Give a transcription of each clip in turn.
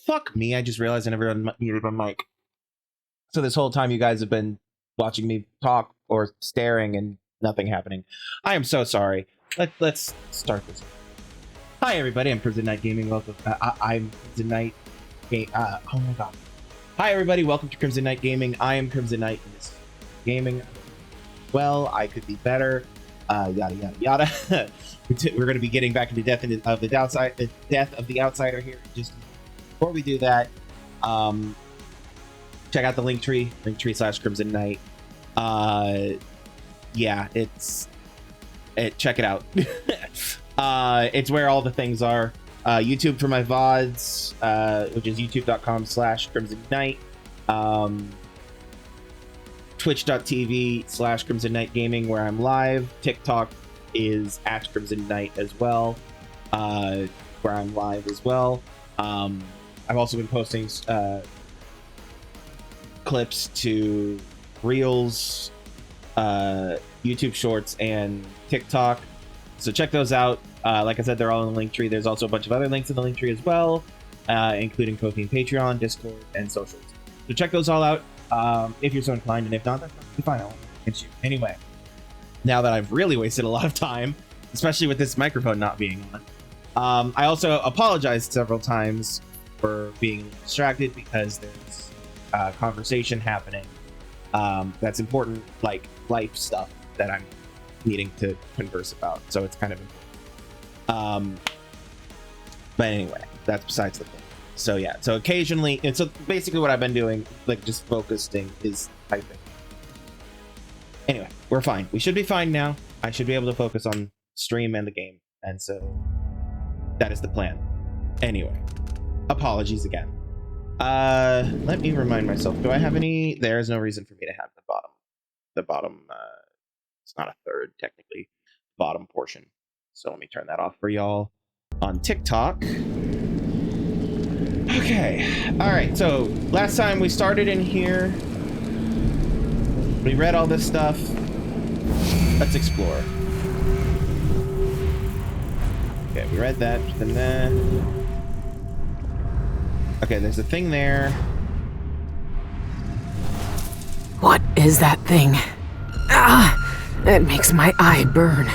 Fuck me, I just realized I never muted my mic. So this whole time you guys have been watching me talk or staring and nothing happening. I am so sorry. Let's start this. Hi everybody, I'm Krimzonknight Gaming. Welcome. I'm Krimzonknight. Oh my god. Hi everybody, welcome to Krimzonknight Gaming. I am Krimzonknight in this gaming. Well, I could be better. Yada yada yada. We're going to be getting back into death of the outsider here. Just before we do that, check out the Linktree, linktr.ee/Krimzonknight. Yeah, check it out. It's where all the things are. YouTube for my VODs, which is youtube.com/Krimzonknight. Twitch.tv/Krimzonknight Gaming, where I'm live. TikTok is @Krimzonknight as well, where I'm live as well. I've also been posting clips to Reels, YouTube Shorts, and TikTok. So check those out. Like I said, they're all in the Linktree. There's also a bunch of other links in the Linktree as well, including Ko-fi and Patreon, Discord, and socials. So check those all out if you're so inclined, and if not, that's fine. I won't against you. Anyway, now that I've really wasted a lot of time, especially with this microphone not being on, I also apologized several times for being distracted because there's conversation happening that's important, like life stuff that I'm needing to converse about, so it's kind of important. But anyway, that's besides the point. So yeah, so occasionally, and so basically what I've been doing, like just focusing, is typing. Anyway, we're fine. We should be fine now. I should be able to focus on stream and the game, and so that is the plan. Anyway, apologies again. Let me remind myself, do I have any? There is no reason for me to have the bottom, it's not a third, technically, bottom portion. So let me turn that off for y'all on TikTok. Okay, all right, so last time we started in here, we read all this stuff. Let's explore. Okay, we read that, and then okay, there's a thing there. What is that thing? Ah, it makes my eye burn.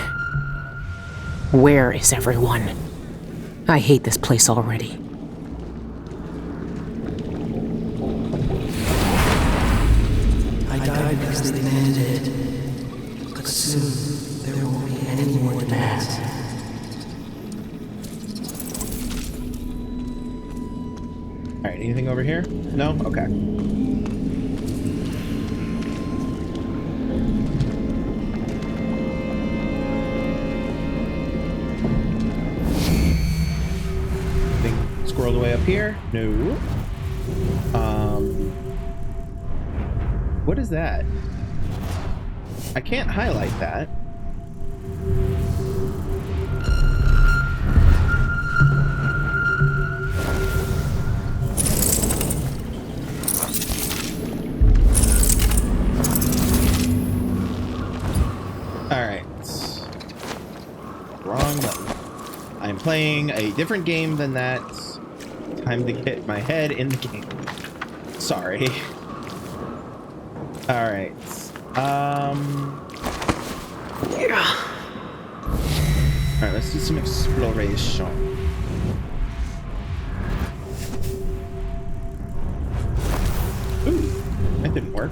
Where is everyone? I hate this place already. I died because they demanded it. But soon, there won't be any more demands. Alright, anything over here? No? Okay. Thing squirreled away up here? No. What is that? I can't highlight that. Alright. Wrong button. I'm playing a different game than that. Time to get my head in the game. Sorry. Alright. Alright, let's do some exploration. Ooh, that didn't work.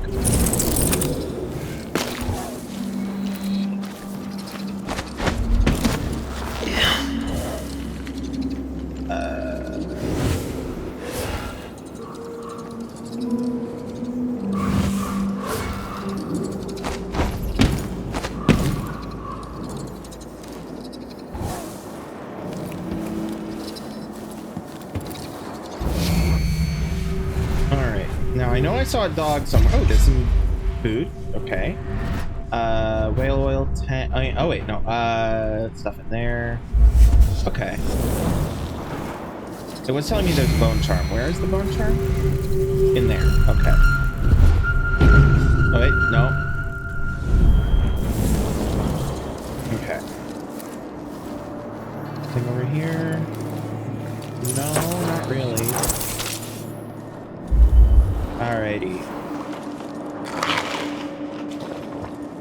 I know I saw a dog somewhere. Oh, there's some food. Okay. Whale oil tank. Oh wait, no. Stuff in there. Okay. So what's telling me there's bone charm? Where is the bone charm? In there. Okay. Oh wait, no. Okay. Thing over here. No, not really.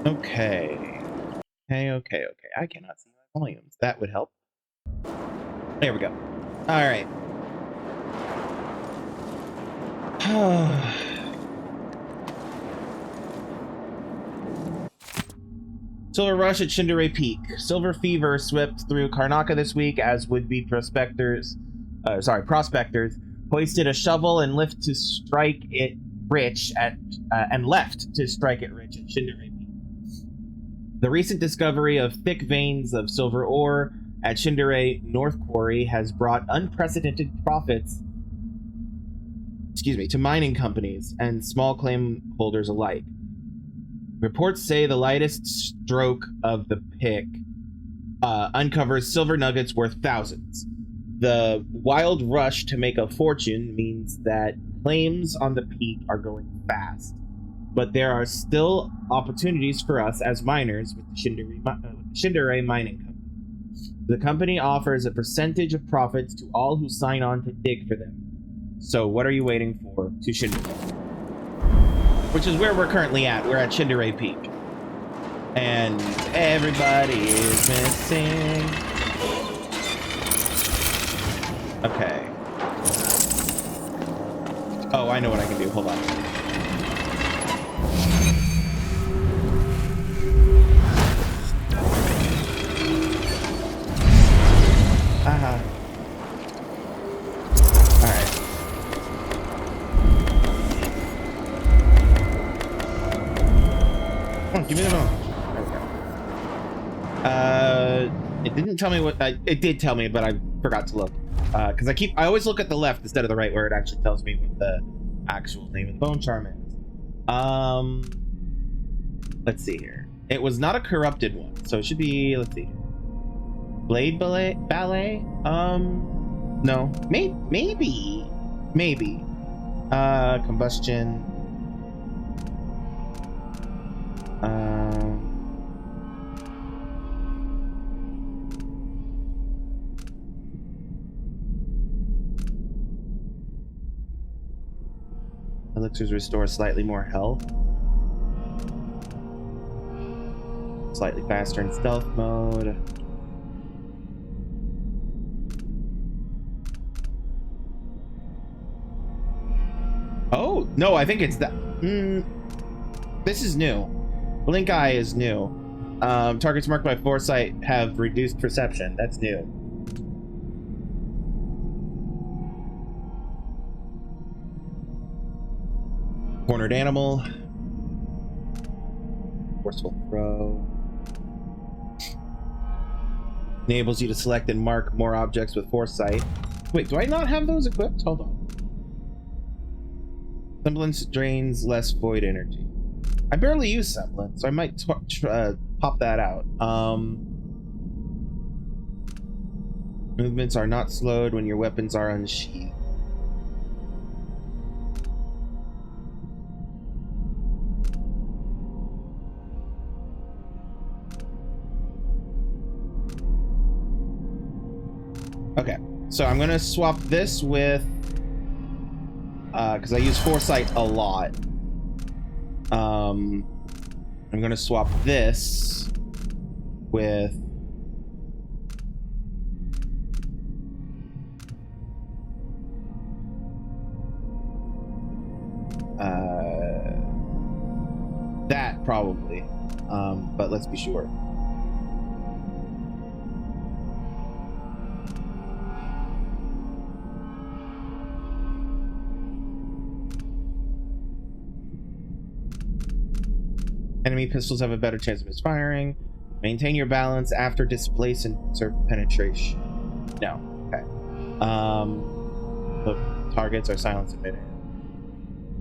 Okay. Okay. I cannot see my volumes. That would help. There we go. All right. Silver Rush at Shindere Peak. Silver Fever swept through Karnaka this week as would-be prospectors hoisted a shovel and left to strike it rich at Shindere Peak. The recent discovery of thick veins of silver ore at Shindere North Quarry has brought unprecedented profits to mining companies and small claim holders alike. Reports say the lightest stroke of the pick uncovers silver nuggets worth thousands. The wild rush to make a fortune means that claims on the peak are going fast, but there are still opportunities for us as miners with the Shindere Mining Company. The company offers a percentage of profits to all who sign on to dig for them. So what are you waiting for to Shindere? Which is where we're currently at. We're at Shindere Peak. And everybody is missing. Okay. Oh, I know what I can do. Hold on. Alright. Come on, give me the phone. It didn't tell me what it did tell me, but I forgot to look. Because I always look at the left instead of the right, where it actually tells me what the actual name of the bone charm is. Let's see here. It was not a corrupted one, so it should be. Let's see. Blade ballet. No. Maybe. Combustion. Elixirs restore slightly more health. Slightly faster in stealth mode. Oh, no, I think it's that. This is new. Blink Eye is new. Targets marked by foresight have reduced perception. That's new. Cornered animal. Forceful throw. Enables you to select and mark more objects with foresight. Wait, do I not have those equipped? Hold on. Semblance drains less void energy. I barely use Semblance, so I might pop that out. Movements are not slowed when your weapons are unsheathed. Okay, so I'm gonna swap this with because I use foresight a lot. I'm gonna swap this with that probably, but let's be sure. Enemy pistols have a better chance of misfiring. Maintain your balance after displace and penetration. No. Okay. The targets are silence emitted.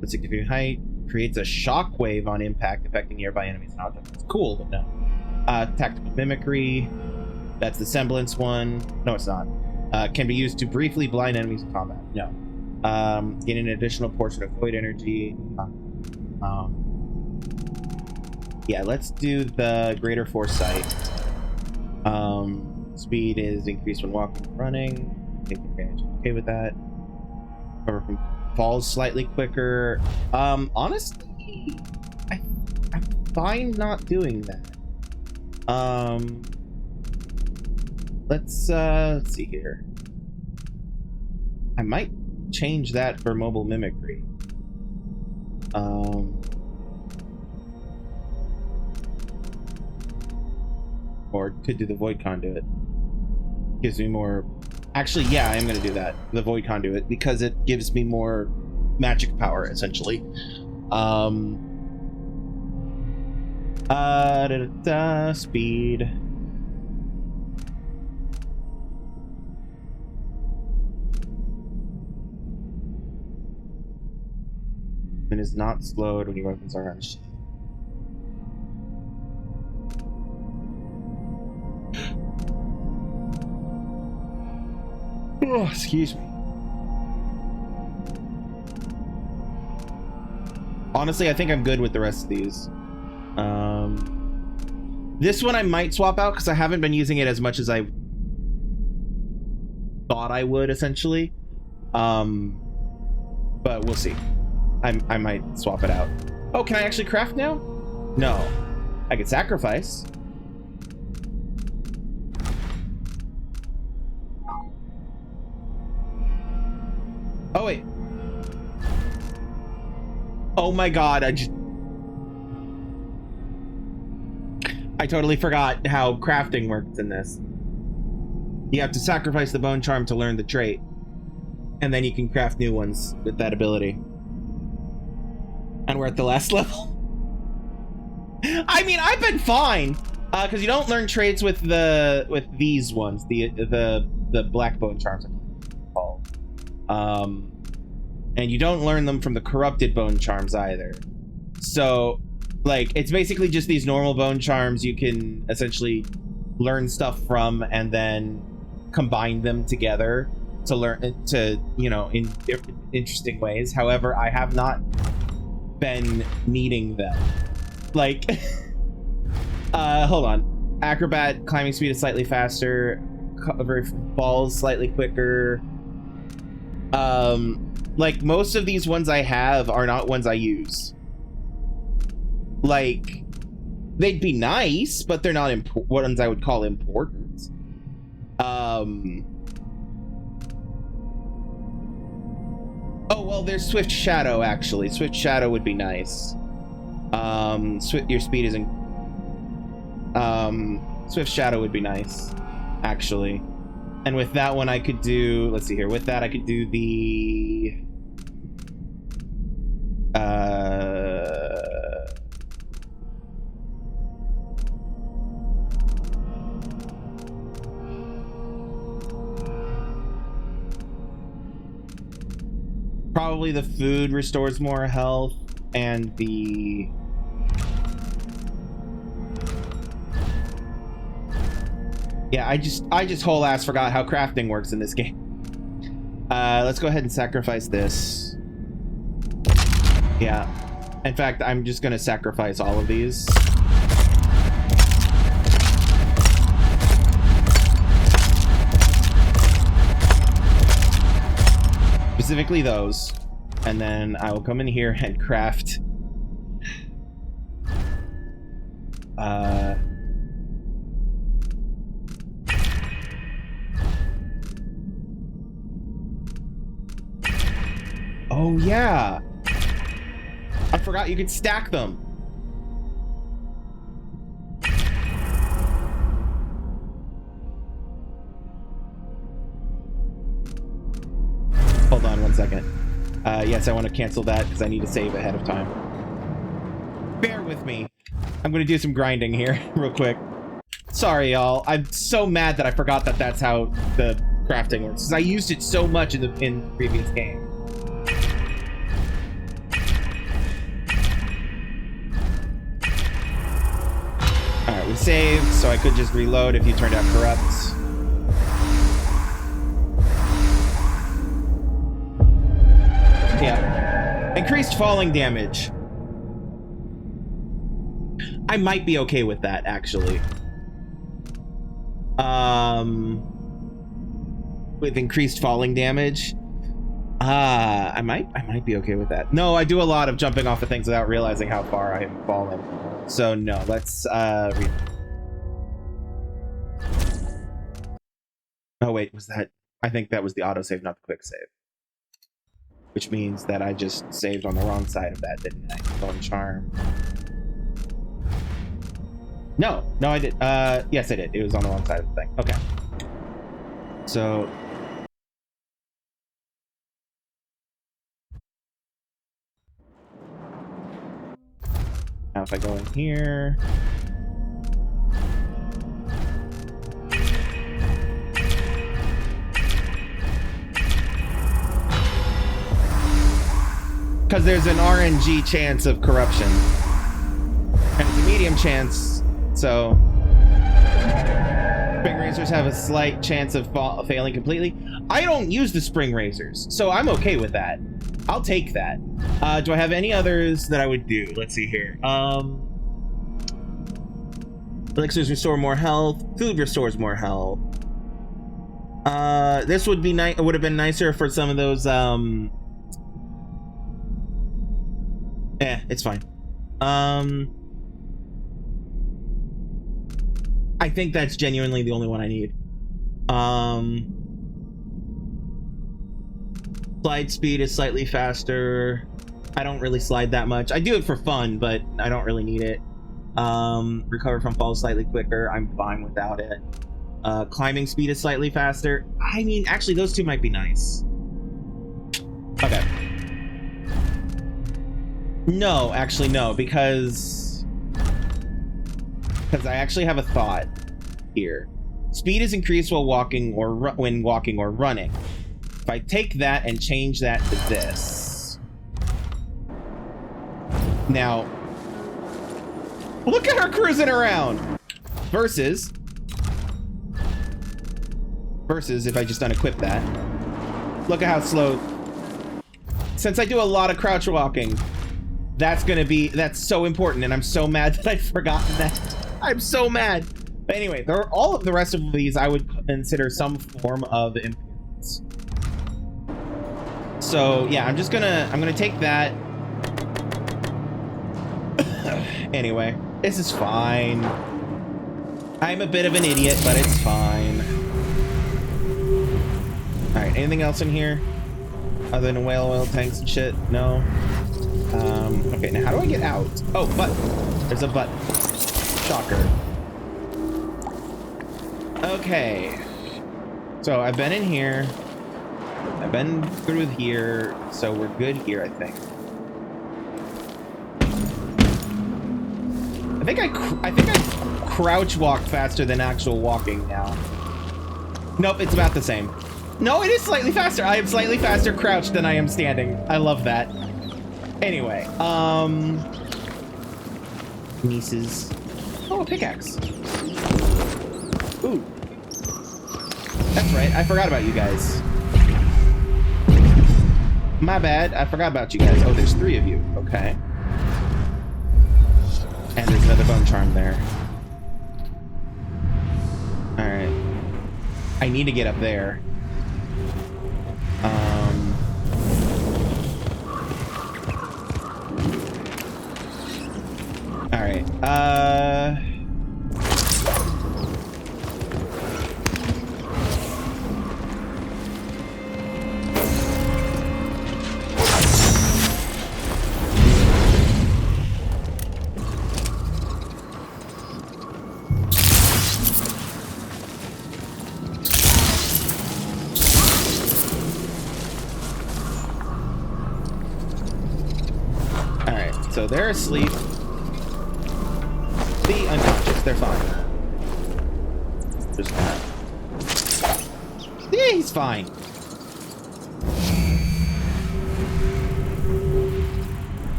The significant height creates a shockwave on impact, affecting nearby enemies and objects. It's cool, but no. Tactical mimicry. That's the semblance one. No, it's not. Can be used to briefly blind enemies in combat. No. Gain an additional portion of void energy. Yeah, let's do the greater foresight. Speed is increased when walking and running. Take advantage. Okay with that. Cover from falls slightly quicker. Honestly, I fine not doing that. Let's see here. I might change that for mobile mimicry. Or could do the void conduit. Gives me more. Actually, yeah, I'm gonna do that. The void conduit, because it gives me more magic power, essentially. Speed. And is not slowed when your weapons are unshielded. Oh, excuse me. Honestly, I think I'm good with the rest of these. This one I might swap out because I haven't been using it as much as I thought I would, essentially. But we'll see. I might swap it out. Oh, can I actually craft now? No. I could sacrifice. Oh, wait. Oh my god, I totally forgot how crafting works in this. You have to sacrifice the bone charm to learn the trait. And then you can craft new ones with that ability. And we're at the last level. I mean, I've been fine. Because you don't learn traits with these ones. The black bone charms, I think they're called. And you don't learn them from the corrupted bone charms either. So, like, it's basically just these normal bone charms you can essentially learn stuff from and then combine them together to learn to, you know, in interesting ways. However, I have not been needing them. Like, hold on. Acrobat climbing speed is slightly faster. Cover falls slightly quicker. Like, most of these ones I have are not ones I use. Like, they'd be nice, but they're not ones I would call important. Oh, well, there's Swift Shadow, actually. Swift Shadow would be nice. Your speed isn't... Swift Shadow would be nice, actually. And with that one, I could do... Let's see here. With that, I could do the... Probably the food restores more health, and the... Yeah, I just whole ass forgot how crafting works in this game. Let's go ahead and sacrifice this. Yeah. In fact, I'm just gonna sacrifice all of these. Specifically those. And then I will come in here and craft... Oh, yeah. I forgot you could stack them. Hold on 1 second. Yes, I want to cancel that because I need to save ahead of time. Bear with me. I'm going to do some grinding here real quick. Sorry, y'all. I'm so mad that I forgot that that's how the crafting works, because I used it so much in the previous game. Alright, we saved, so I could just reload if you turned out corrupt. Yeah. Increased falling damage. I might be okay with that, actually. With increased falling damage. I might be okay with that. No, I do a lot of jumping off of things without realizing how far I am falling. So no, let's read. Oh wait, was that? I think that was the autosave, not the quick save. Which means that I just saved on the wrong side of that, didn't I? Bone charm. No, I did. Yes, I did. It was on the wrong side of the thing. Okay. So now if I go in here. Because there's an RNG chance of corruption. And it's a medium chance, so spring razors have a slight chance of failing completely. I don't use the spring razors, so I'm okay with that. I'll take that. Do I have any others that I would do? Let's see here. Elixirs restore more health. Food restores more health. This would be nice. It would have been nicer for some of those. It's fine. I think that's genuinely the only one I need. Slide speed is slightly faster. I don't really slide that much. I do it for fun, but I don't really need it. Recover from falls slightly quicker. I'm fine without it. Climbing speed is slightly faster. I mean, actually, those two might be nice. Okay. No, actually, no, because I actually have a thought here. Speed is increased while walking or when walking or running. If I take that and change that to this. Now, look at her cruising around. Versus if I just unequip that. Look at how slow. Since I do a lot of crouch walking, that's so important, and I'm so mad that I've forgotten that. I'm so mad. But anyway, all of the rest of these I would consider some form of improvements. So yeah, I'm gonna take that. Anyway, this is fine. I'm a bit of an idiot, but it's fine. All right, anything else in here other than whale oil tanks and shit? No. Okay, now how do I get out? Oh, button. There's a button. Shocker. Okay. So I've been in here. I've been through here, so we're good here, I think. I think I crouch walk faster than actual walking now. Nope, it's about the same. No, it is slightly faster. I am slightly faster crouched than I am standing. I love that. Anyway, nieces. Oh, a pickaxe. Ooh. That's right, I forgot about you guys. My bad, I forgot about you guys. Oh, there's 3 of you. Okay. And there's another bone charm there. Alright. I need to get up there. Alright, so they're asleep. Be unconscious, they're fine. Just gonna... Yeah, he's fine.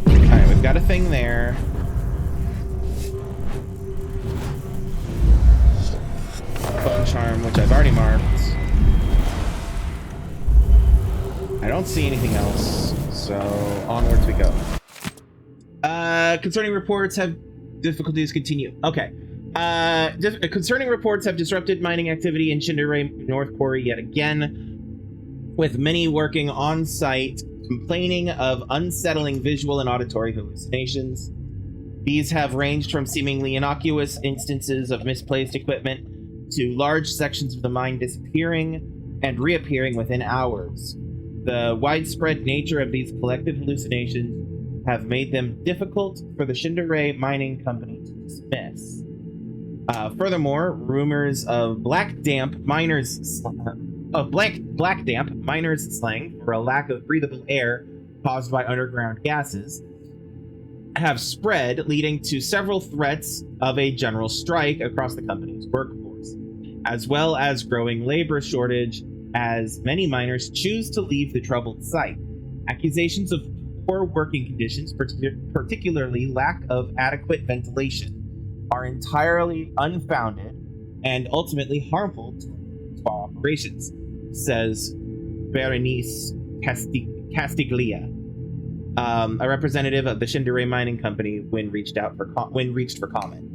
Alright, we've got a thing there. Button charm, which I've already marked. I don't see anything else, so onwards we go. Concerning reports have difficulties continue. Okay. Concerning reports have disrupted mining activity in Shinderay North Quarry yet again, with many working on site complaining of unsettling visual and auditory hallucinations. These have ranged from seemingly innocuous instances of misplaced equipment to large sections of the mine disappearing and reappearing within hours. The widespread nature of these collective hallucinations have made them difficult for the Shindere Mining Company to dismiss. Furthermore, rumors of black damp miners slang for a lack of breathable air caused by underground gases have spread, leading to several threats of a general strike across the company's workforce, as well as growing labor shortage as many miners choose to leave the troubled site. Accusations of poor working conditions, particularly lack of adequate ventilation, are entirely unfounded and ultimately harmful to our operations, says Berenice Castiglia, a representative of the Shindere Mining Company when reached for comment.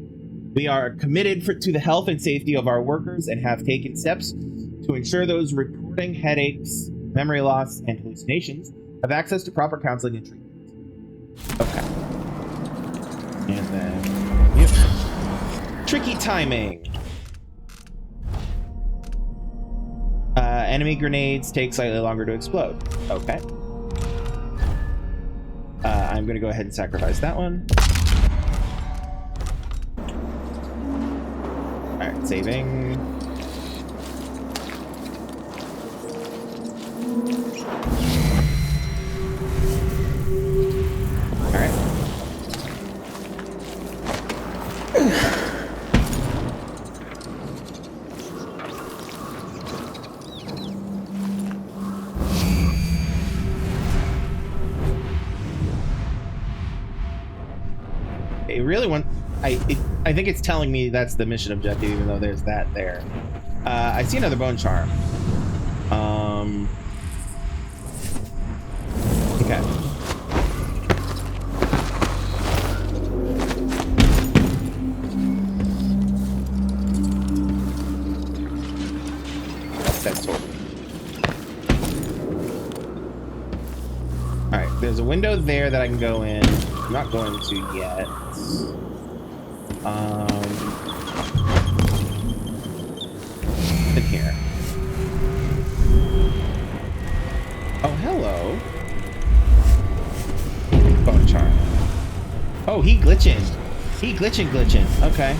We are committed to the health and safety of our workers and have taken steps to ensure those reporting headaches, memory loss, and hallucinations have access to proper counseling and treatment. Okay. And then... Yep. Tricky timing. Enemy grenades take slightly longer to explode. Okay. I'm going to go ahead and sacrifice that one. Alright, saving. Alright. It really want... I think it's telling me that's the mission objective, even though there's that there. I see another bone charm. Okay. That's sword. Alright, there's a window there that I can go in. I'm not going to yet. In here. Oh, hello. Bone charm. Oh, he glitching. He glitching. Okay.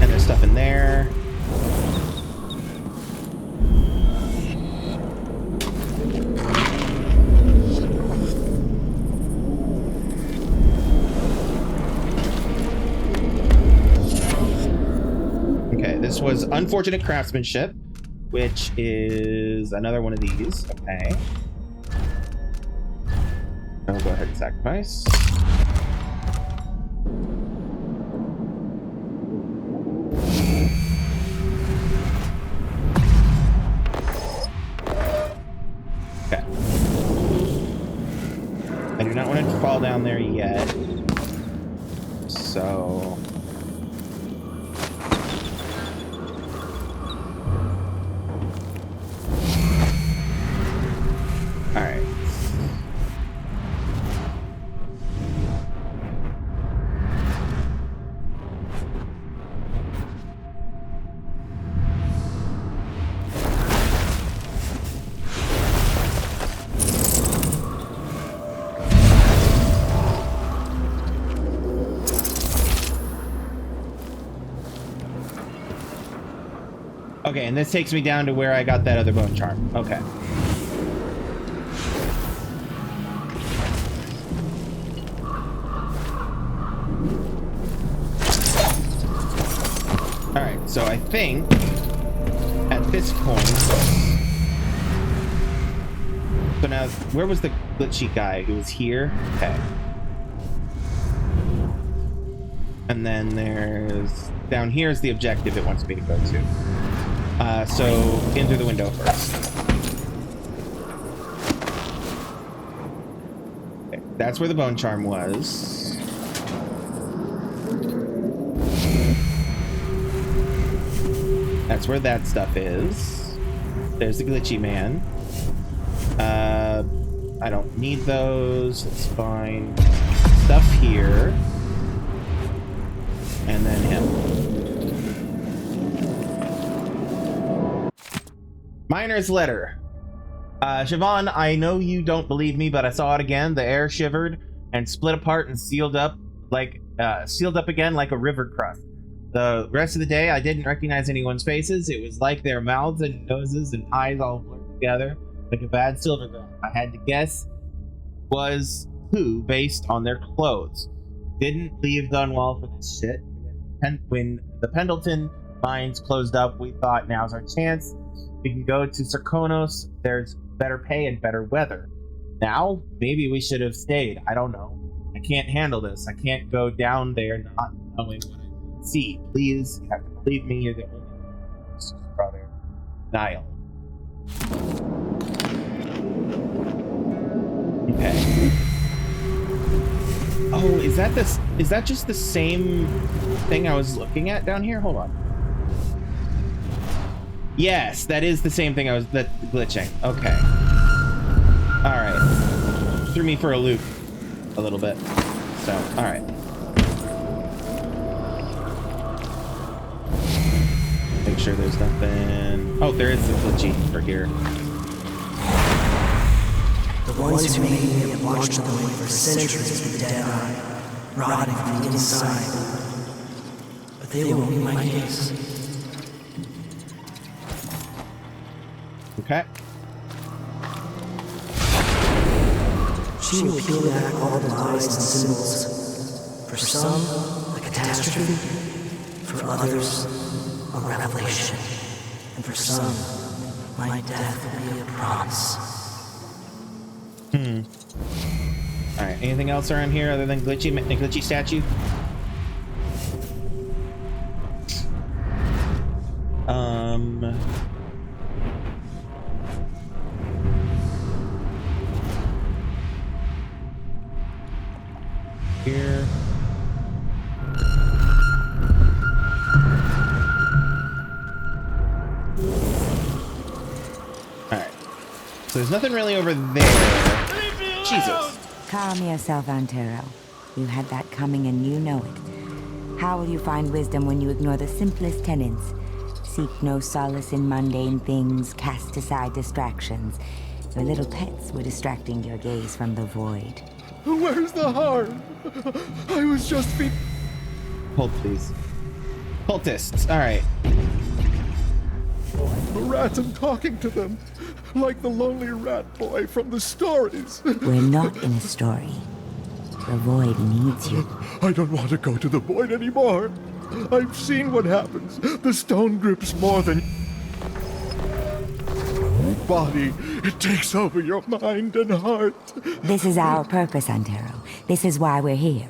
And there's stuff in there. This was unfortunate craftsmanship, which is another one of these. Okay. I'll go ahead and sacrifice. Okay. I do not want it to fall down there yet. So... Alright. Okay, and this takes me down to where I got that other bone charm. Okay. Alright, so I think at this point... So now, where was the glitchy guy who was here? Okay. And then there's... Down here is the objective it wants me to go to. So, in through the window first. Okay, that's where the bone charm was. That's where that stuff is. There's the glitchy man. I don't need those. Let's find stuff here. And then him. Miner's letter. Siobhan, I know you don't believe me, but I saw it again. The air shivered and split apart and sealed up again like a river crust. The rest of the day, I didn't recognize anyone's faces. It was like their mouths and noses and eyes all blurred together like a bad silvergram. I had to guess was who based on their clothes. Didn't leave Dunwall for this shit. When the Pendleton mines closed up, we thought now's our chance. We can go to Sarkonos. There's better pay and better weather. Now, maybe we should have stayed. I don't know. I can't handle this. I can't go down there not knowing what I see. Please, you have to believe me. You're the only one. Brother, Niall. Okay. Oh, is that just the same thing I was looking at down here? Hold on. Yes, that is the same thing that's glitching. Okay. Alright. Threw me for a loop a little bit. So, alright. Make sure there's nothing. Oh, there is the glitchy for here. The ones who made me have watched them for centuries with the dead eye, rotting from the inside. But they won't be my case. Okay. She will peel back all the lies and symbols. For some, a catastrophe. For others, a revelation. And for some, my death will be a promise. Alright, anything else around here other than glitchy statue? Here. Alright. So there's nothing really over there. Jesus. Calm yourself, Antero. You had that coming and you know it. How will you find wisdom when you ignore the simplest tenets? Seek no solace in mundane things, cast aside distractions. Your little pets were distracting your gaze from the void. Where's the harm? I was just Hold, please. Cultists. Alright. the rats and talking to them, like the lonely rat boy from the stories. We're not in a story. The void needs you. I don't want to go to the void anymore. I've seen what happens. The stone grips more than body. It takes over your mind and heart. This is our purpose, Antero. This is why we're here.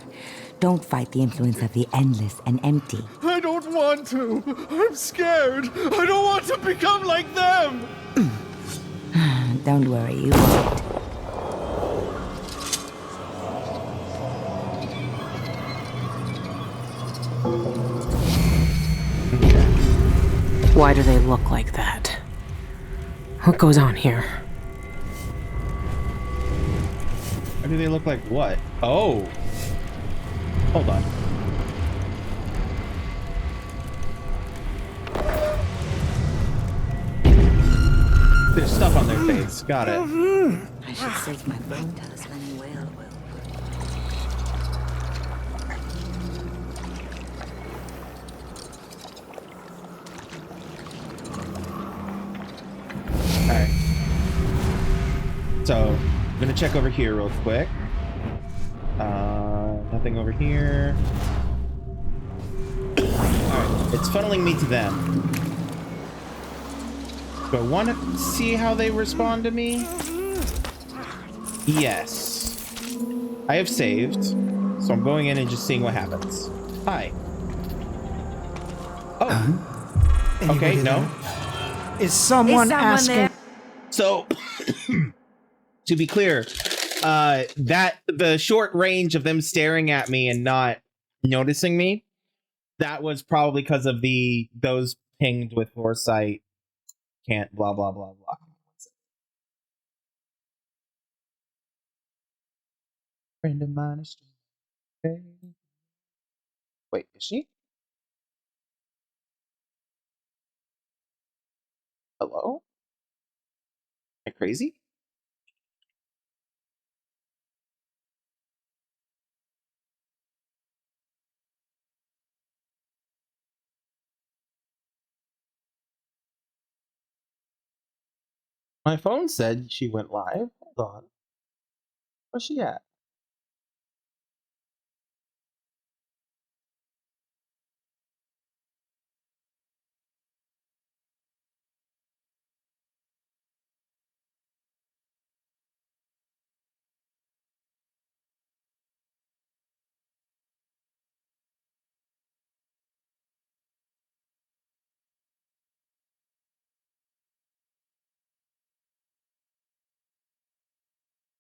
Don't fight the influence of the endless and empty. I don't want to. I'm scared. I don't want to become like them. Don't worry, you won't. Why do they look like that? What goes on here? Why do they look like what? Oh. Hold on. There's stuff on their face. Got it. I should search my phone to us when you will. Alright. So, I'm gonna check over here real quick. Nothing over here. Alright, it's funneling me to them. Do I want to see how they respond to me? Yes. I have saved, so I'm going in and just seeing what happens. Hi. Oh. Okay, no. Is someone asking? there? So, to be clear, that the short range of them staring at me and not noticing me, that was probably because of those pinged with foresight. Can't blah blah blah blah. Friend of mine is okay. Wait, is she? Hello? Am I crazy? My phone said she went live. Hold on. Where's she at?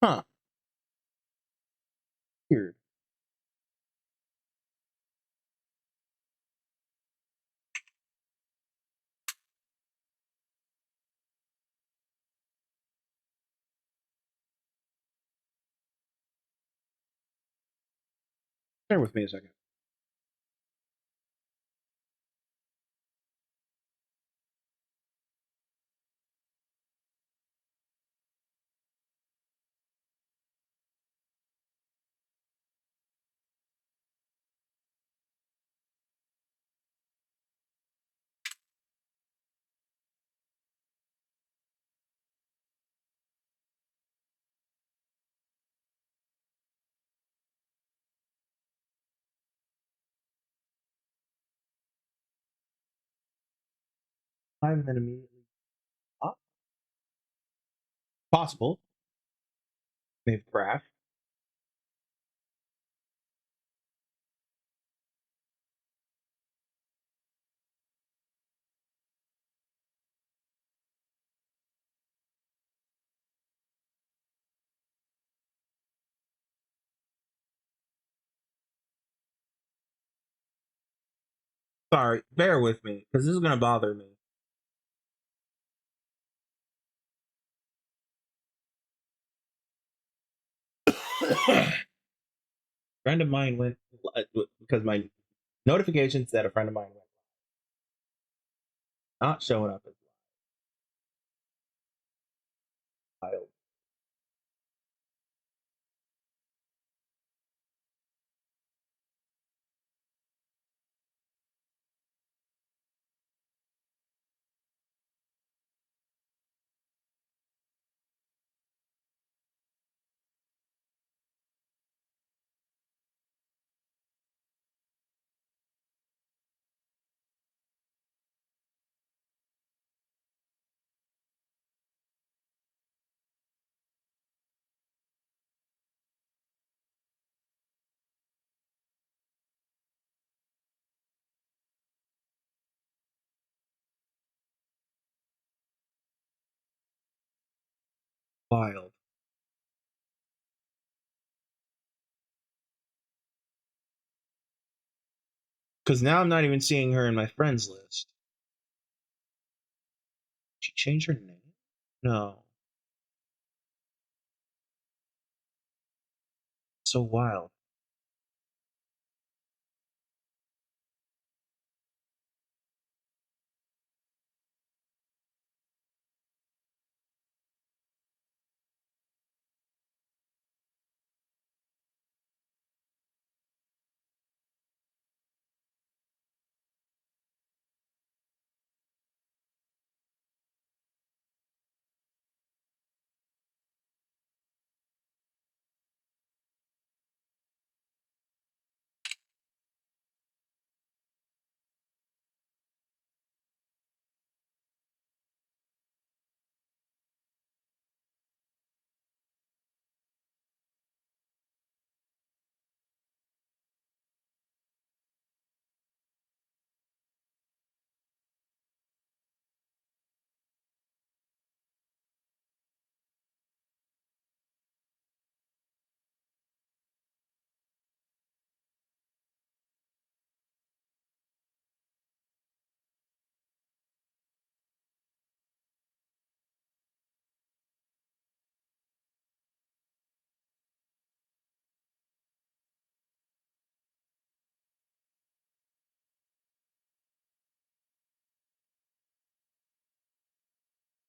Huh. Weird. Bear with me a second. Live and then immediately up. Possible. Maybe craft. Sorry, bear with me, because this is gonna bother me. Friend of mine went because my notification said a friend of mine went not showing up as wild. Wild. Because now I'm not even seeing her in my friends list. She changed her name? No. So wild.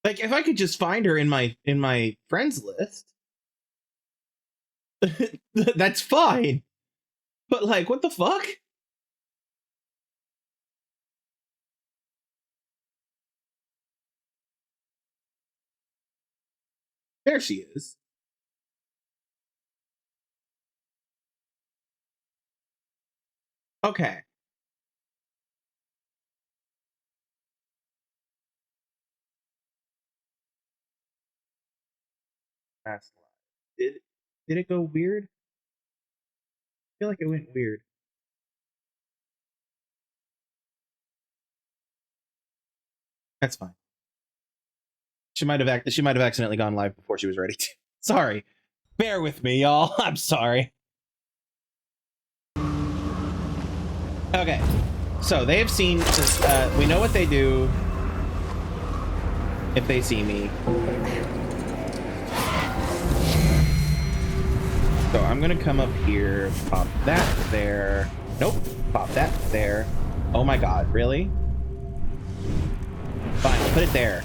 Like, if I could just find her in my friends list, that's fine. But like, what the fuck? There she is. Okay. That's did it go weird? I feel like it went weird. That's fine. She might have accidentally gone live before she was ready to. Sorry. Bear with me, y'all. I'm sorry. Okay. So they have seen we know what they do if they see me. So I'm gonna come up here, pop that there. Nope, pop that there. Oh my god, really? Fine, put it there.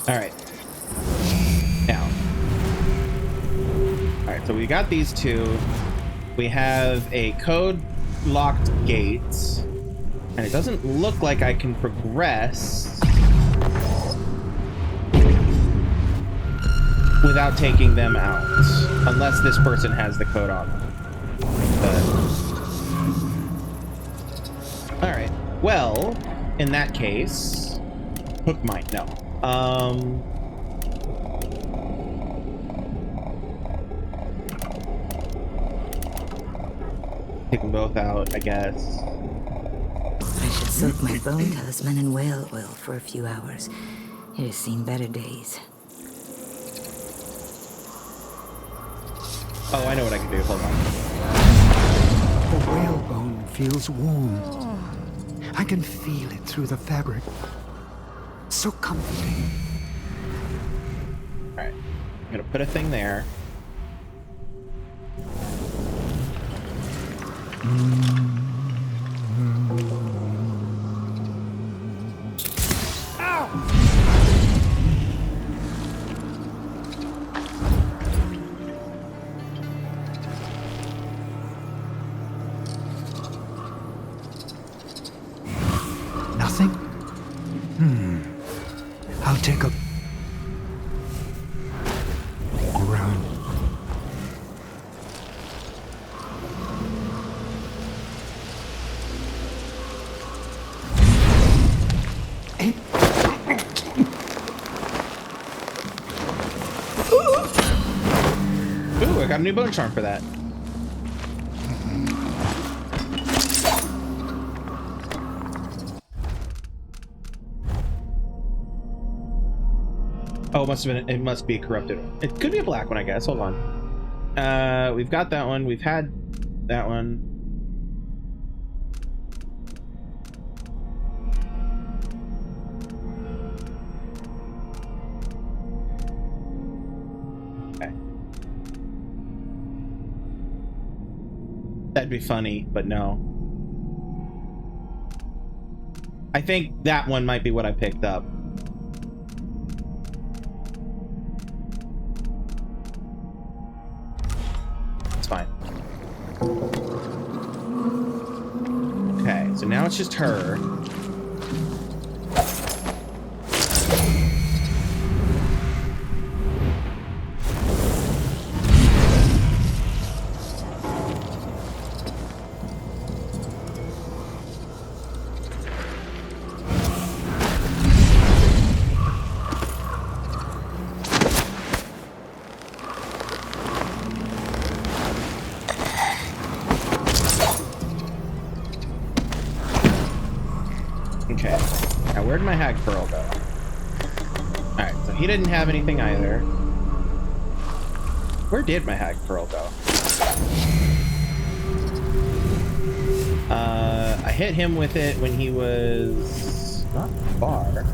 All right. Now. All right, so we got these two. We have a code locked gate, and it doesn't look like I can progress without taking them out, unless this person has the code on them. All right. Well, in that case, hook might no. Take them both out, I guess. I should soak my bone talisman in whale oil for a few hours. It has seen better days. Oh, I know what I can do. Hold on. The whalebone feels warm. I can feel it through the fabric. So comforting. All right. I'm gonna put a thing there. Nothing? I'll take a around. Ooh, I got a new bone charm for that. Oh, it must be a corrupted one. It could be a black one, I guess. Hold on. We've got that one. We've had that one. Okay. That'd be funny, but no. I think that one might be what I picked up. Fine. Okay, so now it's just her. Okay. Now, where'd my hag pearl go? Alright, so he didn't have anything either. Where did my hag pearl go? I hit him with it when he was not far.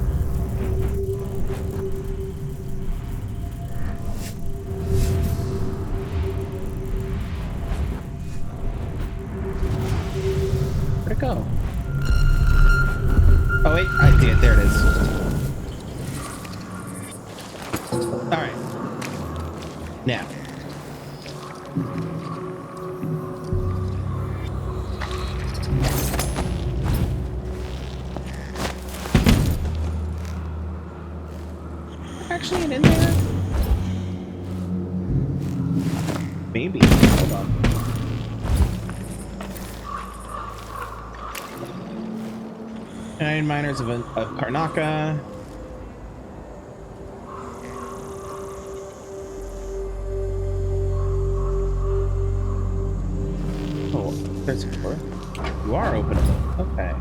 it go? Oh wait, I see it. There it is. All right. Now. Actually, in there? Maybe. Hold on. Nine miners of Karnaka. Oh, there's a door. You are openable. Okay.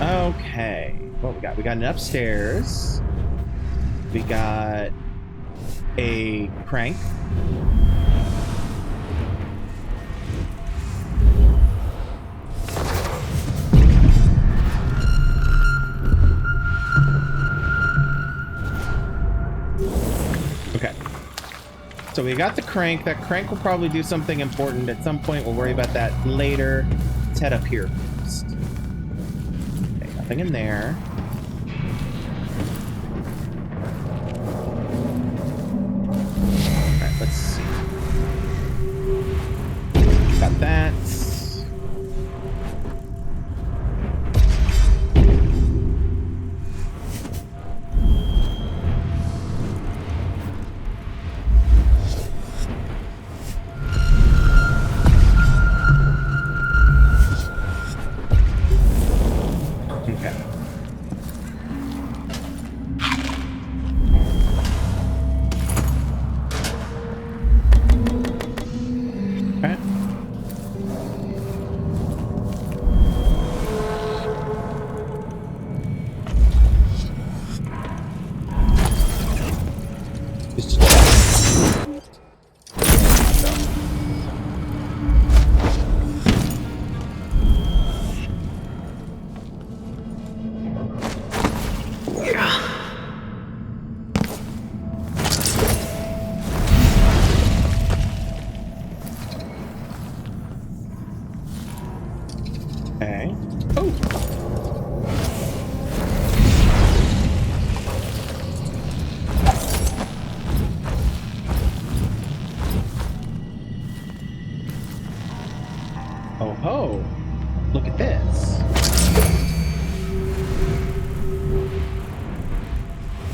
Okay. What we got? We got an upstairs. We got a crank. Okay. So we got the crank. That crank will probably do something important at some point. We'll worry about that later. Let's head up here first. Okay, nothing in there. Alright, let's see. Got that. Okay. Oh. Oh ho. Look at this.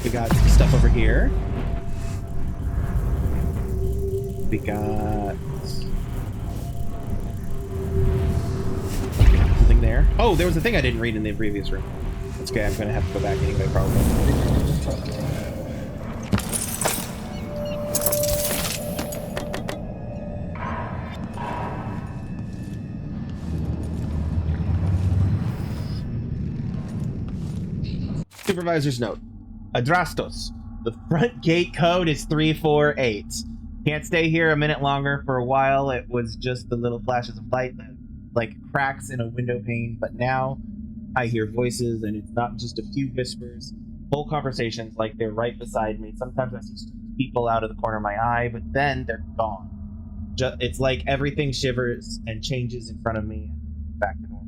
We got stuff over here. We got something there. Oh, there was a thing I didn't read in the previous room. That's okay, I'm gonna have to go back anyway, probably. Supervisor's note. Adrastos. The front gate code is 348. Can't stay here a minute longer. For a while, it was just the little flashes of light, like cracks in a window pane, but now I hear voices, and it's not just a few whispers. Whole conversations like they're right beside me. Sometimes I see people out of the corner of my eye, but then they're gone. It's like everything shivers and changes in front of me, and back to normal.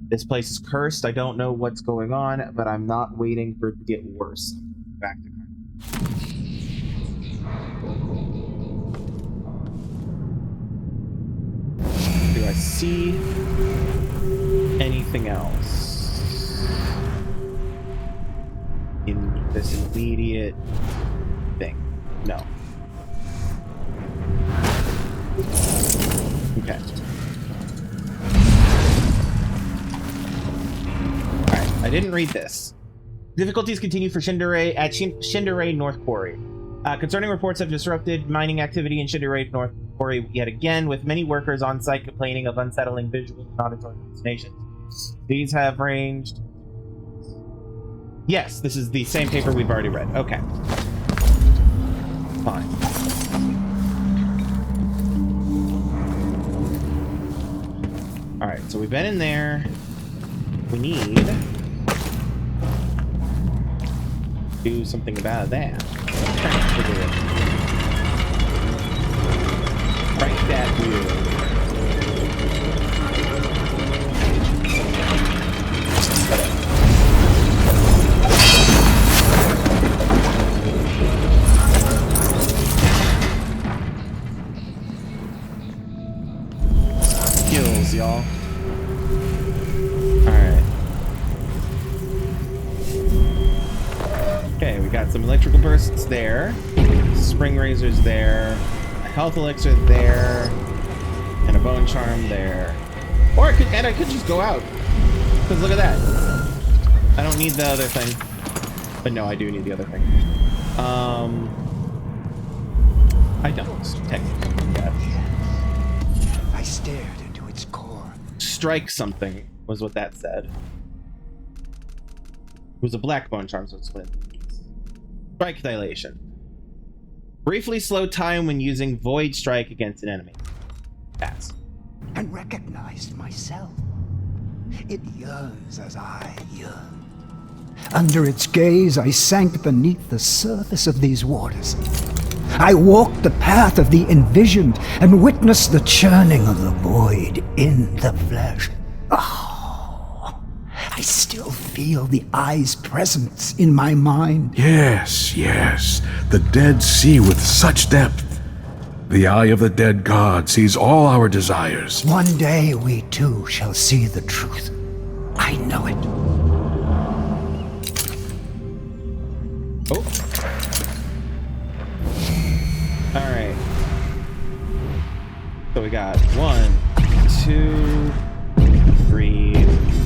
This place is cursed. I don't know what's going on, but I'm not waiting for it to get worse. I'm back to normal. Do I see anything else in this immediate thing? No. Okay. Alright, I didn't read this. Difficulties continue for Shindere at Shindere North Quarry. Concerning reports of disrupted mining activity in Shindere North Quarry yet again, with many workers on site complaining of unsettling visual and auditory hallucinations. These have ranged... Yes, this is the same paper we've already read. Okay. Fine. Alright, so we've been in there. We need... do something about that. that wheel. Kills, y'all. Alright. Okay, we got some electrical bursts there. Spring razors there. A health elixir there. And a bone charm there. Or I could just go out. Because look at that. I don't need the other thing. But no, I do need the other thing. I don't, technically. Yeah. I stared into its core. Strike something was what that said. It was a black bone charm, so it's what it means. Strike dilation. Briefly slow time when using void strike against an enemy. Pass. And recognized myself. It yearns as I yearn. Under its gaze, I sank beneath the surface of these waters. I walked the path of the envisioned and witnessed the churning of the void in the flesh. Oh, I still feel the eye's presence in my mind. Yes, yes. The dead see with such depth. The eye of the dead god sees all our desires. One day we too shall see the truth. I know it. Oh. Alright. So we got 1, 2, 3,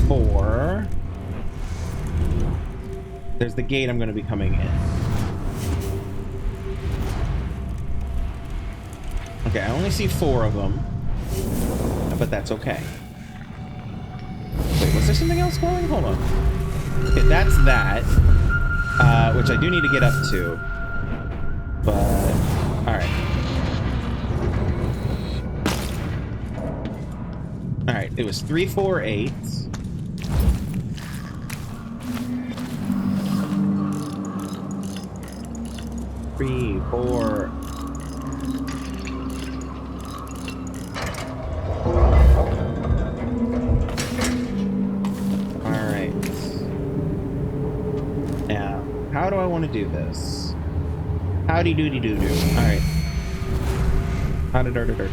4. There's the gate I'm going to be coming in. Okay, I only see 4 of them. But that's okay. Wait, was there something else going? Hold on. Okay, that's that. Which I do need to get up to. But, alright. Alright, it was 3, 4, 8. Three, 4. Alright. Now, how do I want to do this? Howdy doody doo doo. Alright. Howdy dirt dirt.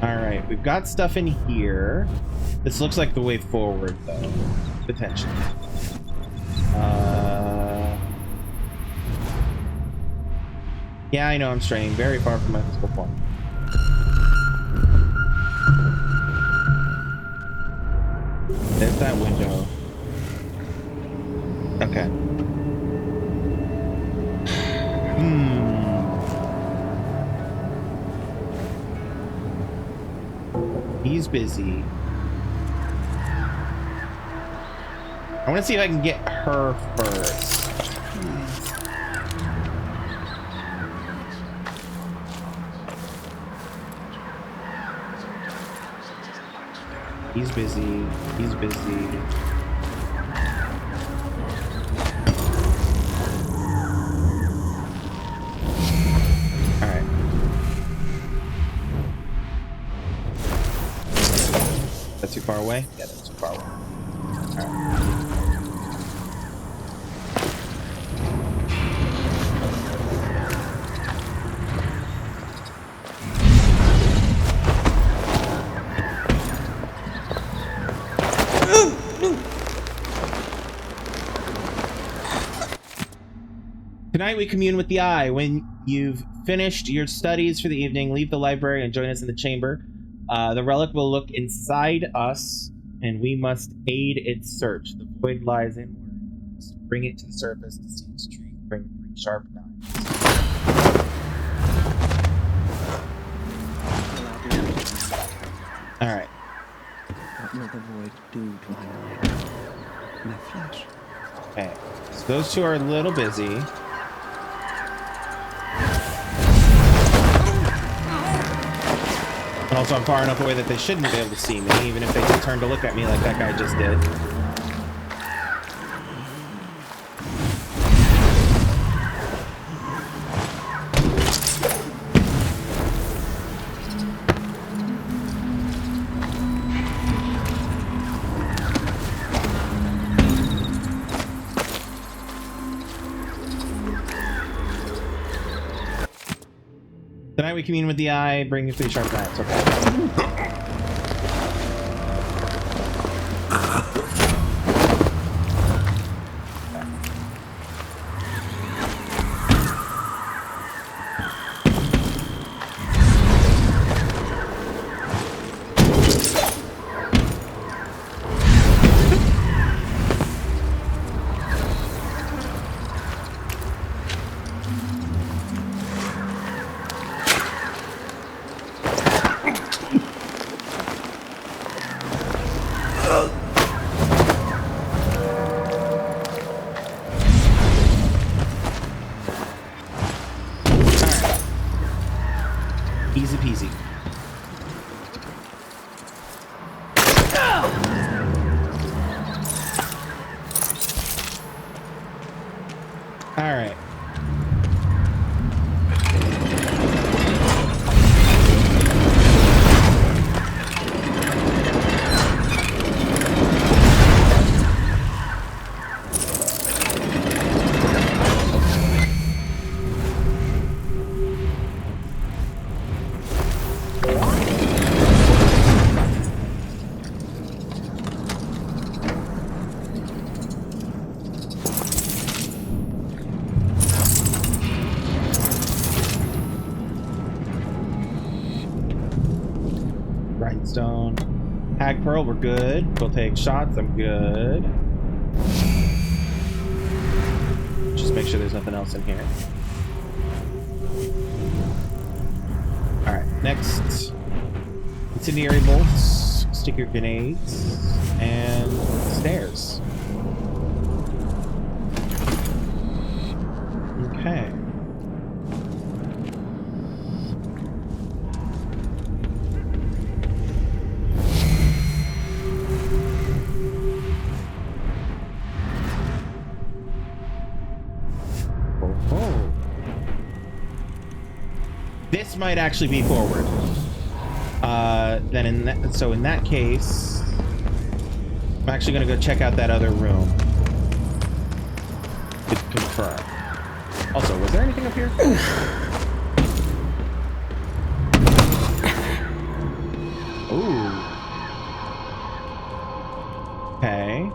Alright, we've got stuff in here. This looks like the way forward, though. Potentially. Yeah, I know I'm straying very far from my physical form. There's that window. Okay. He's busy. I want to see if I can get her first. He's busy. He's busy. Alright. That's too far away? Yeah, that's too far away. Alright. Tonight we commune with the eye. When you've finished your studies for the evening, leave the library and join us in the chamber. The relic will look inside us, and we must aid its search. The void lies inward. Bring it to the surface to see its tree. Bring 3 sharp knives. Alright. What will the void do to my eye? My flesh. Okay. So those 2 are a little busy. And also, I'm far enough away that they shouldn't be able to see me, even if they just turn to look at me like that guy just did. Tonight we commune with the eye, bring 3 sharp knives. Okay. Easy peasy. All right. Grindstone. Hag Pearl, we're good. We'll take shots, I'm good. Just make sure there's nothing else in here. Alright, next. Incendiary bolts, sticker grenades, and stairs. Okay. This might actually be forward. Then in that case, I'm actually gonna go check out that other room to confirm. Also, was there anything up here? Ooh. Okay.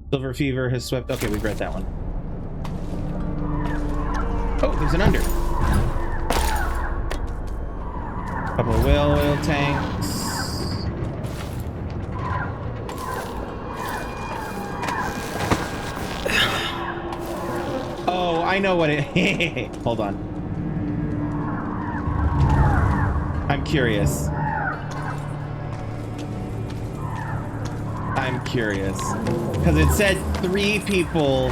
Silver Fever has swept. Okay, we've read that one. Oh, there's an under. Couple of oil tanks. Oh, I know what it. Hold on. I'm curious. I'm curious. Because it said 3 people.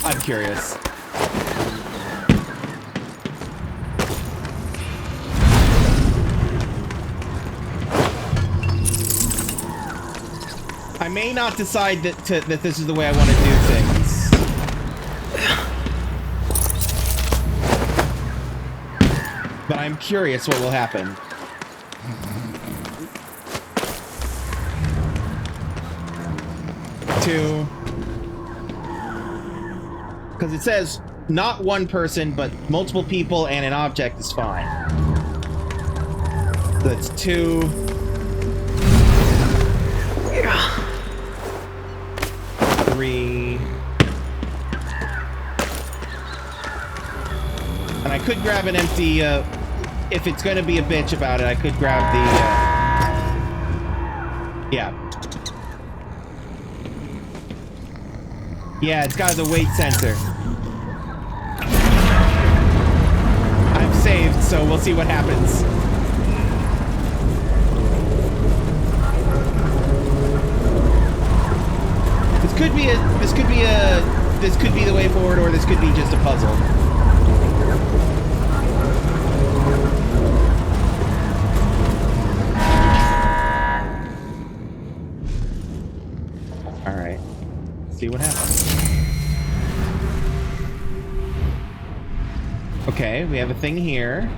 I'm curious. I may not decide that this is the way I want to do things. But I'm curious what will happen. Because it says not one person, but multiple people and an object is fine. That's 2. 3. And I could grab an empty, if it's going to be a bitch about it, I could grab the, yeah. Yeah, it's got the weight sensor. I'm saved, so we'll see what happens. This could be the way forward, or this could be just a puzzle. All right. See what happens. Okay, we have a thing here.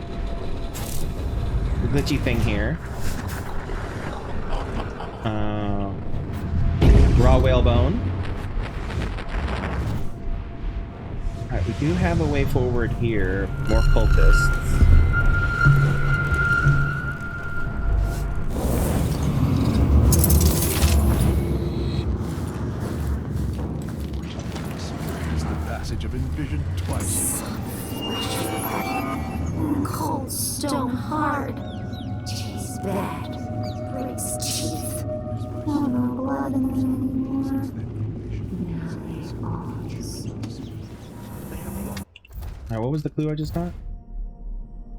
A glitchy thing here. Raw whalebone. Alright, we do have a way forward here. More cultists. Of envision twice. Cold stone hard. Tastes bad. Breaks teeth. No blood in them anymore. Alright, what was the clue I just got?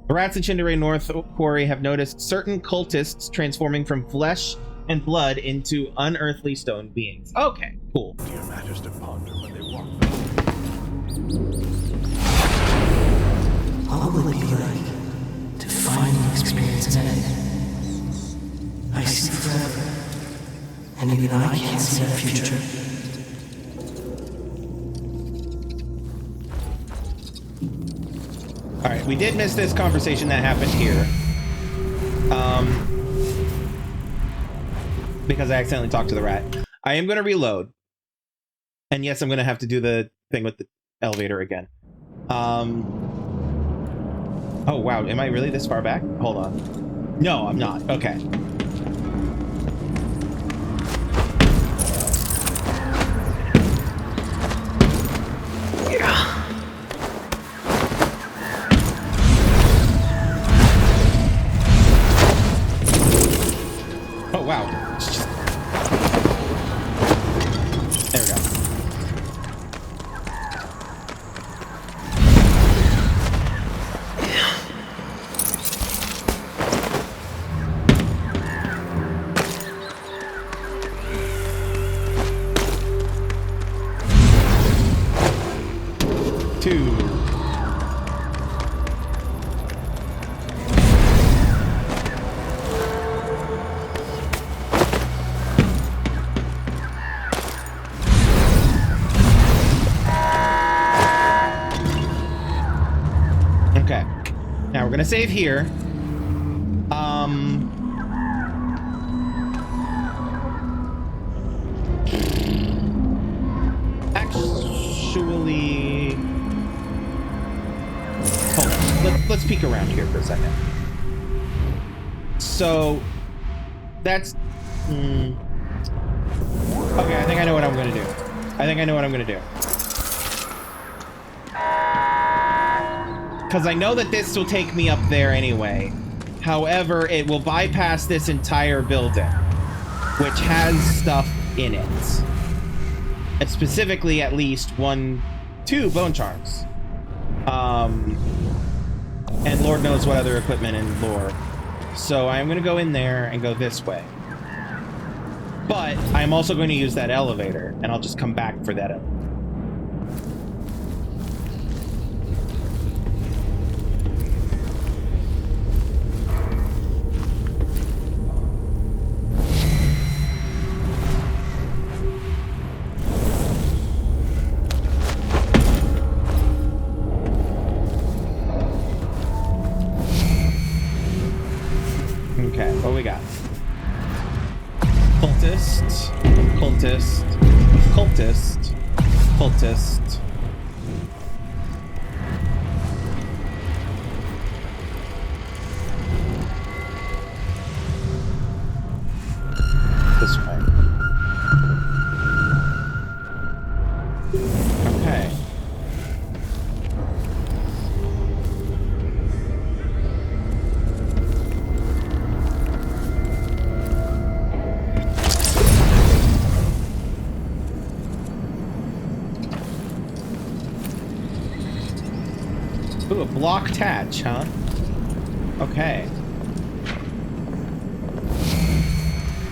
The rats in Chinderay North Quarry have noticed certain cultists transforming from flesh and blood into unearthly stone beings. Okay, cool. Dear matters to ponder when they walk. What will it be like to finally experience an end? I see forever, and even I can't see the future. Alright, we did miss this conversation that happened here. Because I accidentally talked to the rat. I am going to reload. And yes, I'm going to have to do the thing with the elevator again. Oh, wow. Am I really this far back? Hold on. No, I'm not. Okay. Oh, wow. There we go. Two. Okay. Now we're gonna save here. Actually, hold on. Let's peek around here for a second. So that's okay. I think I know what I'm gonna do. Because I know that this will take me up there anyway. However, it will bypass this entire building, which has stuff in it. And specifically, at least two bone charms. And Lord knows what other equipment and lore. So I'm going to go in there and go this way. But I'm also going to use that elevator, and I'll just come back for that elevator. Okay, what we got? Cultist, cultist, cultist, cultist. This way. Okay. Ooh, a blocked hatch, huh? Okay.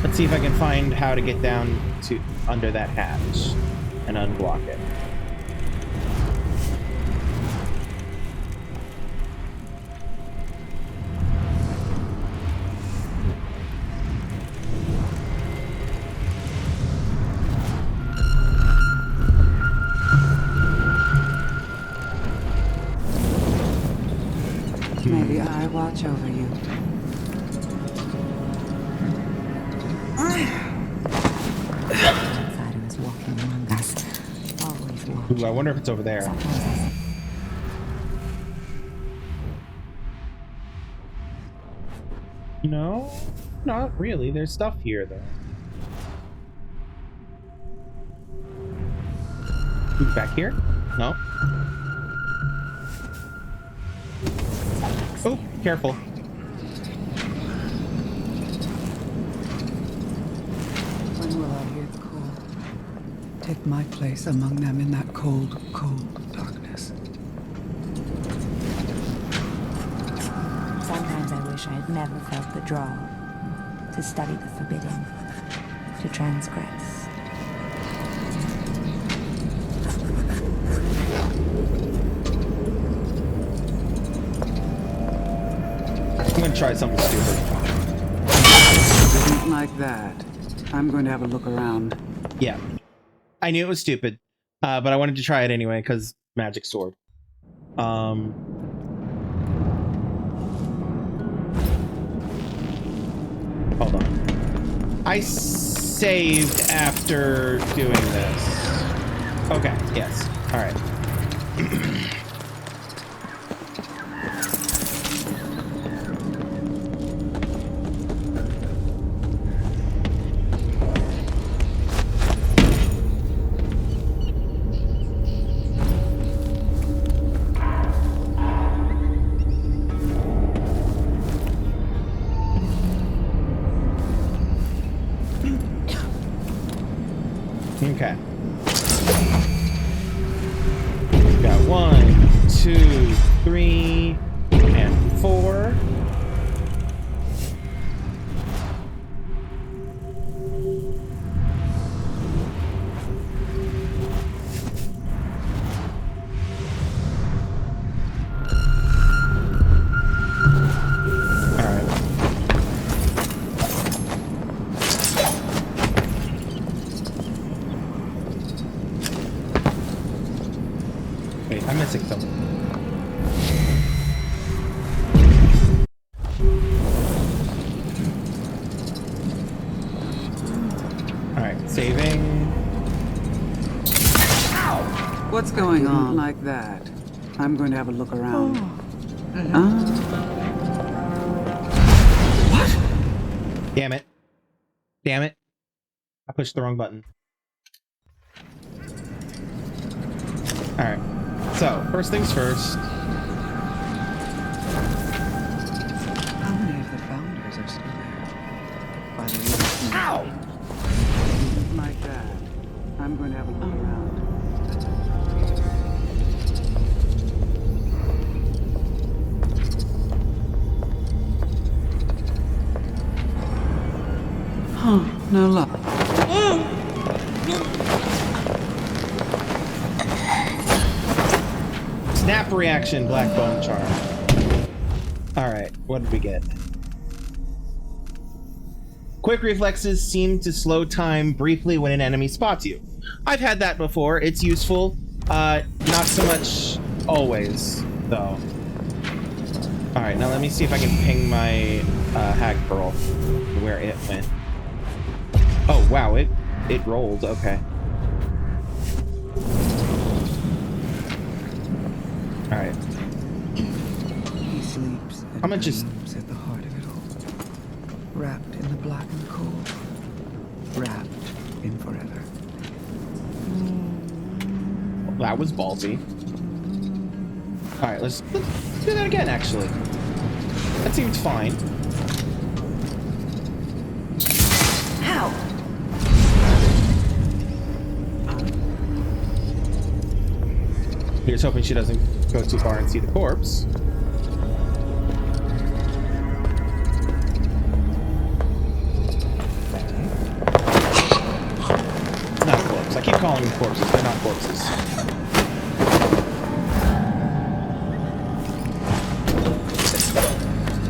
Let's see if I can find how to get down to under that hatch and unblock it. Maybe I watch over you. Outsiders walking among us. Always watch. Ooh, I wonder if it's over there. No, not really. There's stuff here, though. Ooh, back here? No. Oh, careful. When will I hear the call? Take my place among them in that cold, cold darkness. Sometimes I wish I had never felt the draw. To study the forbidden. To transgress. I'm gonna try something stupid. Didn't like that. I'm going to have a look around. Yeah. I knew it was stupid, but I wanted to try it anyway, because magic sword. Hold on. I saved after doing this. Okay, yes. Alright. Okay. Got 1, 2, 3, and 4. Wait, I'm missing something. Alright, saving. What's going on like that? I'm going to have a look around. What? Damn it. Damn it. I pushed the wrong button. Alright. So, first things first. How many of the founders are still there? By the way, Ow! like that. I'm going to have a look around. Huh, no luck. Snap reaction, black bone charm. Alright, what did we get? Quick reflexes seem to slow time briefly when an enemy spots you. I've had that before, it's useful. Not so much always, though. Alright, now let me see if I can ping my hag pearl where it went. Oh wow, it rolled, okay. Alright. He sleeps and I'm gonna just dreams at the heart of it all. Wrapped in the black and cold. Wrapped in forever. that was ballsy. Alright, let's do that again, actually. That seems fine. How? Here's hoping she doesn't go too far and see the corpse. It's not a corpse. I keep calling them corpses. They're not corpses.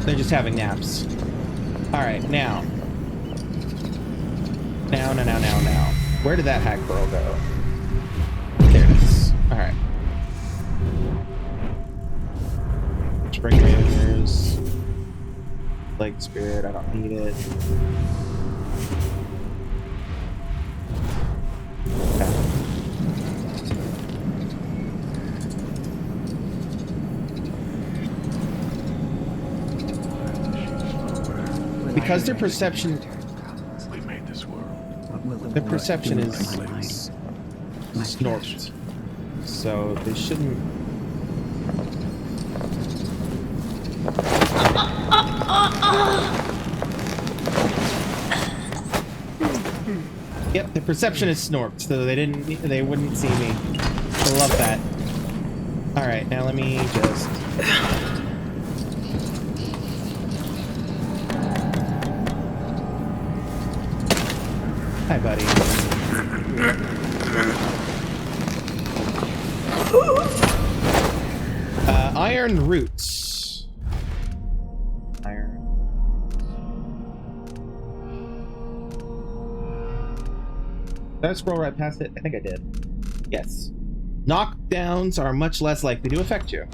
They're just having naps. Alright, now. Now. Where did that hack girl go? There it is. Alright. Spring River. flowers. Leg spirit, I don't need it. Okay. Because their perception, We made this world. their perception is snorked, so they shouldn't. Yep, the perception is snorked, so they wouldn't see me. I love that. All right, now let me just. Hi, buddy. Iron roots. Iron. Did I scroll right past it? I think I did. Yes. Knockdowns are much less likely to affect you.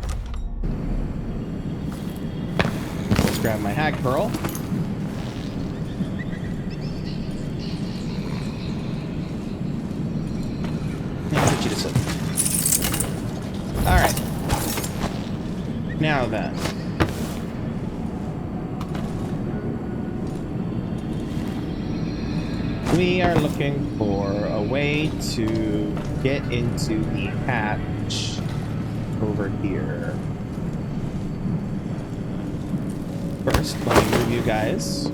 Let's grab my hag pearl. And put you to sleep. Alright. Now then. We are looking for a way to get into the hatch over here. First, let me move you guys.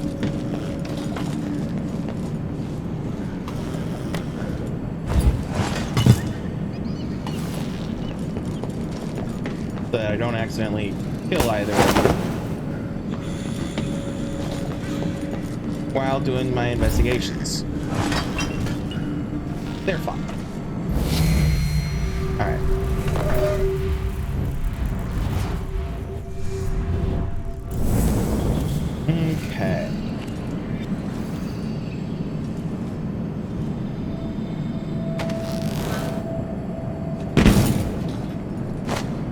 So that I don't accidentally kill either while doing my investigations. They're fine. Alright. Okay.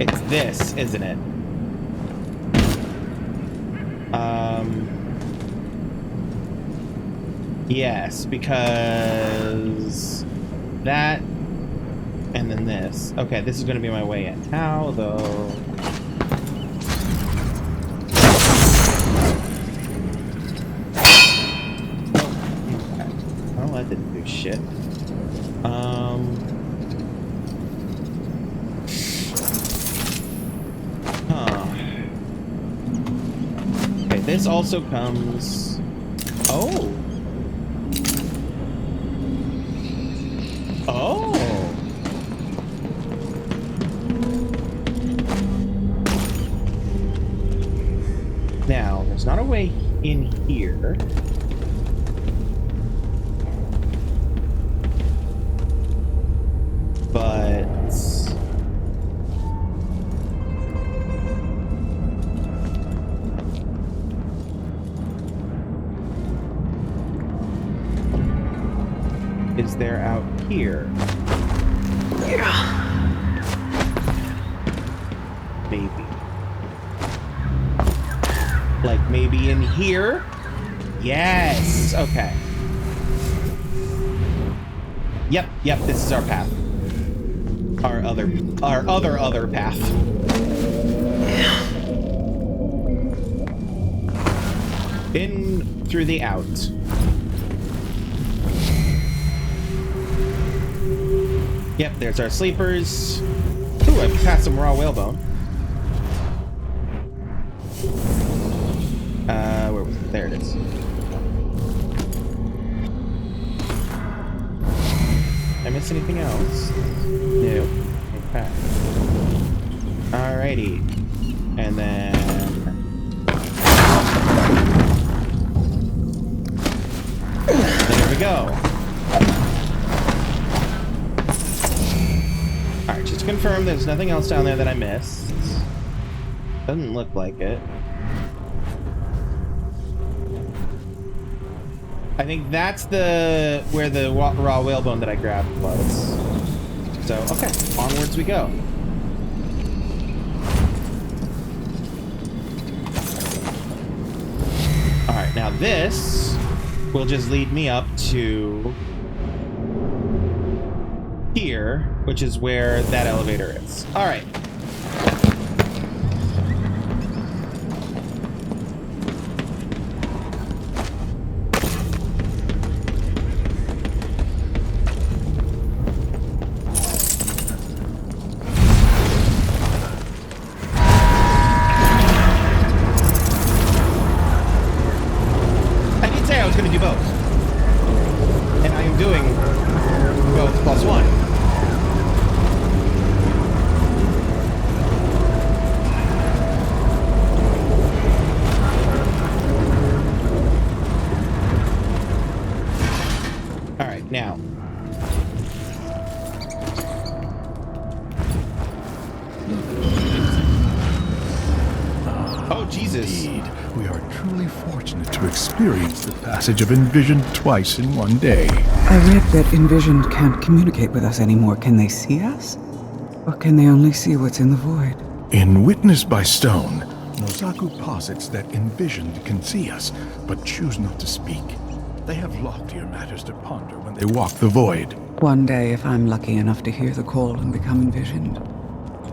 It's this, isn't it? Yes, because that and then this. Okay, this is going to be my way in. How, though? Okay. Well, that didn't do shit. Okay, this also comes... Oh! Oh! Now, there's not a way in here. But... is there out here? Maybe. Like maybe in here? Yes! Okay. Yep, this is our path. Our other path. In through the out. Yep, there's our sleepers. Ooh, I've passed some raw whalebone. Where was it? There it is. Did I miss anything else? No. Okay. Alrighty. And then... there we go. Alright, just to confirm there's nothing else down there that I missed. Doesn't look like it. I think that's where the raw whalebone that I grabbed was. So, okay, onwards we go. Now this will just lead me up to here, which is where that elevator is. All right. Experience the passage of Envisioned twice in one day. I read that Envisioned can't communicate with us anymore. Can they see us? Or can they only see what's in the void? In Witnessed by Stone, Nozaku posits that Envisioned can see us, but choose not to speak. They have loftier matters to ponder when they walk the void. One day, if I'm lucky enough to hear the call and become Envisioned,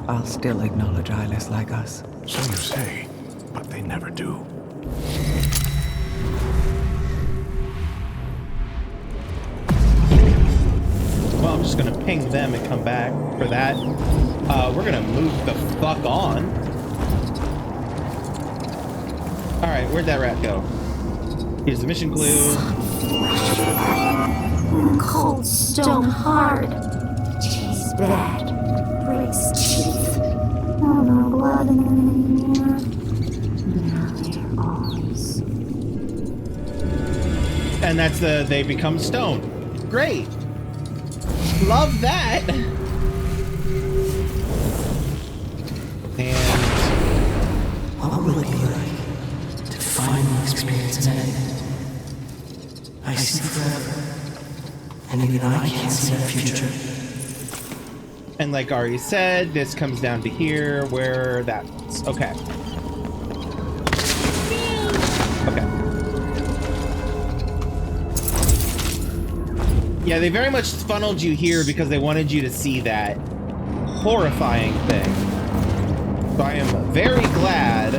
I'll still acknowledge eyeless like us. So you say, but they never do. Well, I'm just gonna ping them and come back for that. We're gonna move the fuck on. All right, where'd that rat go? Here's the mission clue. Cold stone hard. Tastes bad. Breaks teeth. No blood in them anymore. Now they're eyes. And that's they become stone. Great. Love that. And what will it be like to finally experience an end? I see forever, and even I can't see the future. And like Ari said, this comes down to here where that was. Okay. Okay. Yeah, they very much funneled you here because they wanted you to see that horrifying thing. So I am very glad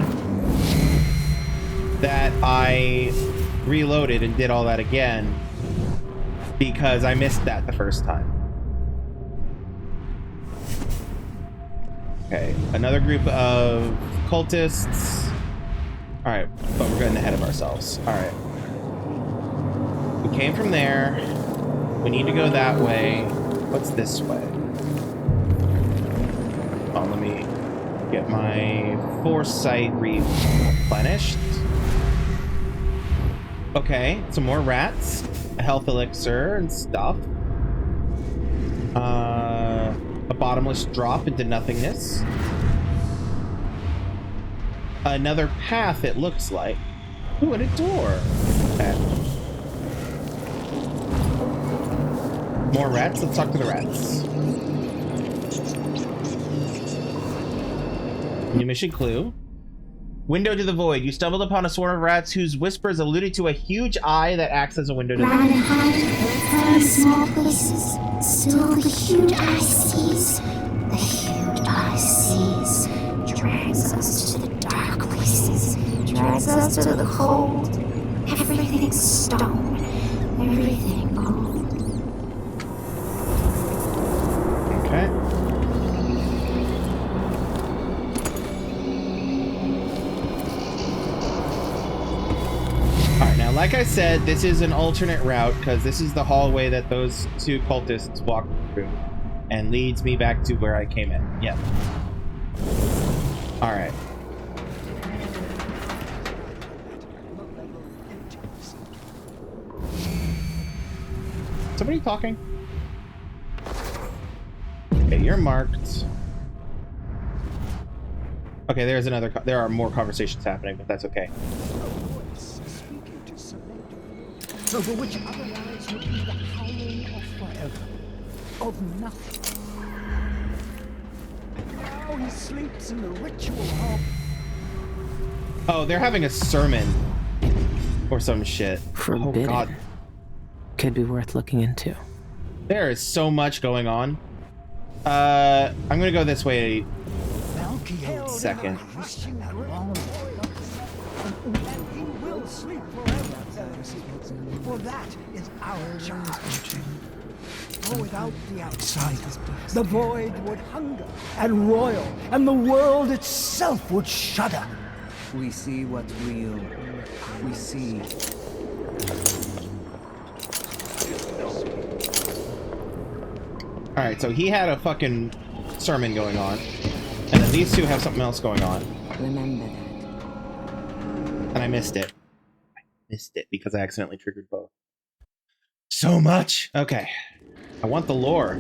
that I reloaded and did all that again because I missed that the first time. Okay, another group of cultists. All right, but we're getting ahead of ourselves. All right. We came from there. We need to go that way. What's this way? Oh, let me get my foresight replenished. Okay, some more rats, a health elixir and stuff. A bottomless drop into nothingness. Another path, it looks like. Ooh, and a door. Okay. More rats? Let's talk to the rats. New mission clue. Window to the void. You stumbled upon a swarm of rats whose whispers alluded to a huge eye that acts as a window to the void. Ran and hide, found small places. Still the huge eye sees. The huge eye sees. Drags us to the dark places. Drags us to the cold. Everything's stone. Everything gold. Okay. Alright, now like I said, this is an alternate route because this is the hallway that those two cultists walked through and leads me back to where I came in. Yep. Alright. Somebody talking? Okay, you're marked. Okay, there's another. There are more conversations happening, but that's okay. Over which other lives would be the howling of forever, of nothing. Now he sleeps in the ritual hub. Oh, they're having a sermon. Or some shit. Forbidden. Oh god. Could be worth looking into. There is so much going on. I'm gonna go this way. Second. For that is our charge. For without the outsider, the void would hunger and roil, and the world itself would shudder. We see what's real. We see. Alright, so he had a fucking sermon going on. And then these two have something else going on. Remember that. And I missed it. I missed it because I accidentally triggered both. So much! Okay. I want the lore.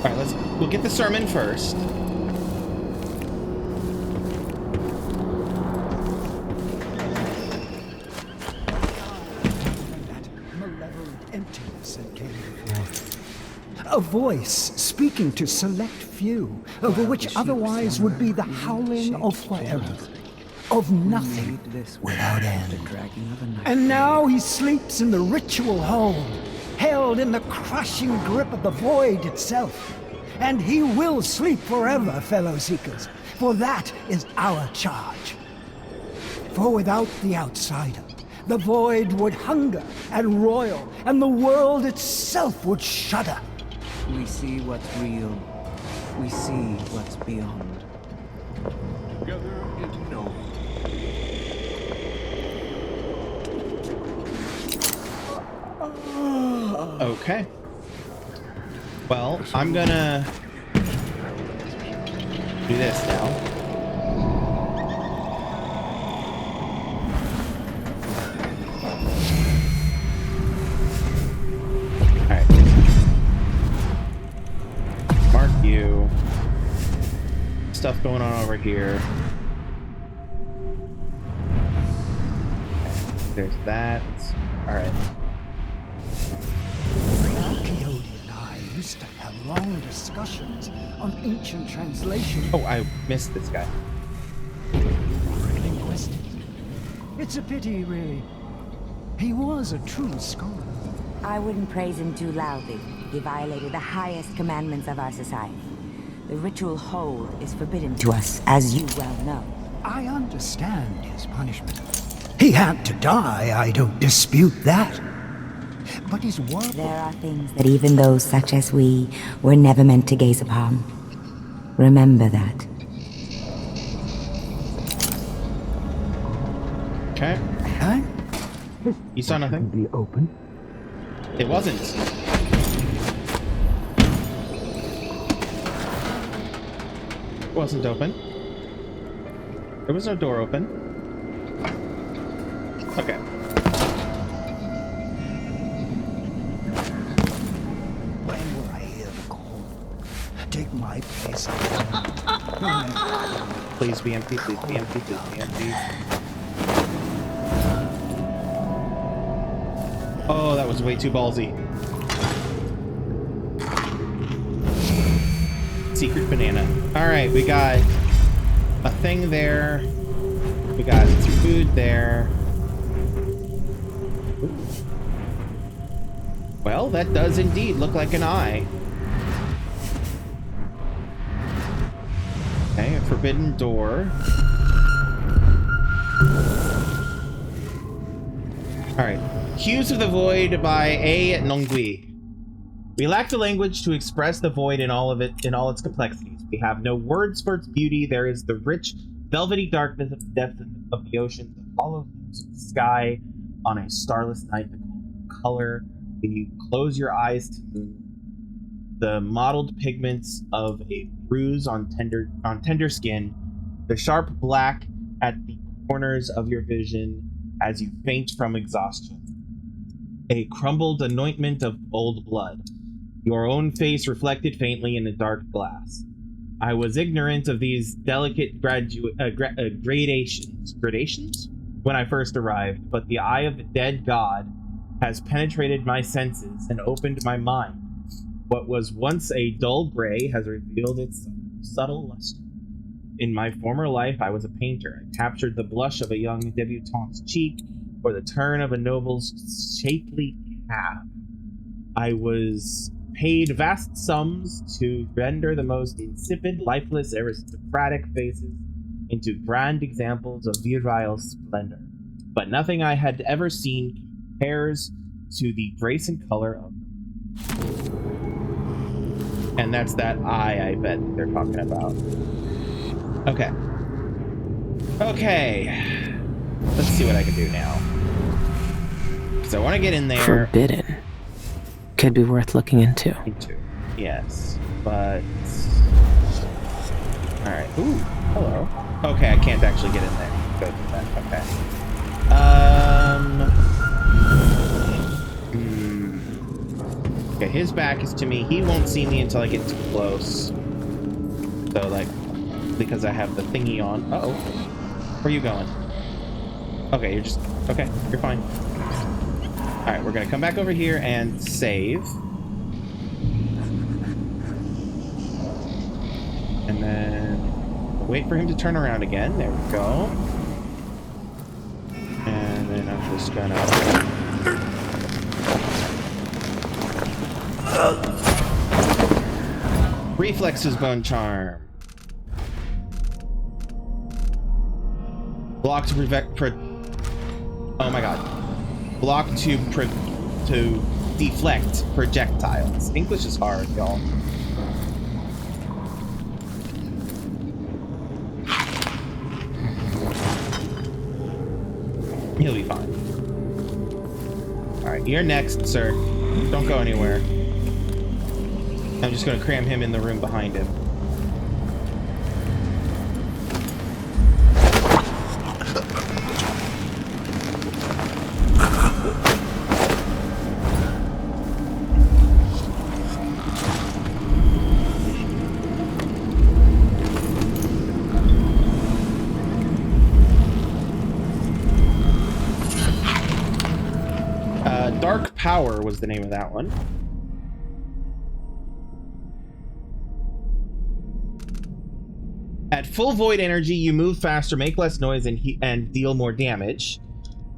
Alright, we'll get the sermon first. A voice speaking to select few, over which otherwise would be the howling of forever, of nothing without end. And now he sleeps in the ritual hold, held in the crushing grip of the void itself. And he will sleep forever, fellow seekers, for that is our charge. For without the outsider, the void would hunger and roil, and the world itself would shudder. We see what's real. We see what's beyond. Together in knowing. Okay. Well, I'm gonna do this now. Alright. Mark you. Stuff going on over here. There's that. Alright. Used to have long discussions on ancient translation. Oh, I missed this guy. Linguistics. It's a pity, really. He was a true scholar. I wouldn't praise him too loudly. He violated the highest commandments of our society. The ritual hold is forbidden to us, as you well know. I understand his punishment. He had to die, I don't dispute that. But his work... There are things that even those such as we were never meant to gaze upon. Remember that. Okay. Huh? You saw nothing? Be open. It wasn't. It wasn't open. There was no door open. Okay. When will I hear the call? Take my place. Please be empty, please be empty, please be empty. Oh, that was way too ballsy. Secret banana. Alright, we got a thing there. We got some food there. Ooh. Well, that does indeed look like an eye. Okay, a forbidden door. Alright. Hues of the Void by A. Nongui. We lack the language to express the void in all its complexities. We have no words for its beauty. There is the rich, velvety darkness of the depths of the ocean, the hollow hues of the sky on a starless night, the color when you close your eyes to moon, the mottled pigments of a bruise on tender skin, the sharp black at the corners of your vision as you faint from exhaustion. A crumbled anointment of old blood, your own face reflected faintly in the dark glass. I was ignorant of these delicate gradations when I first arrived, but the eye of the dead god has penetrated my senses and opened my mind. What was once a dull gray has revealed its subtle luster. In my former life, I was a painter. I captured the blush of a young debutante's cheek or the turn of a noble's shapely calf. I was paid vast sums to render the most insipid, lifeless, aristocratic faces into grand examples of virile splendor. But nothing I had ever seen compares to the grace and color of them. And that's that eye, I bet they're talking about. Okay. Okay. Let's see what I can do now. Because I want to get in there. Forbidden. Could be worth looking into. Yes, but... Alright. Ooh, hello. Okay, I can't actually get in there. Go through that. Okay. Okay, his back is to me. He won't see me until I get too close. So, like, because I have the thingy on. Uh-oh. Where are you going? Okay, you're just... Okay, you're fine. Alright, we're gonna come back over here and save. And then wait for him to turn around again. There we go. And then I'm just gonna... Reflexes Bone Charm. Block to oh my god. Block to deflect projectiles. English is hard, y'all. He'll be fine. Alright, you're next, sir. Don't go anywhere. I'm just gonna cram him in the room behind him. Dark Power was the name of that one. At full void energy, you move faster, make less noise, and deal more damage.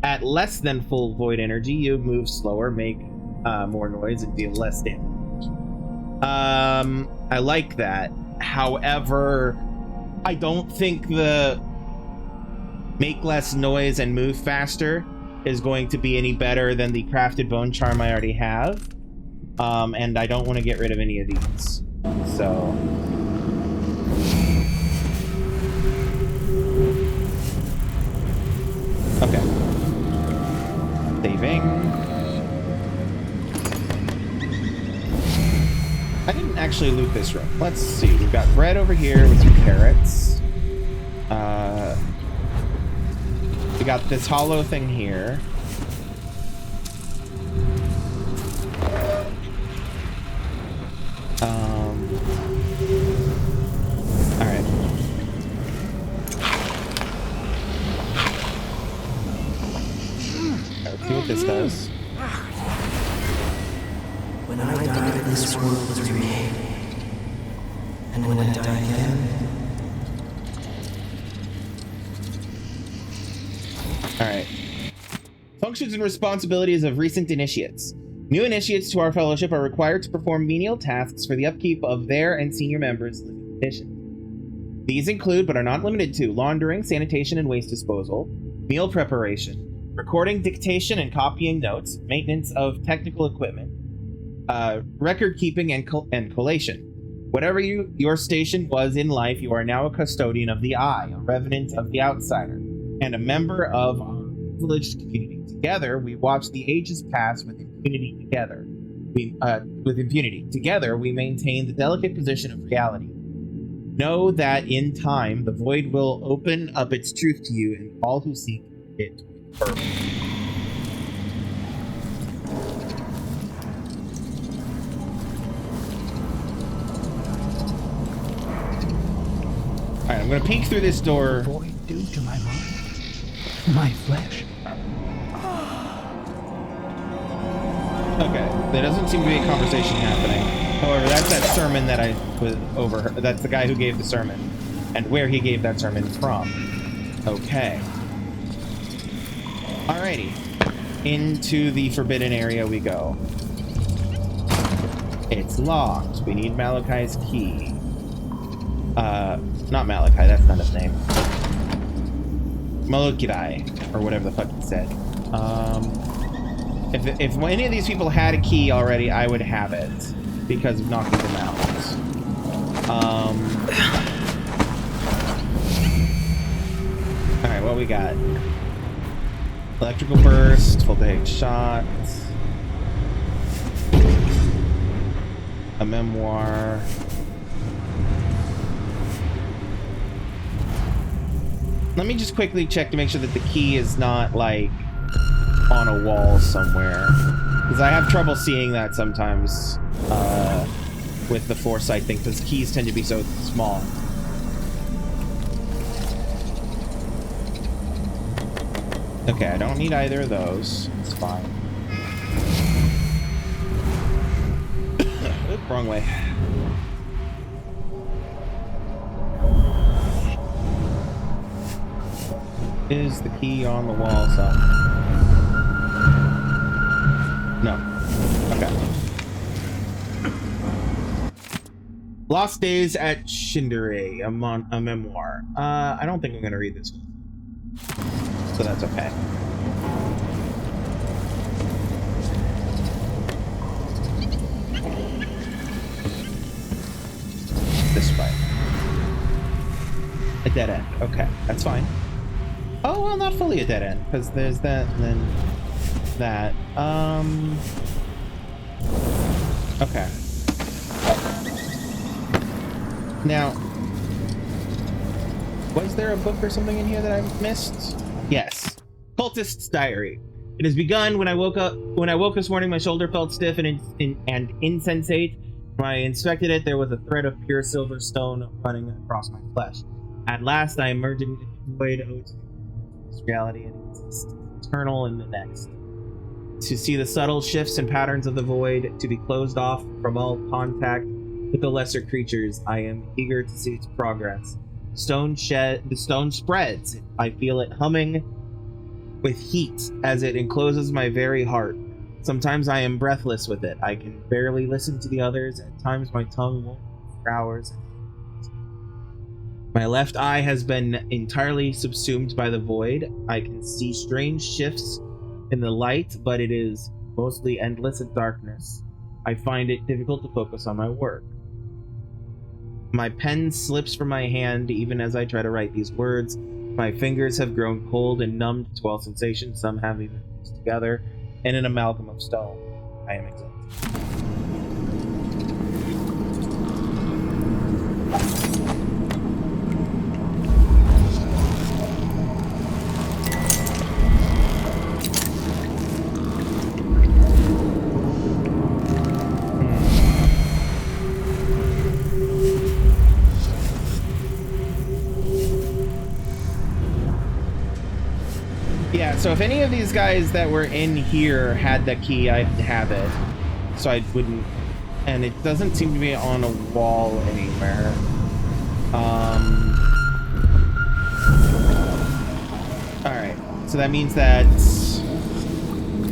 At less than full void energy, you move slower, make more noise, and deal less damage. I like that. However, I don't think the make less noise and move faster is going to be any better than the crafted bone charm I already have. And I don't want to get rid of any of these. So... Okay. Saving. I didn't actually loot this room. Let's see. We've got bread over here with some carrots. We got this hollow thing here. Alright. Let's see what this does. When I died, this world was remade. And when I die again... Alright. Functions and responsibilities of recent initiates. New initiates to our fellowship are required to perform menial tasks for the upkeep of their and senior members' living conditions. These include, but are not limited to, laundering, sanitation and waste disposal, meal preparation, recording, dictation and copying notes, maintenance of technical equipment, record keeping and collation. Whatever your station was in life, you are now a custodian of the Eye, a revenant of the Outsider, and a member of our privileged community. Together, we watch the ages pass with impunity together. Together, we maintain the delicate position of reality. Know that in time, the void will open up its truth to you and all who seek it with fervor. Alright, I'm gonna peek through this door. Void do to my mind? My flesh? Okay, there doesn't seem to be a conversation happening. However, that's that sermon that I was overheard. That's the guy who gave the sermon, and where he gave that sermon from. Okay. Alrighty. Into the forbidden area we go. It's locked. We need Malachi's key. Not Malachi, that's not his name. Malokirai, or whatever the fuck he said. If any of these people had a key already, I would have it because of knocking them out. Alright, what we got? Electrical burst, voltaic shot, a memoir. Let me just quickly check to make sure that the key is not like on a wall somewhere, because I have trouble seeing that sometimes with the foresight thing, because keys tend to be so small. Okay, I don't need either of those. It's fine. Oop, wrong way. Is the key on the wall somewhere? No. Okay. Lost Days at Shindere, a memoir. I don't think I'm gonna read this one. So that's okay. This way. A dead end. Okay, that's fine. Oh, well, not fully a dead end, because there's that and then that. Okay. Now, was there a book or something in here that I missed? Yes. Cultist's Diary. It has begun when I woke this morning, my shoulder felt stiff and insensate. When I inspected it, there was a thread of pure silver stone running across my flesh. At last, I emerged into the void of this reality and exists eternal in the next. To see the subtle shifts and patterns of the void, to be closed off from all contact with the lesser creatures, I am eager to see its progress. The stone spreads. I feel it humming with heat as it encloses my very heart. Sometimes I am breathless with it. I can barely listen to the others. At times my tongue won't move for hours. My left eye has been entirely subsumed by the void. I can see strange shifts in the light, but it is mostly endless in darkness. I find it difficult to focus on my work. My pen slips from my hand even as I try to write these words. My fingers have grown cold and numbed to all sensations. Some have even fused together in an amalgam of stone. I am exhausted. So if any of these guys that were in here had the key, I'd have it. So I wouldn't... And it doesn't seem to be on a wall anywhere. Alright. So that means that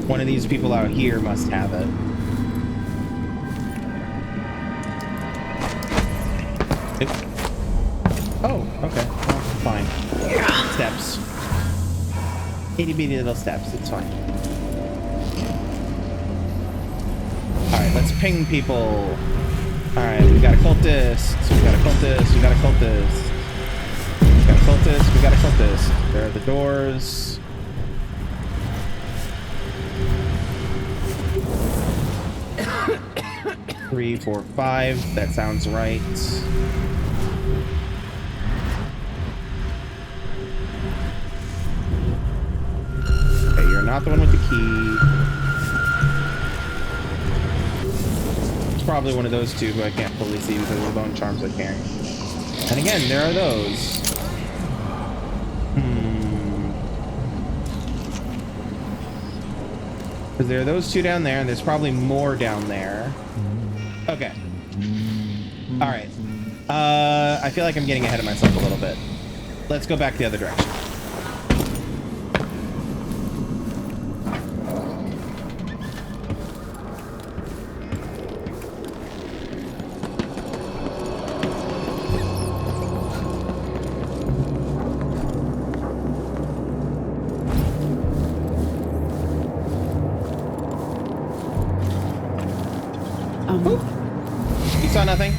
one of these people out here must have it. Oh, okay. Well, fine. Steps. Itty bitty little steps, it's fine. Alright, let's ping people. Alright, we got a cultist. We got a cultist. We got a cultist. We got a cultist. We got a cultist. There are the doors. Three, 4, 5. That sounds right. Not the one with the key. It's probably one of those two who I can't fully see because of the bone charms I carry. And again, there are those. Because there are those two down there, and there's probably more down there. Okay. Alright. I feel like I'm getting ahead of myself a little bit. Let's go back the other direction. Oop. You saw nothing?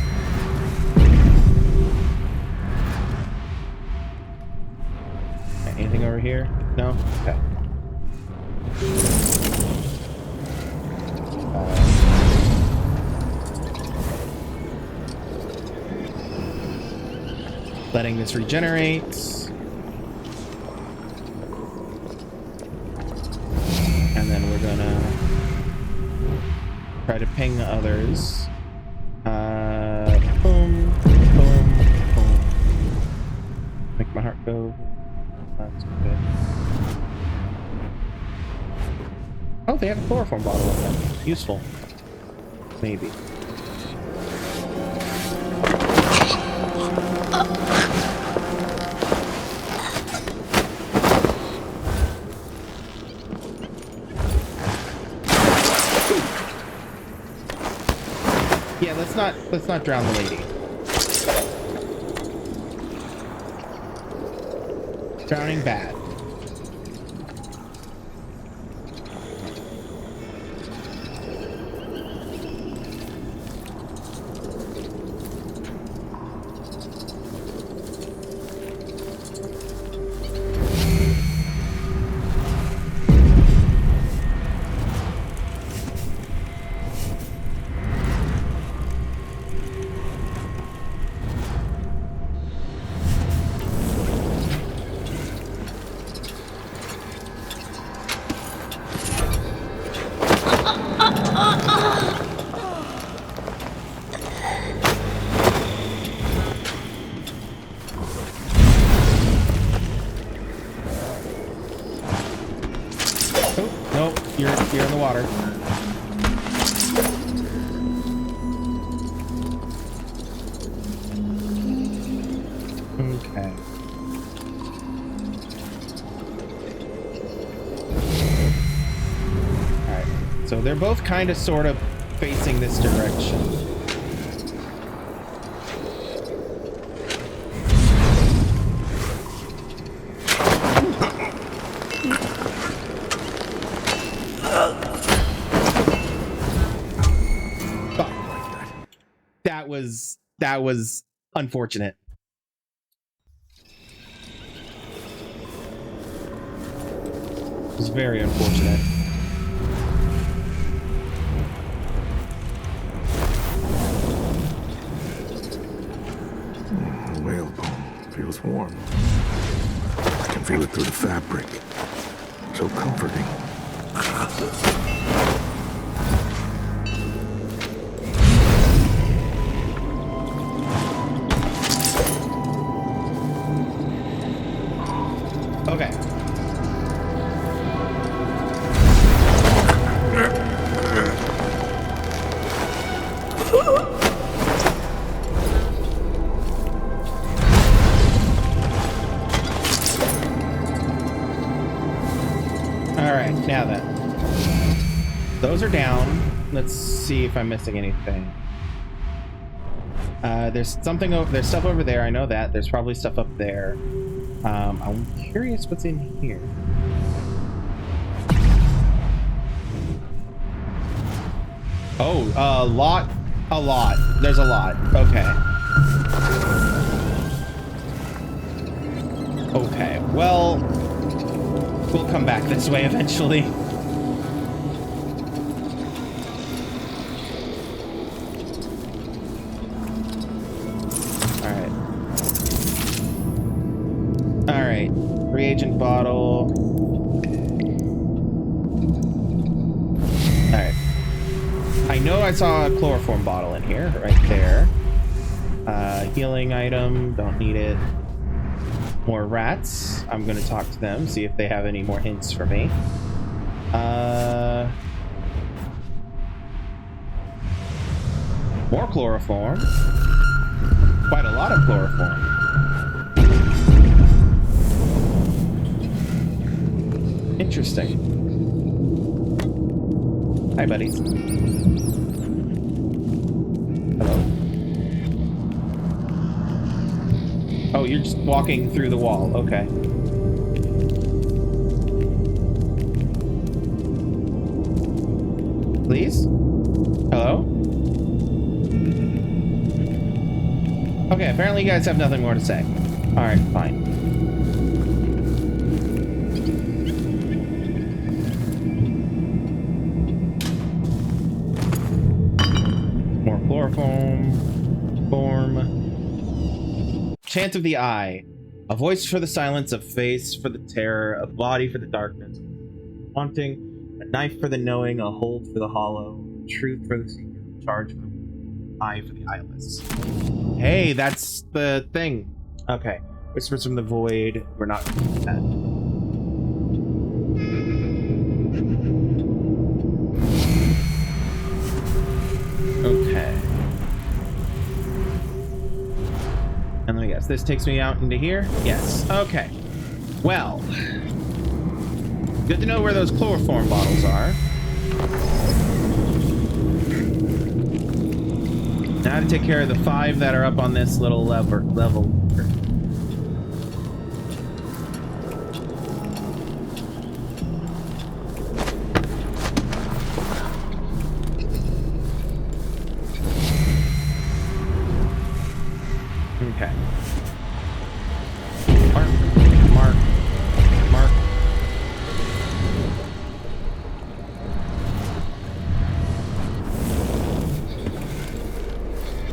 Okay, anything over here? No? Okay. Letting this regenerate. And then we're gonna try to ping others. Boom, boom, boom. Make my heart go. That's good. Oh, they have a chloroform bottle in them. Useful. Maybe. Yeah, let's not drown the lady. Drowning bad. You're in the water. Okay. Alright. So they're both kind of sort of facing this direction. That was unfortunate. It was very unfortunate. The whalebone feels warm. I can feel it through the fabric. So comforting. Okay. All right, now then. Those are down. Let's see if I'm missing anything. There's stuff over there. I know that. There's probably stuff up there. I'm curious what's in here. Oh, a lot. There's a lot. Okay. Okay, well, we'll come back this way eventually. Alright, reagent bottle. Alright. I know I saw a chloroform bottle in here, right there. Healing item, don't need it. More rats. I'm gonna talk to them, see if they have any more hints for me. More chloroform. Quite a lot of chloroform. Interesting. Hi, buddies. Hello. Oh, you're just walking through the wall. Okay. Please? Hello? Okay, apparently you guys have nothing more to say. Alright, fine. More chloroform. Form. Chant of the eye. A voice for the silence, a face for the terror, a body for the darkness. Wanting, a knife for the knowing, a hold for the hollow, truth for the secret, a charge for the eye for the eyeless. Hey, that's the thing. Okay. Whispers from the void. We're not going to do that. Okay. And let me guess. This takes me out into here? Yes. Okay. Well. Good to know where those chloroform bottles are. Now to take care of the 5 that are up on this little level. Okay. Mark.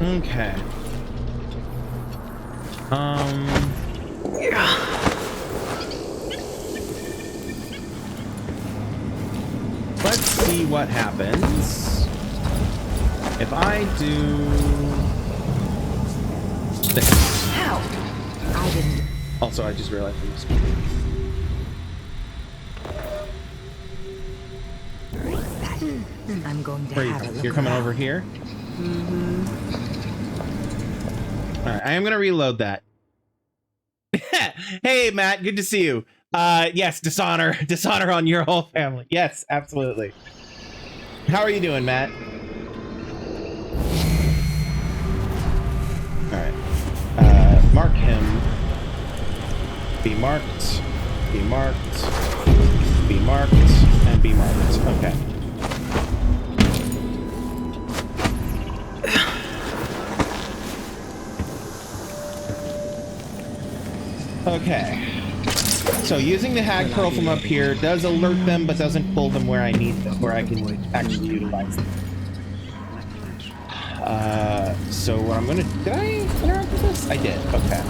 Okay. Let's see what happens if I do this. How? I didn't. Also, I just realized I'm I'm going to Where have a look you're coming around. over here? Alright, I am gonna reload that. Hey, Matt, good to see you. Yes, dishonor on your whole family. Yes, absolutely. How are you doing, Matt? Alright. Mark him. Be marked. Be marked. Be marked. And be marked. Okay. Okay. So using the hag pearl from up here does alert them, but doesn't pull them where I need them, where I can actually utilize them. So what I'm gonna... Did I interact with this? I did. Okay.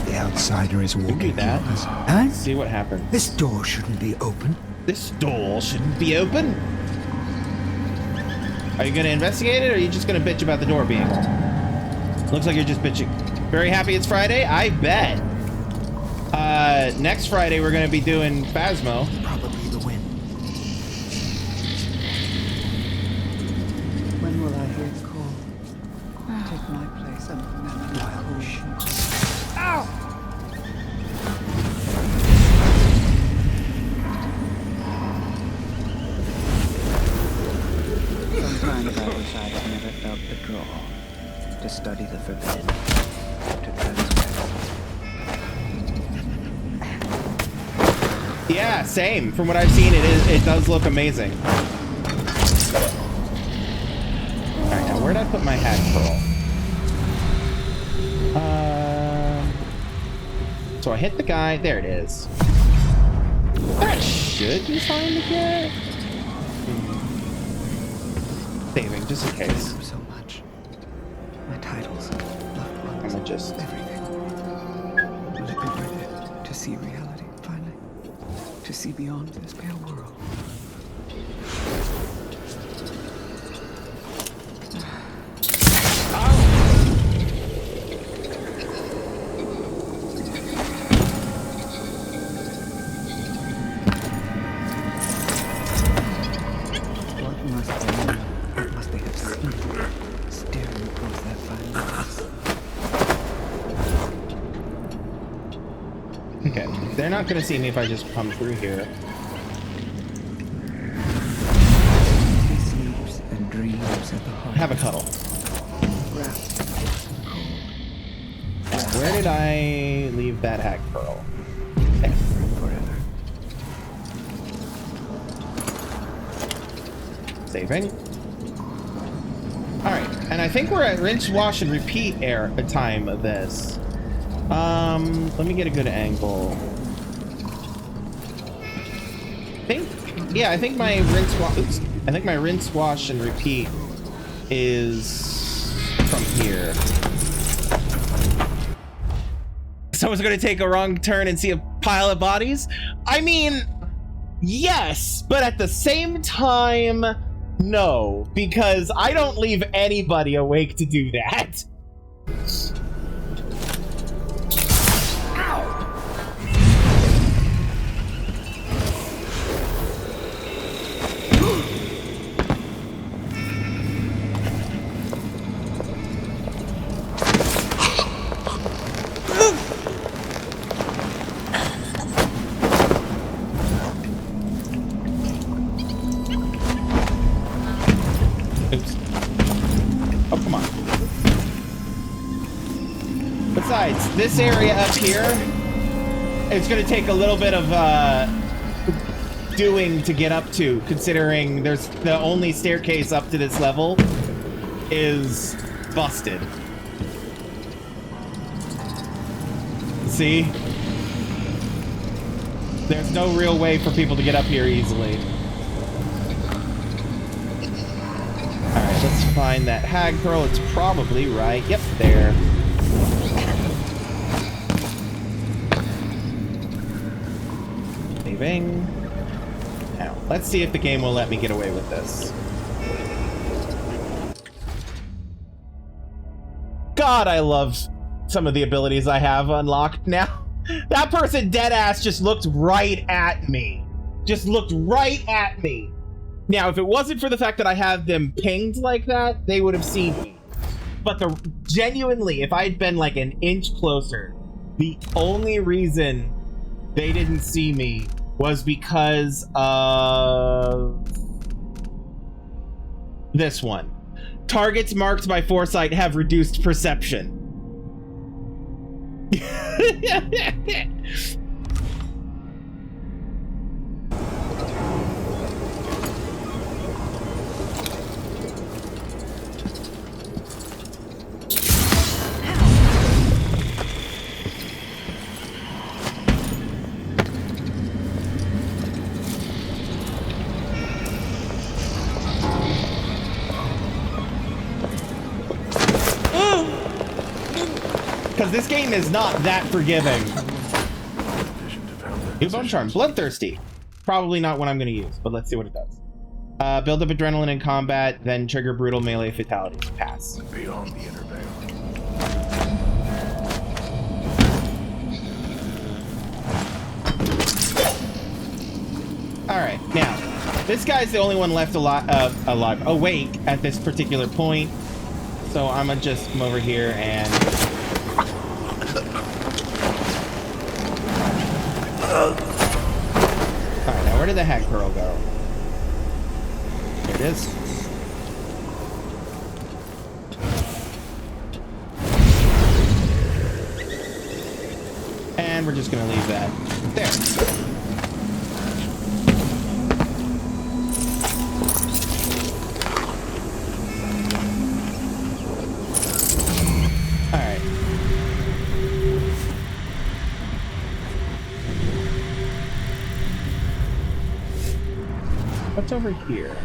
The outsider is Do walking that. toward us. Huh? See what happens. This door shouldn't be open. This door shouldn't be open. Are you gonna investigate it, or are you just gonna bitch about the door being open? Looks like you're just bitching. Very happy it's Friday? I bet. Next Friday we're gonna be doing Phasmo. Probably the wind. When will I hear the call? Take my place among them in that cold. Ow! Sometimes I wish I had never felt the draw to study the forbidden, to transgress. Yeah, same. From what I've seen, it does look amazing. Alright, now where'd I put my hag pearl? So I hit the guy. There it is. That should be fine to get. Saving, just in case. So much. My titles, loved ones, I'm gonna just... everything. Will it be worth it to see reality, finally? To see beyond this pale world? What must they have seen? Staring across that fine glass. Okay, they're not gonna see me if I just come through here. He sleeps and dreams at the heart. Have a cuddle. Wrapped Where did I leave that hag pearl? Okay. forever. Saving. Alright. And I think we're at rinse, wash, and repeat time of this. Let me get a good angle. I think my rinse, wash, and repeat is from here. Someone's gonna take a wrong turn and see a pile of bodies? I mean, yes, but at the same time, no, because I don't leave anybody awake to do that. Besides, this area up here, it's going to take a little bit of doing to get up to, considering there's the only staircase up to this level is busted. See? There's no real way for people to get up here easily. Alright, let's find that hag pearl. It's probably right. Yep, there. Saving. Now, let's see if the game will let me get away with this. God, I love some of the abilities I have unlocked now. That person deadass just looked right at me. Just looked right at me. Now, if it wasn't for the fact that I have them pinged like that, they would have seen me. But genuinely, if I had been like an inch closer, the only reason they didn't see me was because of this one. Targets marked by foresight have reduced perception. Because this game is not that forgiving. New bone charm, bloodthirsty. Probably not what I'm going to use, but let's see what it does. Build up adrenaline in combat, then trigger brutal melee fatalities. Pass. Beyond the inner veil. All right, now this guy's the only one left awake at this particular point. So I'm gonna just come over here and. Alright, now where did the hag pearl go? There it is. And we're just gonna leave that there. Alright. What's over here?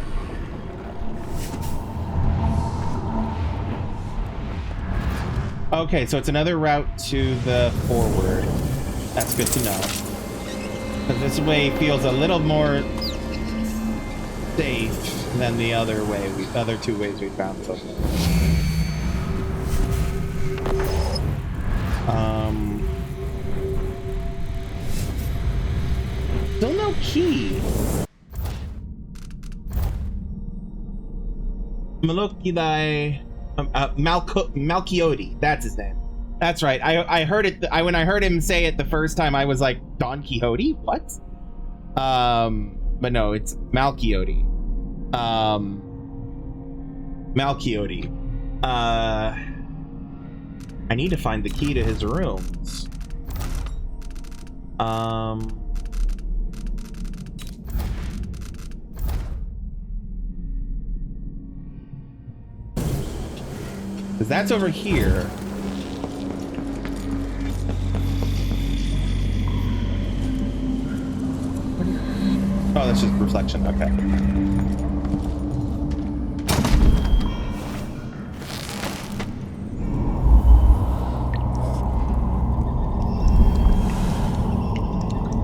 Okay, so it's another route to the forward. That's good to know. Because this way feels a little more safe than the other two ways we found so far. Still no key. Malchiote, that's his name. That's right. I heard it. When I heard him say it the first time, I was like, Don Quixote? What? But no, it's Malchiote. Malchiote. I need to find the key to his rooms. Because that's over here. Oh, that's just reflection. Okay.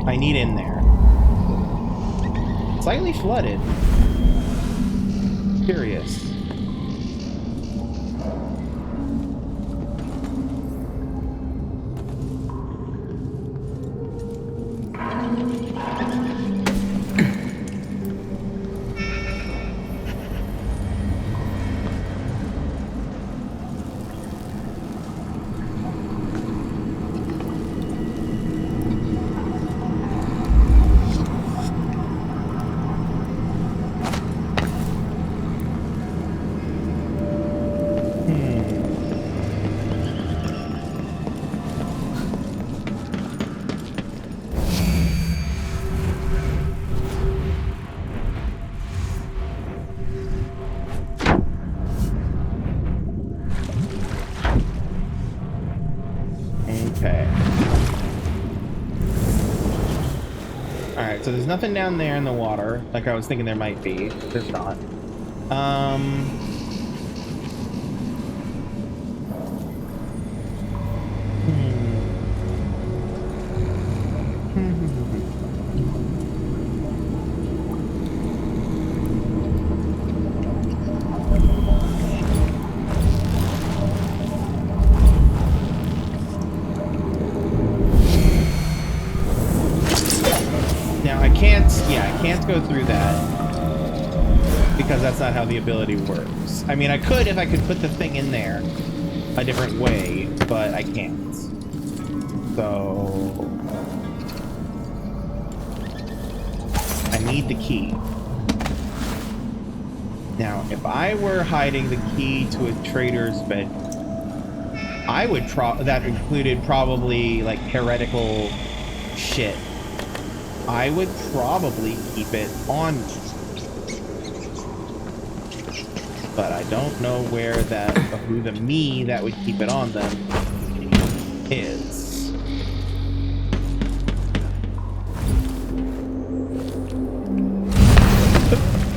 I need in there. Slightly flooded. Curious. So there's nothing down there in the water, like I was thinking there might be. There's not. I can't go through that because that's not how the ability works. I mean, I could if I could put the thing in there a different way, but I can't. So I need the key. Now, if I were hiding the key to a trader's bed, I would that included probably like heretical shit. I would probably keep it on, but I don't know where that, who the me that would keep it on them is.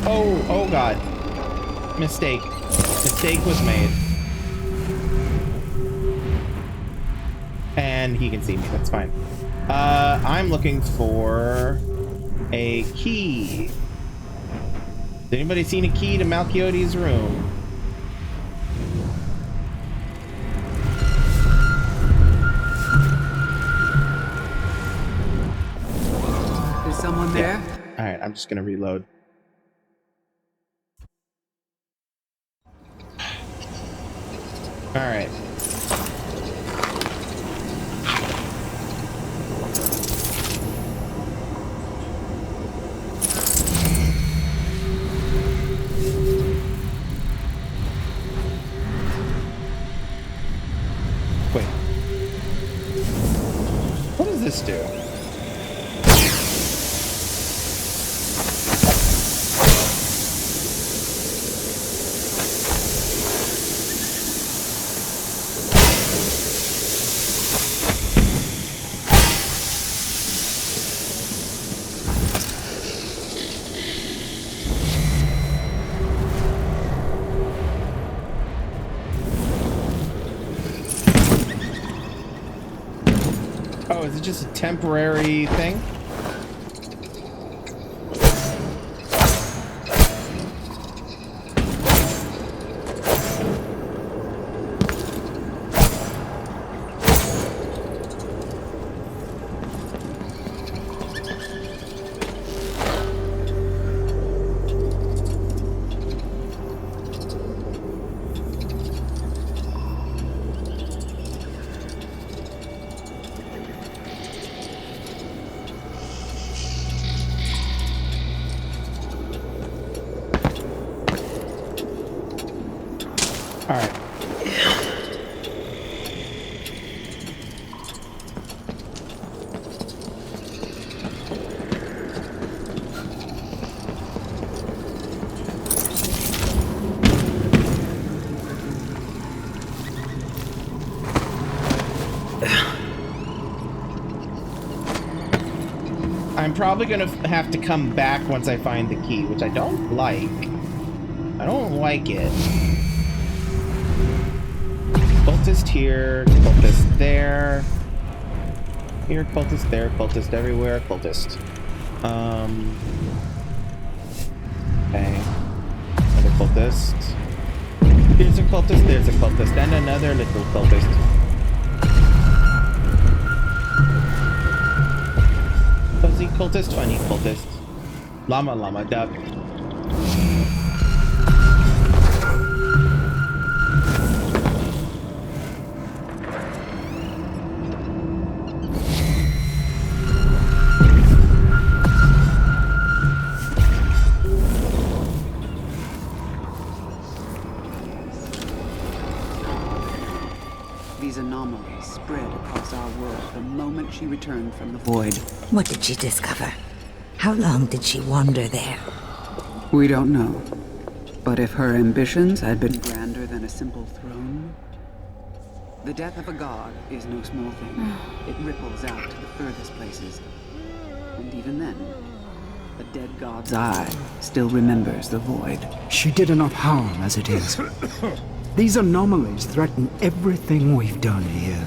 Oh God. Mistake. Mistake was made. And he can see me, that's fine. I'm looking for a key. Has anybody seen a key to Malchiote's room? Is someone there? All right, I'm just gonna reload. All right. Do? Oh, is it just a temporary thing? All right. probably gonna have to come back once I find the key, which I don't like. I don't like it. Cultist here, cultist there. Here, cultist there, cultist everywhere, cultist. Okay. Another cultist. Here's a cultist, there's a cultist, and another little cultist. Fuzzy cultist, funny cultist. Llama, llama, duck. These anomalies spread across our world the moment she returned from the void. What did she discover? How long did she wander there? We don't know. But if her ambitions had been grander than a simple throne... The death of a god is no small thing. It ripples out to the furthest places. And even then, the dead god's eye still remembers the void. She did enough harm as it is. These anomalies threaten everything we've done here.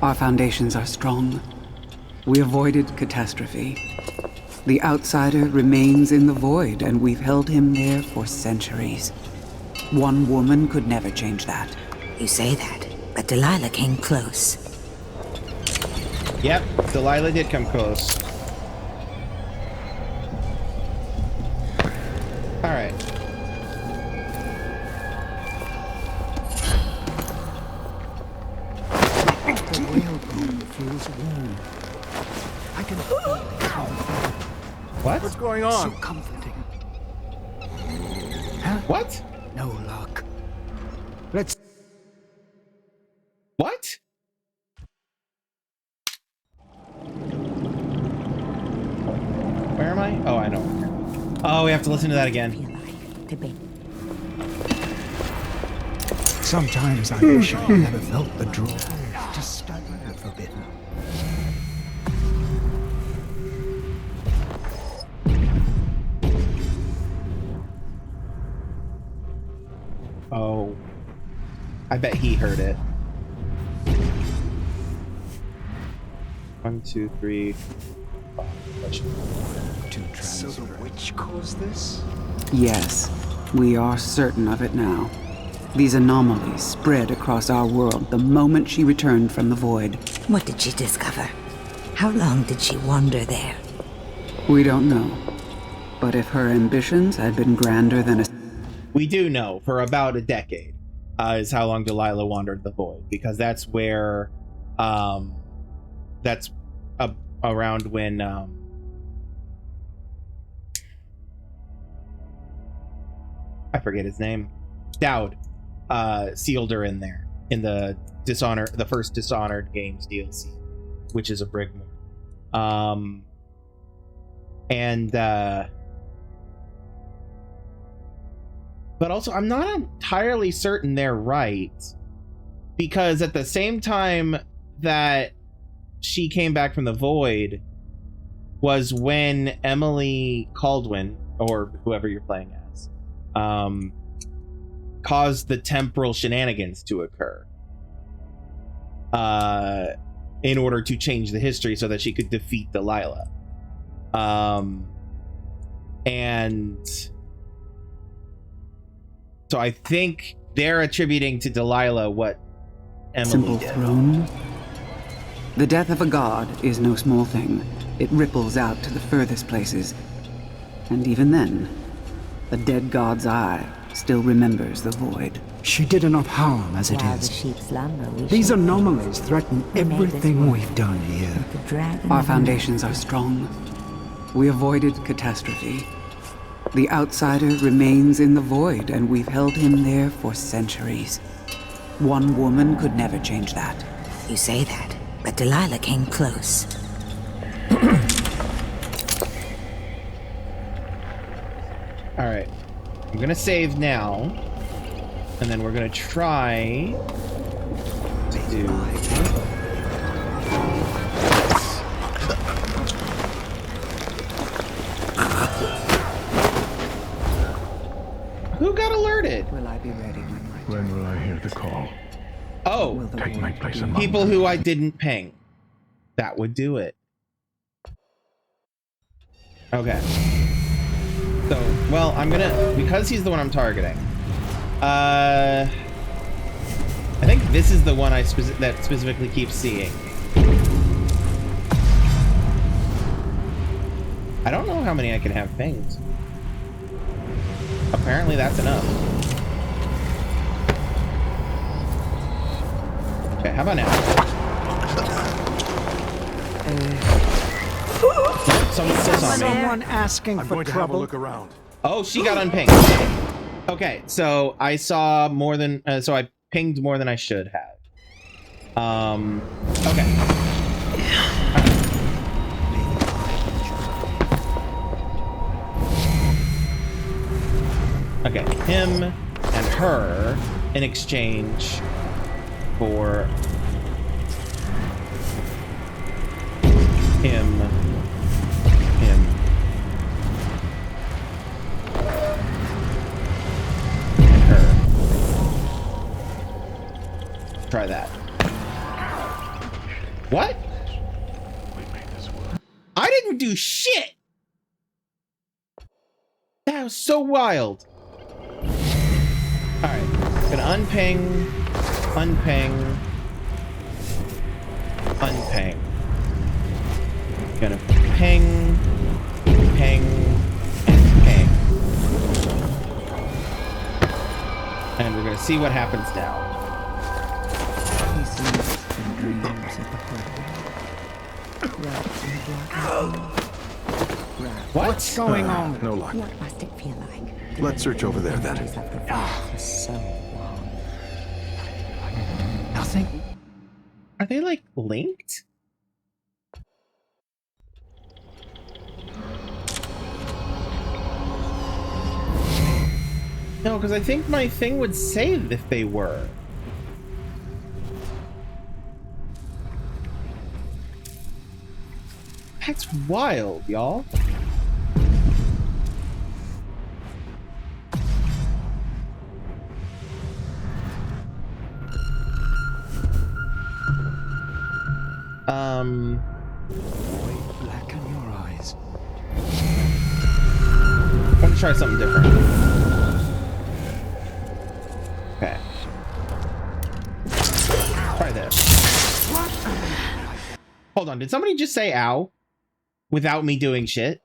Our foundations are strong. We avoided catastrophe. The outsider remains in the void, and we've held him there for centuries. One woman could never change that. You say that, but Delilah came close. Yep, Delilah did come close. Alright. The whalebone feels warm. I can feel it. What? What's going So on? comforting. Huh? What? No luck. Let's... What? Where am I? Oh, I know. Oh, we have to listen to that again. Sometimes I wish I had never felt the draw to study the forbidden. Oh. I bet he heard it. 1, 2, 3, 5. So the witch caused this? Yes, we are certain of it now. These anomalies spread across our world the moment she returned from the void. What did she discover? How long did she wander there? We don't know. But if her ambitions had been grander than a... We do know for about a decade is how long Delilah wandered the void, because that's where that's around when I forget his name, Dowd sealed her in there in the first Dishonored games DLC, which is a Brigmore. But also, I'm not entirely certain they're right, because at the same time that she came back from the void was when Emily Caldwin, or whoever you're playing as, caused the temporal shenanigans to occur in order to change the history so that she could defeat Delilah. And so I think they're attributing to Delilah what Emily simple did. throne? The death of a god is no small thing. It ripples out to the furthest places. And even then, the dead god's eye still remembers the void. She did enough harm as it While the is. sheep slumber, we These shall- anomalies threaten We made this everything one. we've done here. The dragon Our of foundations are strong. We avoided catastrophe. The outsider remains in the void, and we've held him there for centuries. One woman could never change that. You say that, but Delilah came close. All right, I'm gonna save now, and then we're gonna try to do. Who got alerted? Will I be ready When will I hear the call? Oh, Take my place among people them. who I didn't ping. That would do it. Okay. So, well, I'm gonna, because he's the one I'm targeting. I think this is the one that specifically keeps seeing. I don't know how many I can have pinged. Apparently that's enough. Okay, how about now? Someone still saw me. Someone asking I'm for going to have a trouble. look around. Oh, she got unpinged. Okay, so I saw more than, so I pinged more than I should have. Okay. Okay, him and her in exchange for him, and her. Try that. What? I didn't do shit! That was so wild. Alright, gonna unping, unping, unping. Gonna ping, ping, and ping. And we're gonna see what happens now. He sees in dreams at the portal. Rats in black. What's going on? No luck. What must it feel like? Let's search over there then. Memories of the forest for so long. Nothing. Are they like linked? No, because I think my thing would save if they were. That's wild, y'all. Blacken your eyes. I want to try something different. Okay. Try this. Hold on, did somebody just say ow? Without me doing shit?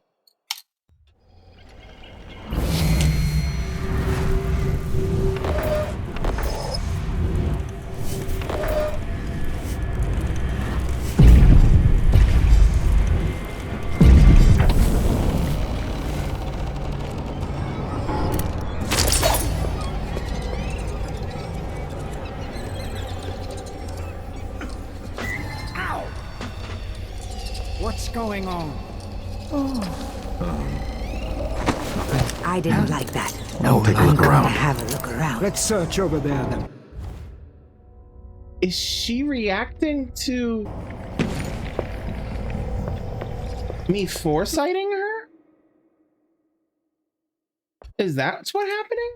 What's going on? I didn't like that. No, take a I'm look going to around. have a look around. Let's search over there then. Is she reacting to me foresighting her? Is that what's happening?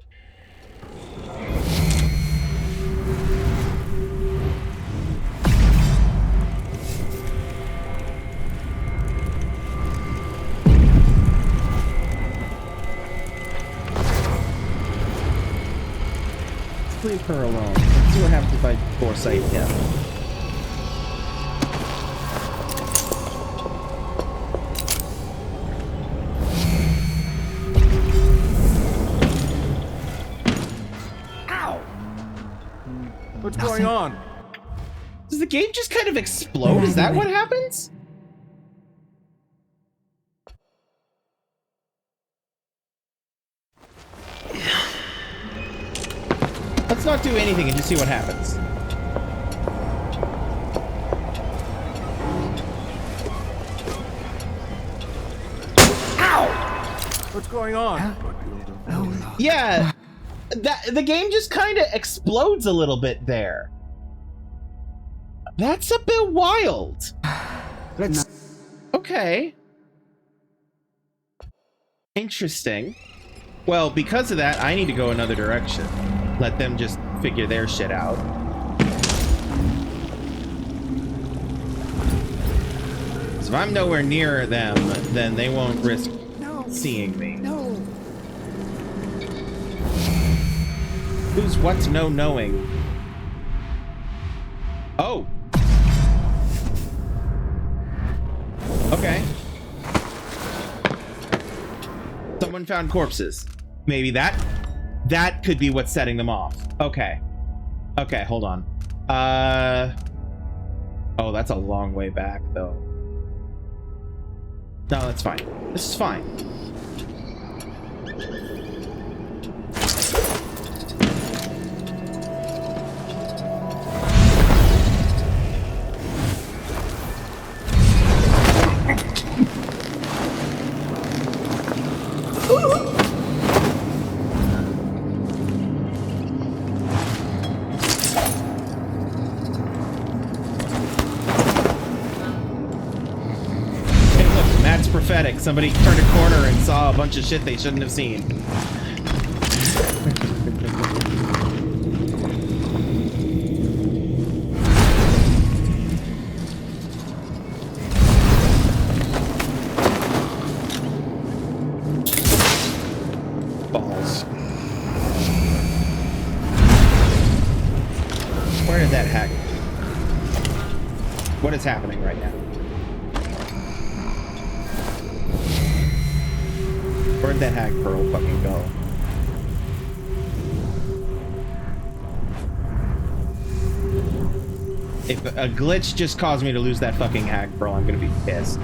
Leave her alone. Let's see what happens if I foresight him. Ow! What's going on? Does the game just kind of explode? Is that what happens? Let's not do anything and just see what happens. Ow! What's going on? Yeah, the game just kind of explodes a little bit there. That's a bit wild. Let's. Okay. Interesting. Well, because of that, I need to go another direction. Let them just figure their shit out. So if I'm nowhere near them, then they won't risk seeing me. No. Who's what's no knowing? Oh. Okay. Someone found corpses. Maybe that could be what's setting them off. Okay. Okay, hold on. Oh, that's a long way back though. No, that's fine. This is fine. Prophetic. Somebody turned a corner and saw a bunch of shit they shouldn't have seen. Balls. Where did that hack? What is happening right now? Where'd that hag pearl fucking go? If a glitch just caused me to lose that fucking hag pearl, I'm gonna be pissed.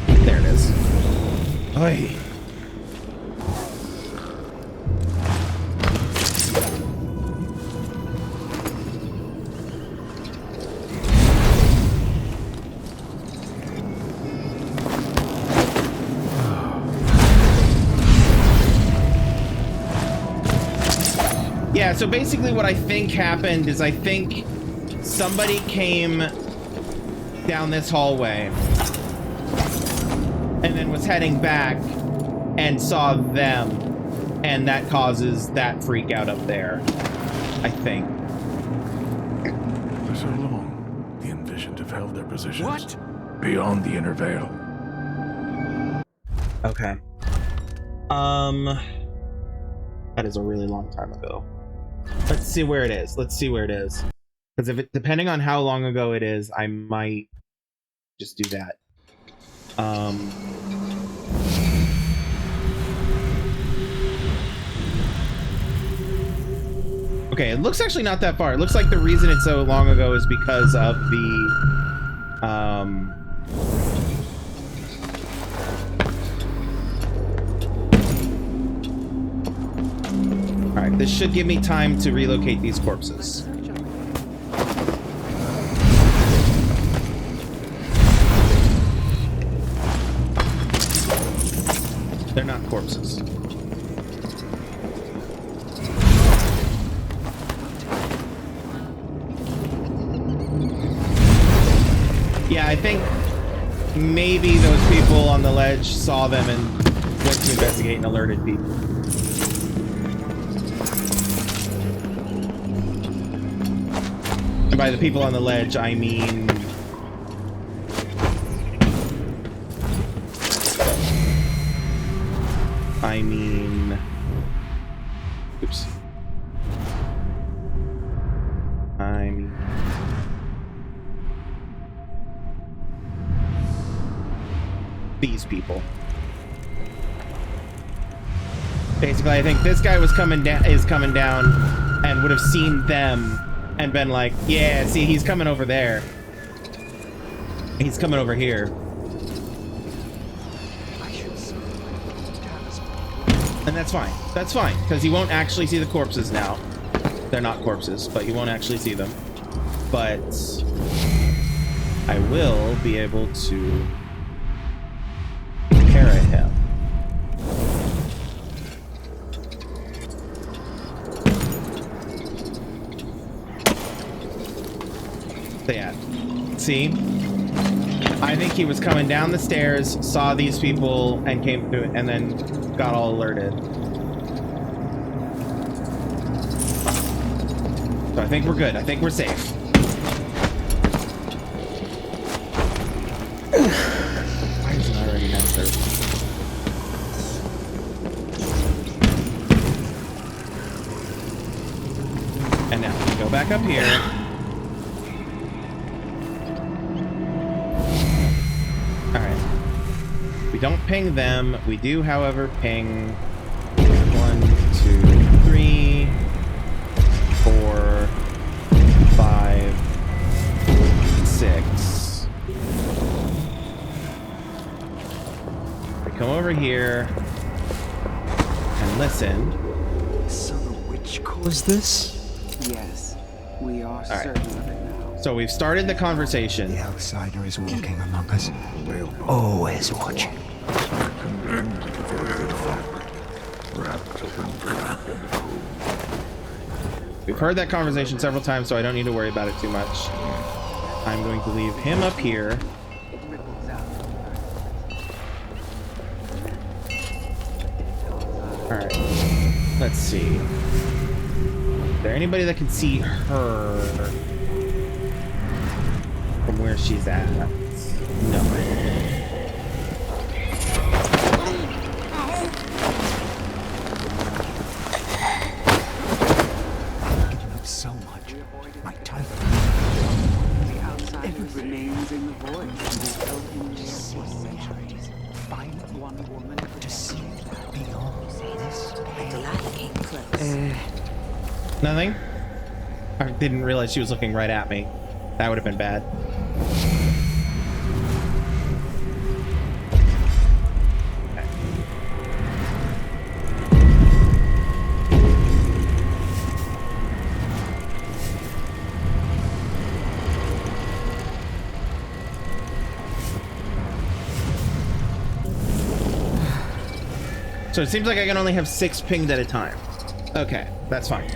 There it is. Oy. Yeah, so basically what I think happened is I think somebody came down this hallway and then was heading back and saw them, and that causes that freak out up there, I think. For so long, the envisioned have held their positions. What? Beyond the inner veil. Okay. That is a really long time ago. Let's see where it is. Let's see where it is. Because if it, depending on how long ago it is, I might just do that. Okay, it looks actually not that far. It looks like the reason it's so long ago is because of the Alright, this should give me time to relocate these corpses. They're not corpses. Yeah, I think maybe those people on the ledge saw them and went to investigate and alerted people. And by the people on the ledge, I mean... Oops. These people. Basically, I think this guy was coming down, and would have seen them and been like, yeah, see, he's coming over there. He's coming over here. And that's fine. That's fine, because he won't actually see the corpses now. They're not corpses, but you won't actually see them. But I will be able to parrot him. So yeah, see? I think he was coming down the stairs, saw these people, and came to it, and then got all alerted. So I think we're good. I think we're safe. Why isn't it already downstairs? And now we go back up here. Alright. We don't ping them. We do, however, ping 1, 2, 3, 4, 5, 6. We come over here and listen. So the witch caused this? Yes, we are certain of it now. So we've started the conversation. The outsider is walking among us. Always watching. We've heard that conversation several times, so I don't need to worry about it too much. I'm going to leave him up here. It ripples out. Alright. Let's see. Is there anybody that can see her from where she's at? No. So much. My time. The outsider remains in the void. They held him there for centuries. Find one woman To see beyond this. The light came close. Nothing? I didn't realize she was looking right at me. That would have been bad. So it seems like I can only have 6 pinged at a time. Okay, that's fine.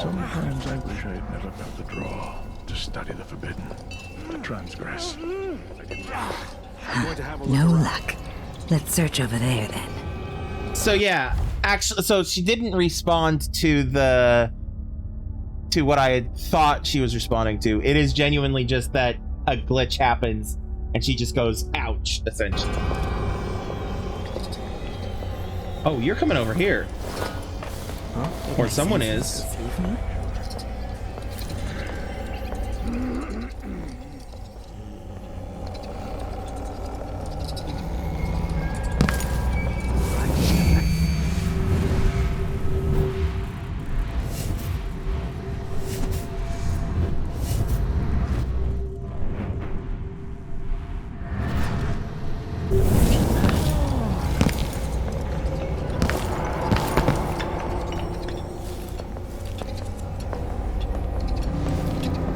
Sometimes I wish I had never felt the draw to study the forbidden, to transgress. No luck. Let's search over there then. So yeah, actually, so she didn't respond to what I had thought she was responding to. It is genuinely just that a glitch happens and she just goes, ouch, essentially. Oh, you're coming over here. Huh? Or someone is.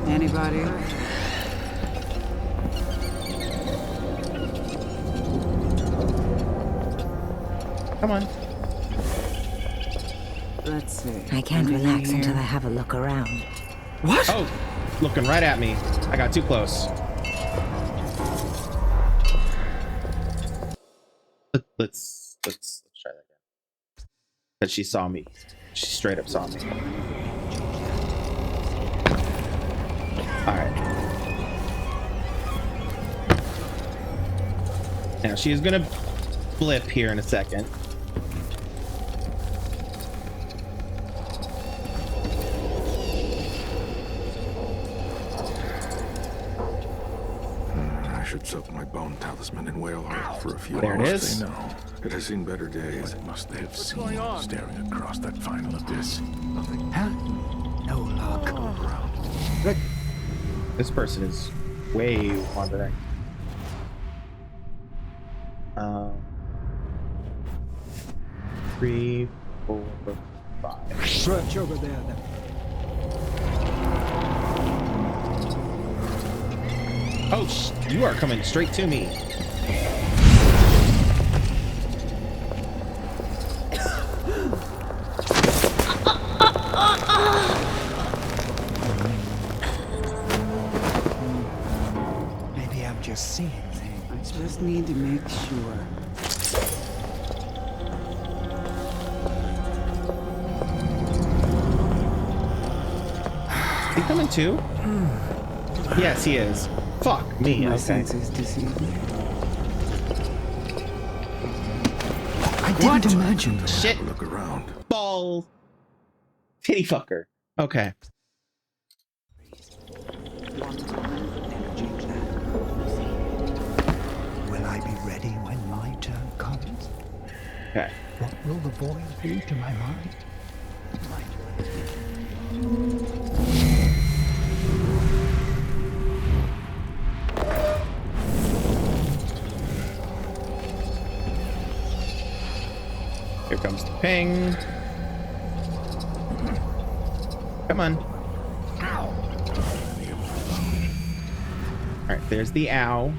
Anybody? Come on. Let's see. I can't Anything relax here? until I have a look around. What? Oh, looking right at me. I got too close. Let's try that again. But she saw me. She straight up saw me. All right. Now she is gonna blip here in a second. I should soak my bone talisman in whale oil for a few There it hours. is. They know. It has seen better days. What must they have seen staring across that final abyss? Nothing. Huh? No luck. But This person is way wandering. 3, 4, 5. search over there then. Oh, you are coming straight to me. you're seeing things. I just need to make sure. Is he coming too? Yes, he is. Fuck me. My Okay. senses deceive me. I didn't imagine that. Shit. Look around. Balls. Titty fucker. Okay. Will I be ready when my turn comes? Okay. What will the void do to my mind? Here comes the ping. Come on. Alright, there's the ow.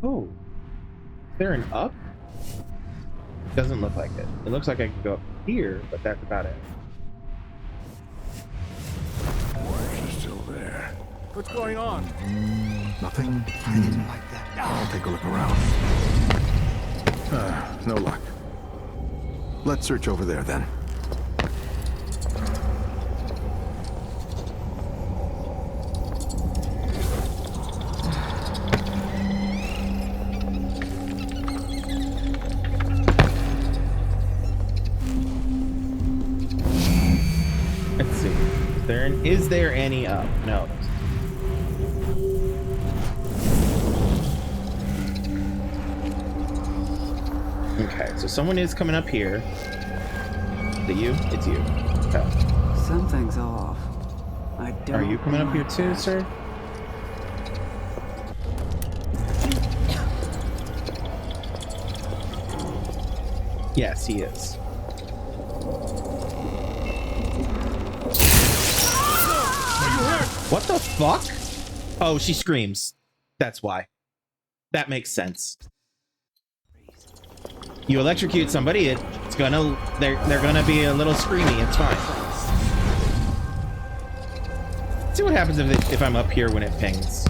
Oh. Is there an up? Doesn't look like it. It looks like I can go up here, but that's about it. You're still there. What's going on? Nothing? I didn't like that. I'll take a look around. No luck. Let's search over there then. Let's see. Is there any up? No. Okay, so someone is coming up here. Is it you? It's you. Okay. Something's off. I don't. Are you coming up here too, sir? Yes, he is. What the fuck? Oh, she screams. That's why. That makes sense. You electrocute somebody, it's gonna they're gonna be a little screamy. It's fine. See what happens if I'm up here when it pings.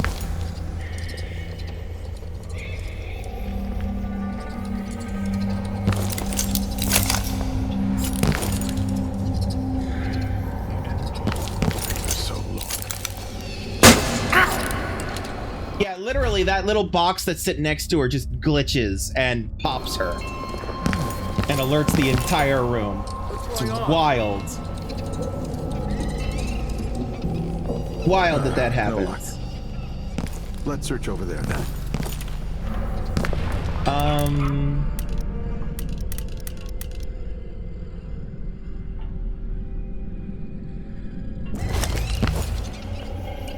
Yeah, literally that little box that's sitting next to her just glitches and pops her. And alerts the entire room. It's wild. Wild that happens. Let's search over there then.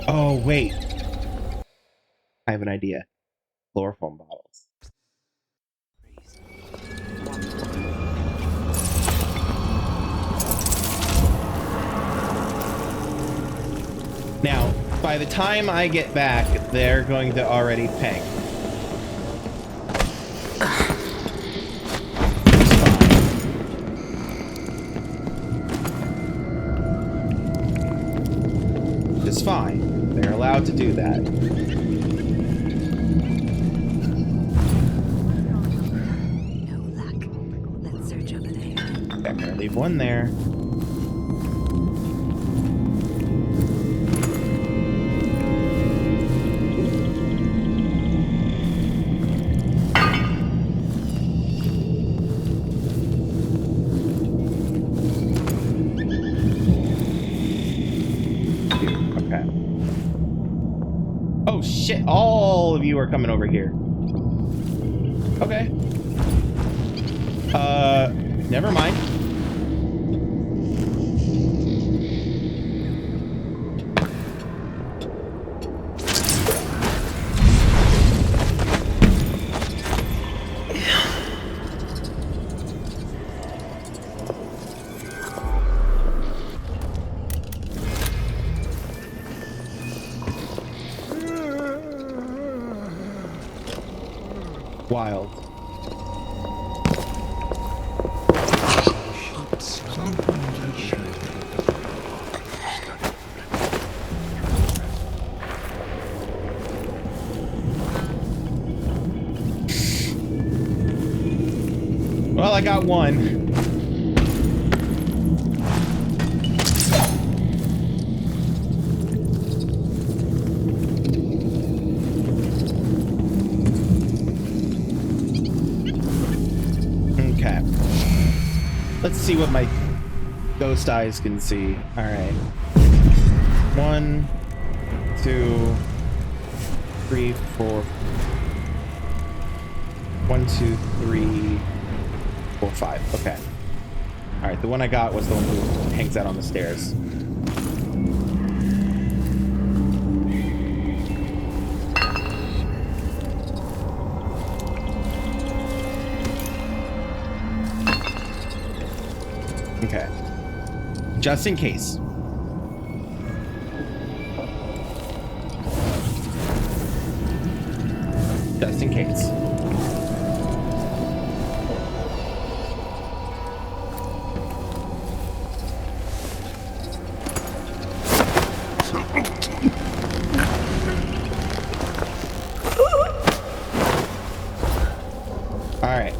Oh, wait. I have an idea. Chloroform bottles. Now, by the time I get back, they're going to already ping. It's fine. They're allowed to do that. No luck. Let's search over there. I'm gonna leave one there. Oh shit, all of you are coming over here. Okay. Never mind. Wild. I got one. Okay. Let's see what my ghost eyes can see. All right. 1, 2, 3, 4. 1, 2, 3, 4, 5. Okay. All right. The one I got was the one who hangs out on the stairs. Okay. Just in case. Just in case. All right.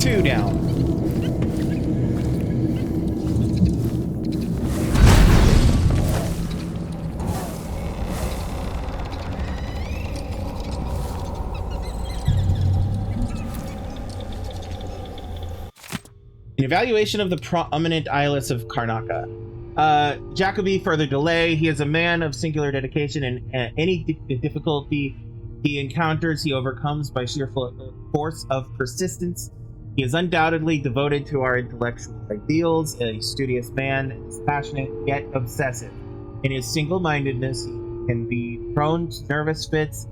Two down. An evaluation of the prominent Eyeless of Karnaca. Jacoby, further delay. He is a man of singular dedication, and any difficulty he encounters, he overcomes by sheer force of persistence. He is undoubtedly devoted to our intellectual ideals, a studious man, dispassionate yet obsessive. In his single-mindedness, he can be prone to nervous fits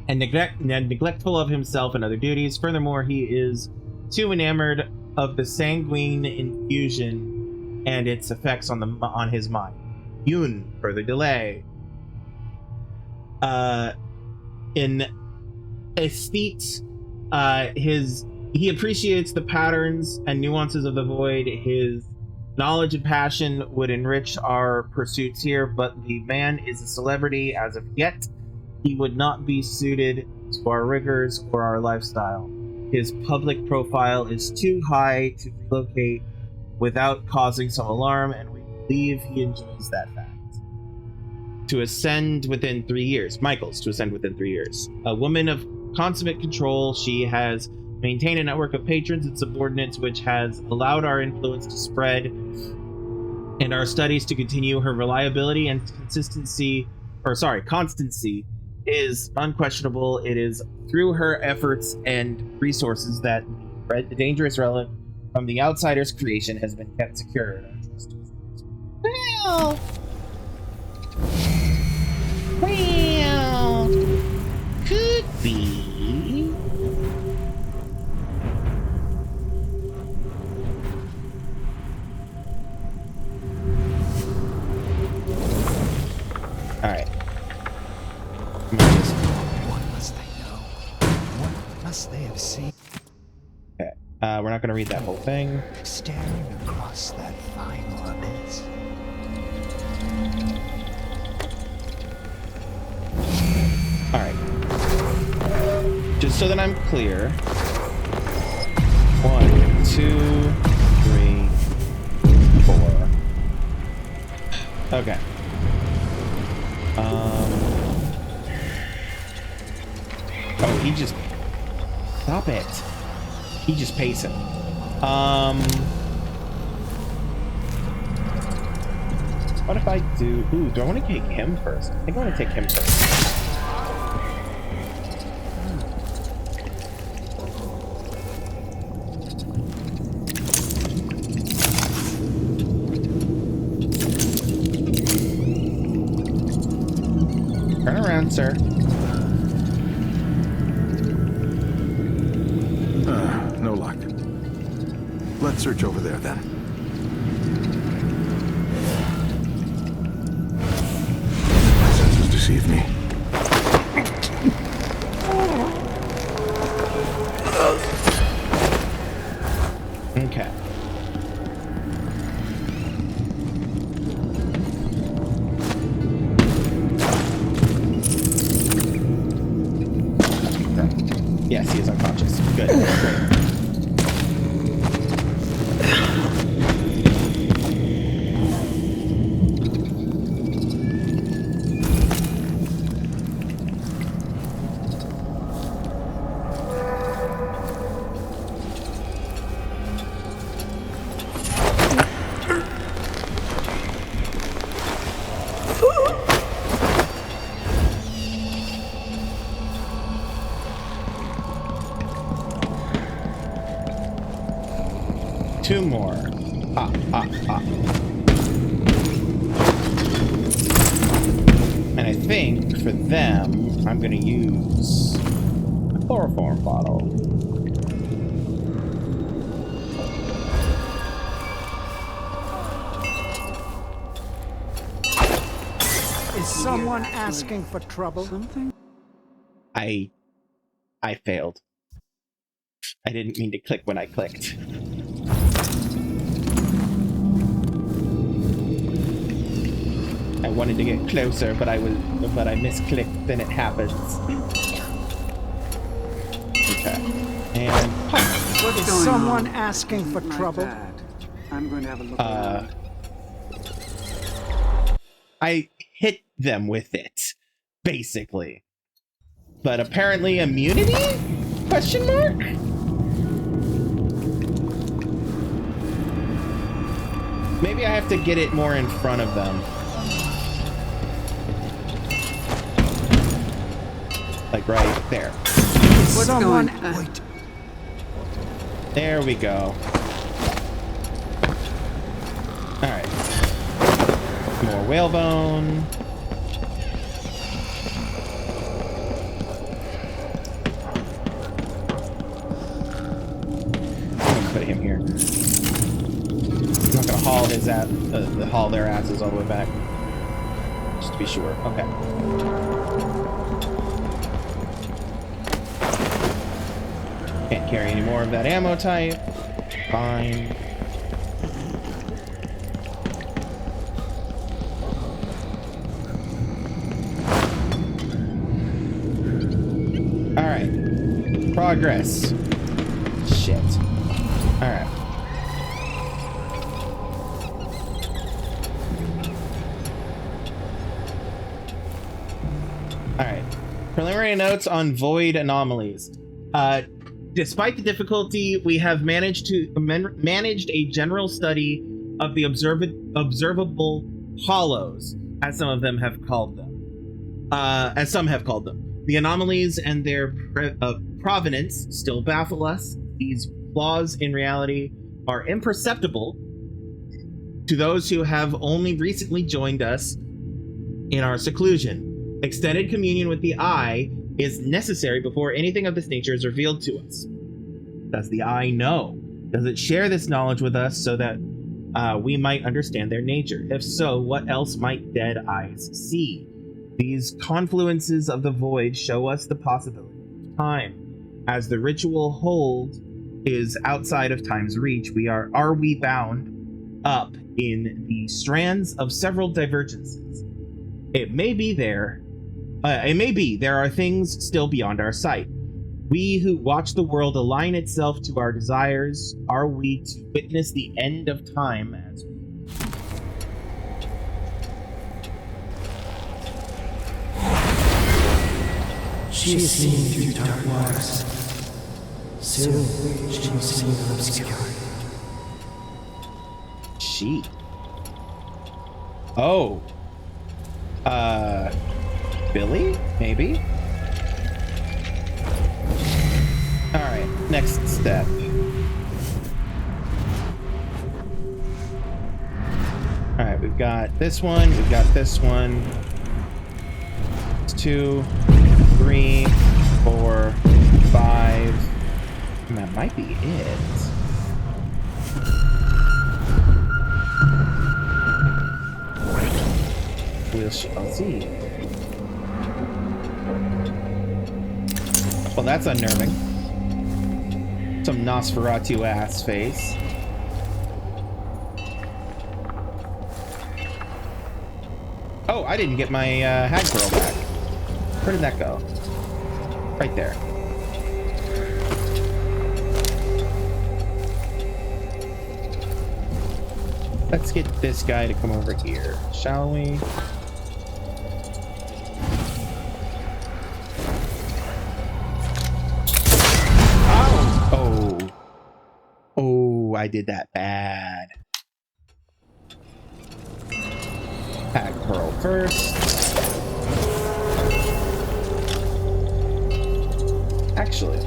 and neglectful of himself and other duties. Furthermore, he is too enamored of the sanguine infusion and its effects on his mind. Yun, further delay. In aesthete, he appreciates the patterns and nuances of the void. His knowledge and passion would enrich our pursuits here, but the man is a celebrity as of yet. He would not be suited to our rigors or our lifestyle. His public profile is too high to relocate without causing some alarm, and we believe he enjoys that fact. To ascend within 3 years. Michaels, to ascend within 3 years. A woman of consummate control, she has maintained a network of patrons and subordinates which has allowed our influence to spread and our studies to continue. Her reliability and constancy is unquestionable. It is through her efforts and resources that the dangerous relic from the outsider's creation has been kept secure. Well, could be. All right. What must they know? What must they have seen? Okay. We're not going to read that whole thing. Staring across that final abyss. All right. Just so that I'm clear. 1, 2, 3, 4. Okay. Oh, he just... Stop it. He just pacing. What if I do... Ooh, do I want to take him first? I think I want to take him first. Turn around, sir. No luck. Let's search over there then. My senses deceive me. Okay. Yes, he is unconscious. Good. Great. 2 more. And I think for them, I'm gonna use a chloroform bottle. Is someone asking for trouble? Something? I failed. I didn't mean to click when I clicked. I wanted to get closer, but I misclicked, then it happens. Okay. And pop. Is someone asking for trouble? I'm going to have a look around. I hit them with it, basically. But apparently immunity? Question mark? Maybe I have to get it more in front of them. Like right there. Someone wait. There we go. Alright. More whalebone. I'm gonna put him here. I'm not gonna haul his haul their asses all the way back. Just to be sure. Okay. Can't carry any more of that ammo type. Fine. Alright. Progress. Shit. Alright. Alright. Preliminary notes on void anomalies. Despite the difficulty, we have managed a general study of the observable hollows, as some have called them. The anomalies and their provenance still baffle us. These flaws in reality are imperceptible to those who have only recently joined us in our seclusion. Extended communion with the Eye is necessary before anything of this nature is revealed to us. Does the Eye know? Does it share this knowledge with us so that we might understand their nature? If so, what else might dead eyes see? These confluences of the void show us the possibility of time. As the ritual hold is outside of time's reach, are we bound up in the strands of several divergences? It may be there are things still beyond our sight. We who watch the world align itself to our desires, are we to witness the end of time as She is seen through dark waters. Soon she will see the obscure. She? Oh. Billy? Maybe? Alright, next step. Alright, we've got this one, we've got this one. It's 2, 3, 4, 5. And that might be it. We shall see. Well, that's unnerving. Some Nosferatu ass face. Oh, I didn't get my hag pearl back. Where did that go? Right there. Let's get this guy to come over here, shall we? Oh, I did that bad. Hag pearl first. Actually,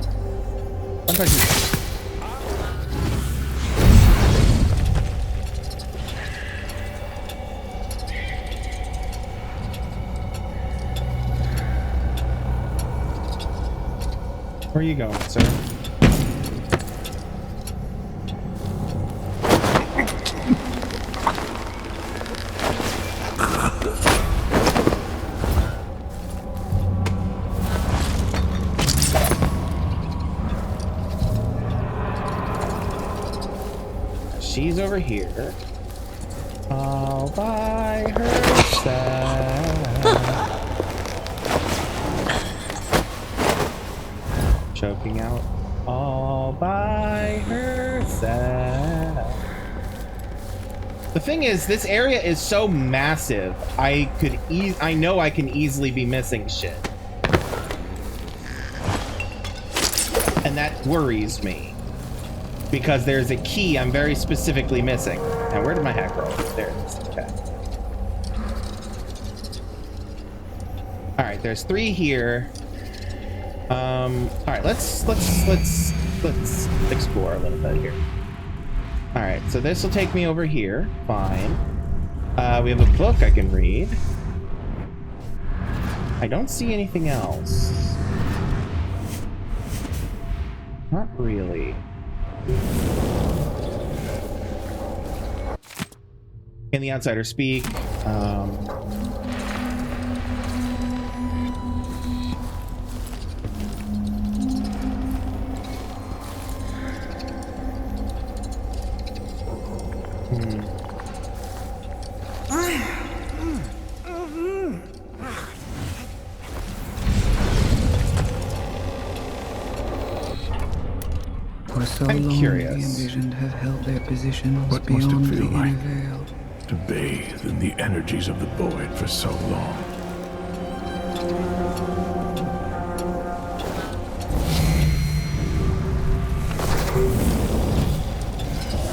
where are you going, sir? She's over here all by herself. Choking out all by herself. The thing is, this area is so massive, I know I can easily be missing shit. And that worries me. Because there's a key I'm very specifically missing. Now, where did my hack roll? There it is. Okay. All right, there's 3 here. All right, let's explore a little bit here. All right, so this will take me over here. Fine. We have a book I can read. I don't see anything else. Not really. Can the outsider speak? For so I'm long, curious. the envisioned have held their positions What must it beyond feel the inner like? veil. To bathe in the energies of the void for so long.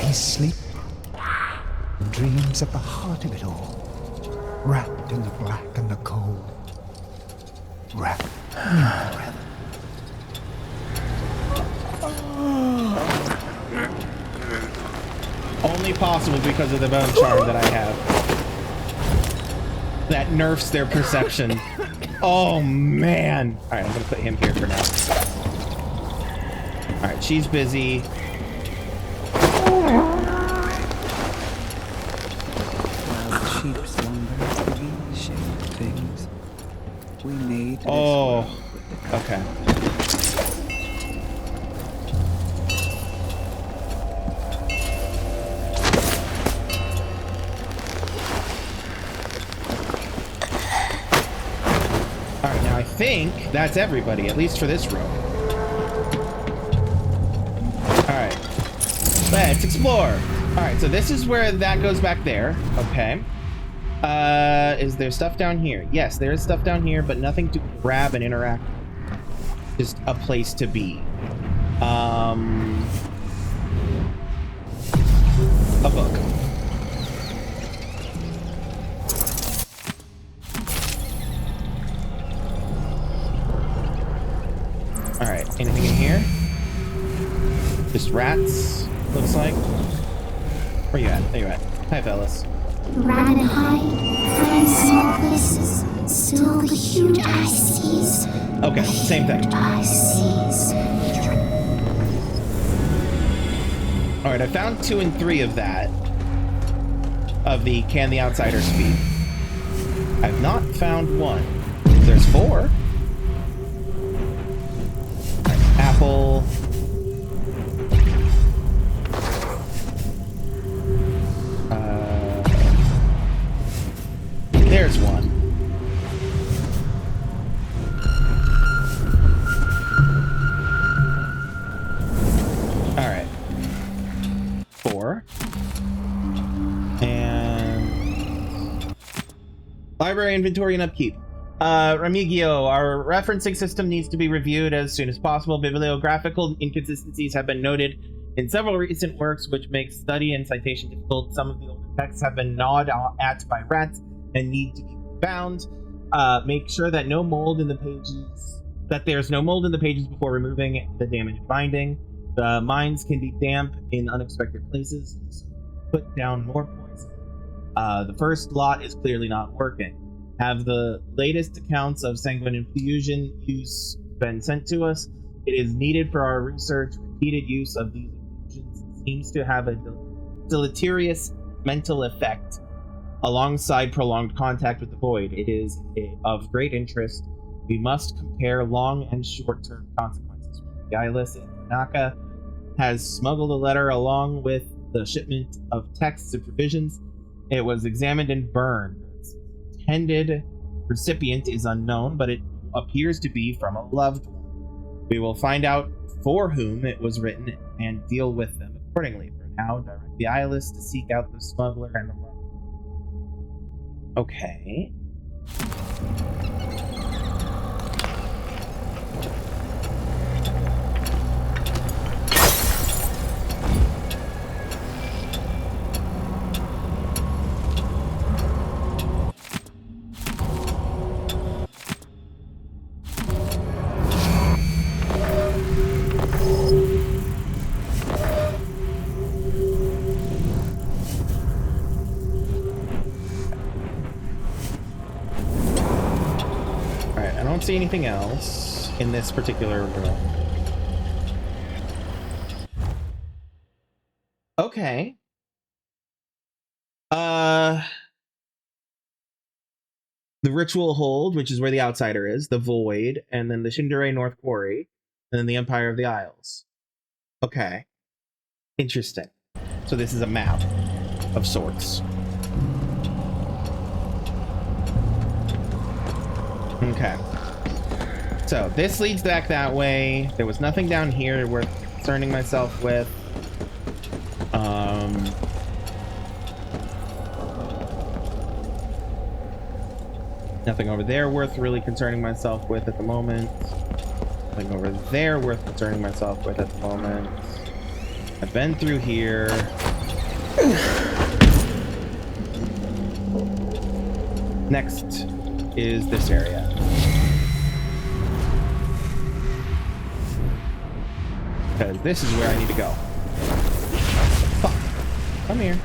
He's sleeping. Dreams at the heart of it all. Wrapped in the black and the cold. Wrapped in forever. Only possible because of the bone charm that I have. That nerfs their perception. Oh, man. All right, I'm going to put him here for now. All right, she's busy. While the sheep slumber, we shaped things. We made this Oh, world with the okay. I think that's everybody, at least for this room. Alright. Let's explore. Alright, so this is where that goes back there. Okay. Is there stuff down here? Yes, there is stuff down here, but nothing to grab and interact. Just a place to be. A book. Alright, anything in here? Just rats, looks like. Where you at? There you at. Hi, fellas. Run and hide, find small places, still the huge eye sees. Okay, same thing. Eye sees. Alright, I found 2 and 3 of that. Of the Can the Outsider Speak. I've not found 1. There's 4. Apple. Library inventory and upkeep. Remigio, our referencing system needs to be reviewed as soon as possible. Bibliographical inconsistencies have been noted in several recent works, which makes study and citation difficult. Some of the older texts have been gnawed at by rats and need to be bound. Make sure that no mold in the pages. That there's no mold in the pages before removing the damaged binding. The mines can be damp in unexpected places. So put down more poison. The first lot is clearly not working. Have the latest accounts of sanguine infusion use been sent to us? It is needed for our research. Repeated use of these infusions seems to have a deleterious mental effect alongside prolonged contact with the void. It is of great interest. We must compare long and short-term consequences. The eyeless in Tanaka has smuggled a letter along with the shipment of texts and provisions. It was examined and burned. Its intended recipient is unknown, but it appears to be from a loved one. We will find out for whom it was written and deal with them accordingly. For now, direct the eyeless to seek out the smuggler and the loved one. Okay. See anything else in this particular room. Okay. The ritual hold, which is where the outsider is, the void, and then the Shindure North Quarry, and then the Empire of the Isles. Okay. Interesting. So this is a map of sorts. Okay. So, this leads back that way. There was nothing down here worth concerning myself with. Nothing over there worth really concerning myself with at the moment. Nothing over there worth concerning myself with at the moment. I've been through here. Next is this area. Because this is where I need to go. Fuck. Come here.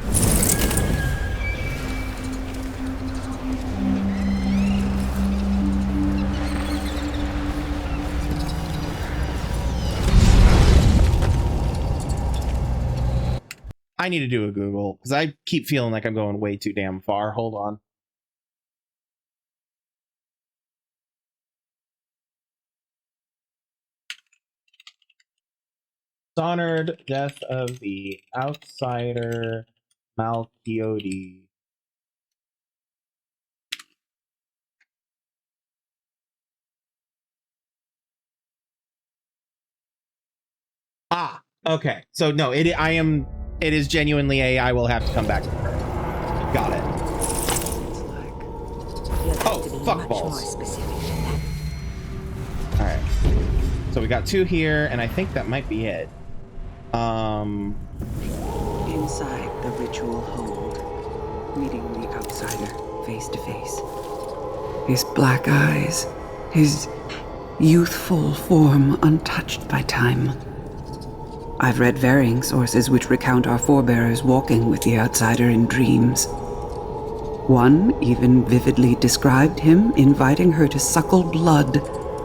I need to do a Google, because I keep feeling like I'm going way too damn far. Hold on. Dishonored, Death of the Outsider, Malchiodi. Ah, okay. So no, it is genuinely a I will have to come back to her. Got it. Oh, fuck balls. Alright. So we got two here, and I think that might be it. Inside the ritual hold, meeting the outsider face to face. His black eyes, his youthful form untouched by time. I've read varying sources which recount our forebears walking with the outsider in dreams. One even vividly described him inviting her to suckle blood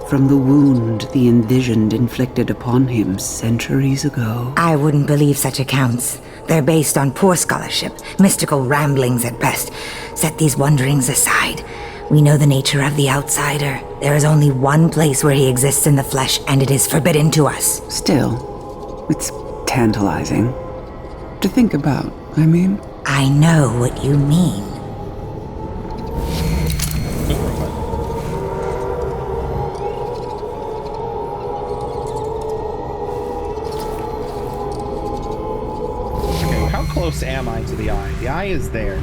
from the wound the envisioned inflicted upon him centuries ago. I wouldn't believe such accounts. They're based on poor scholarship, mystical ramblings at best. Set these wonderings aside. We know the nature of the outsider. There is only one place where he exists in the flesh, and it is forbidden to us. Still, it's tantalizing to think about, I mean. I know what you mean. Close am I to the eye? The eye is there.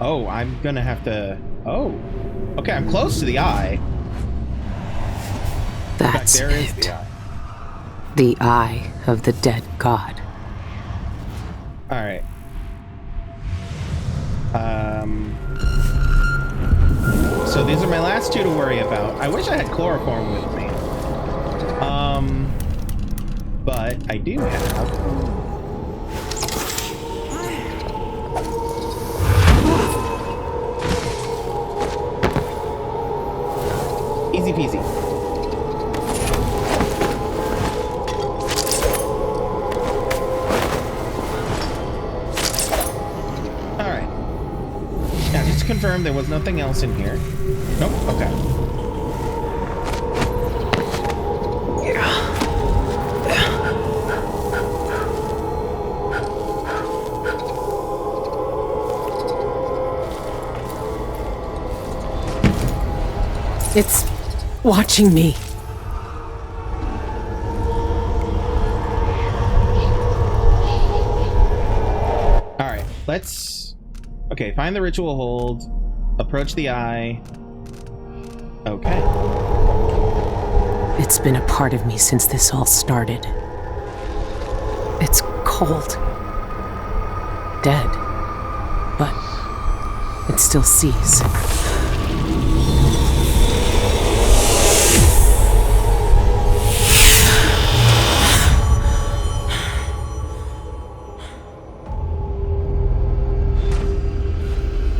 Oh, I'm gonna have to Oh. Okay, I'm close to the eye. That's There is it. the eye. The eye of the dead god. Alright. So these are my last two to worry about. I wish I had chloroform with me. But I do have... Easy peasy. Alright. Now, just to confirm, there was nothing else in here. Nope, okay. It's watching me. Alright, let's... Okay, find the ritual hold. Approach the eye. Okay. It's been a part of me since this all started. It's cold. Dead. But it still sees.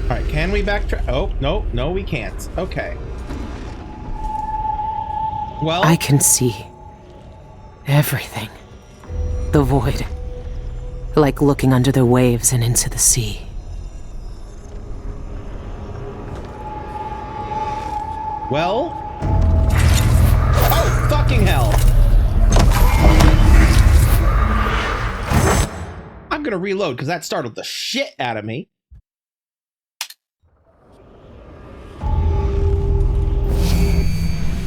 Alright, can we backtrack? Oh, no, we can't. Okay. Well... I can see everything. The void. Like looking under the waves and into the sea. Well... Oh, fucking hell! I'm gonna reload, because that startled the shit out of me.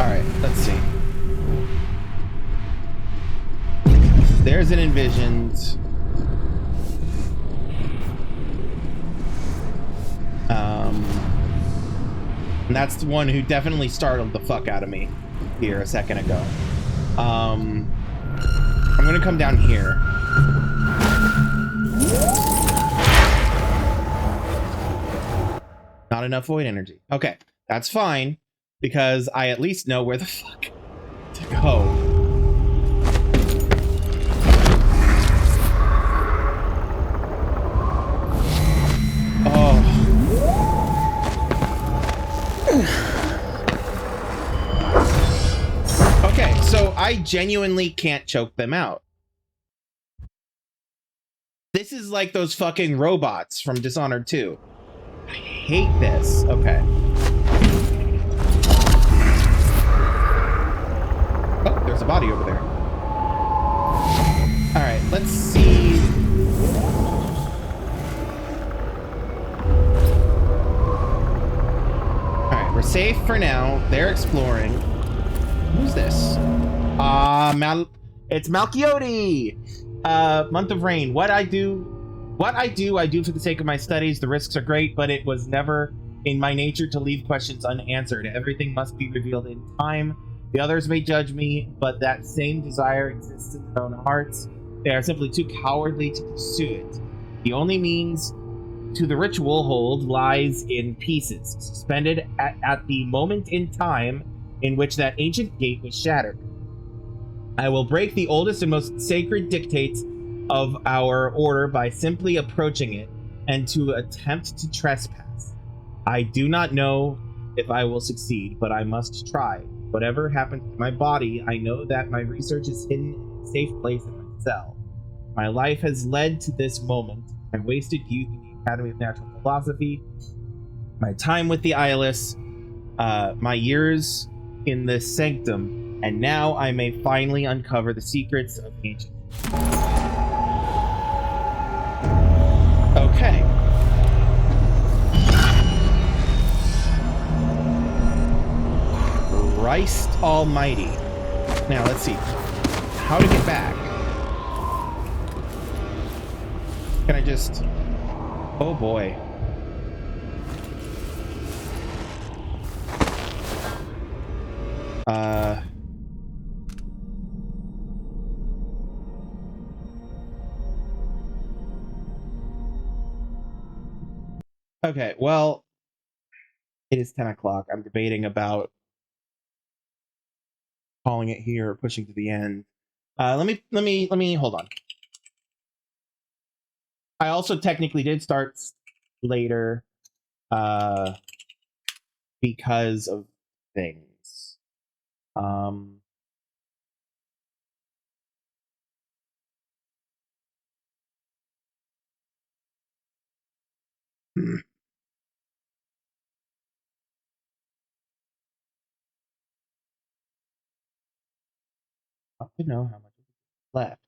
Alright, let's see. There's an envisioned... And that's the one who definitely startled the fuck out of me here a second ago. I'm gonna come down here. Not enough void energy. Okay, that's fine, because I at least know where the fuck to go. Okay, so I genuinely can't choke them out. This is like those fucking robots from Dishonored 2. I hate this. Okay. Oh, there's a body over there. Alright, let's see. Alright, we're safe for now. They're exploring. Who's this? It's Malchiote! Month of Rain. What I do for the sake of my studies. The risks are great, but it was never in my nature to leave questions unanswered. Everything must be revealed in time. The others may judge me, but that same desire exists in their own hearts. They are simply too cowardly to pursue it. The only means to the ritual hold lies in pieces, suspended at the moment in time in which that ancient gate was shattered. I will break the oldest and most sacred dictates of our order by simply approaching it and to attempt to trespass. I do not know if I will succeed, but I must try. Whatever happens to my body, I know that my research is hidden in a safe place in my cell. My life has led to this moment. I wasted youth in the Academy of Natural Philosophy, my time with the Eyeless, my years in the Sanctum, and now I may finally uncover the secrets of ancient. Okay. Christ almighty. Now, let's see. How to get back? Can I just... Oh, boy. Okay, well, it is 10 o'clock. I'm debating about calling it here or pushing to the end. Let me hold on. I also technically did start later because of things. I have to know how much is left.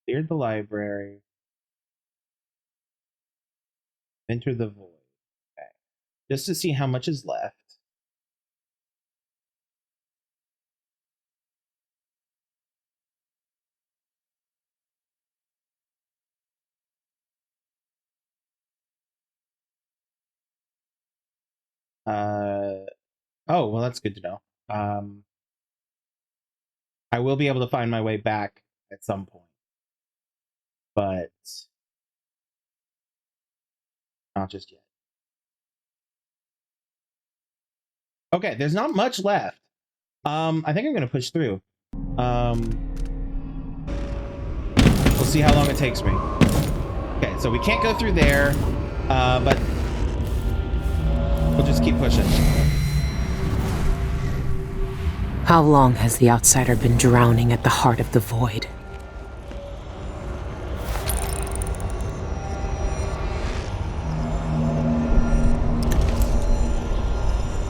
Cleared the library. Enter the void. Okay. Just to see how much is left. Oh, well, that's good to know. I will be able to find my way back at some point, but not just yet. Okay, there's not much left. I think I'm gonna push through. We'll see how long it takes me. Okay, so we can't go through there, but we'll just keep pushing. How long has the outsider been drowning at the heart of the void?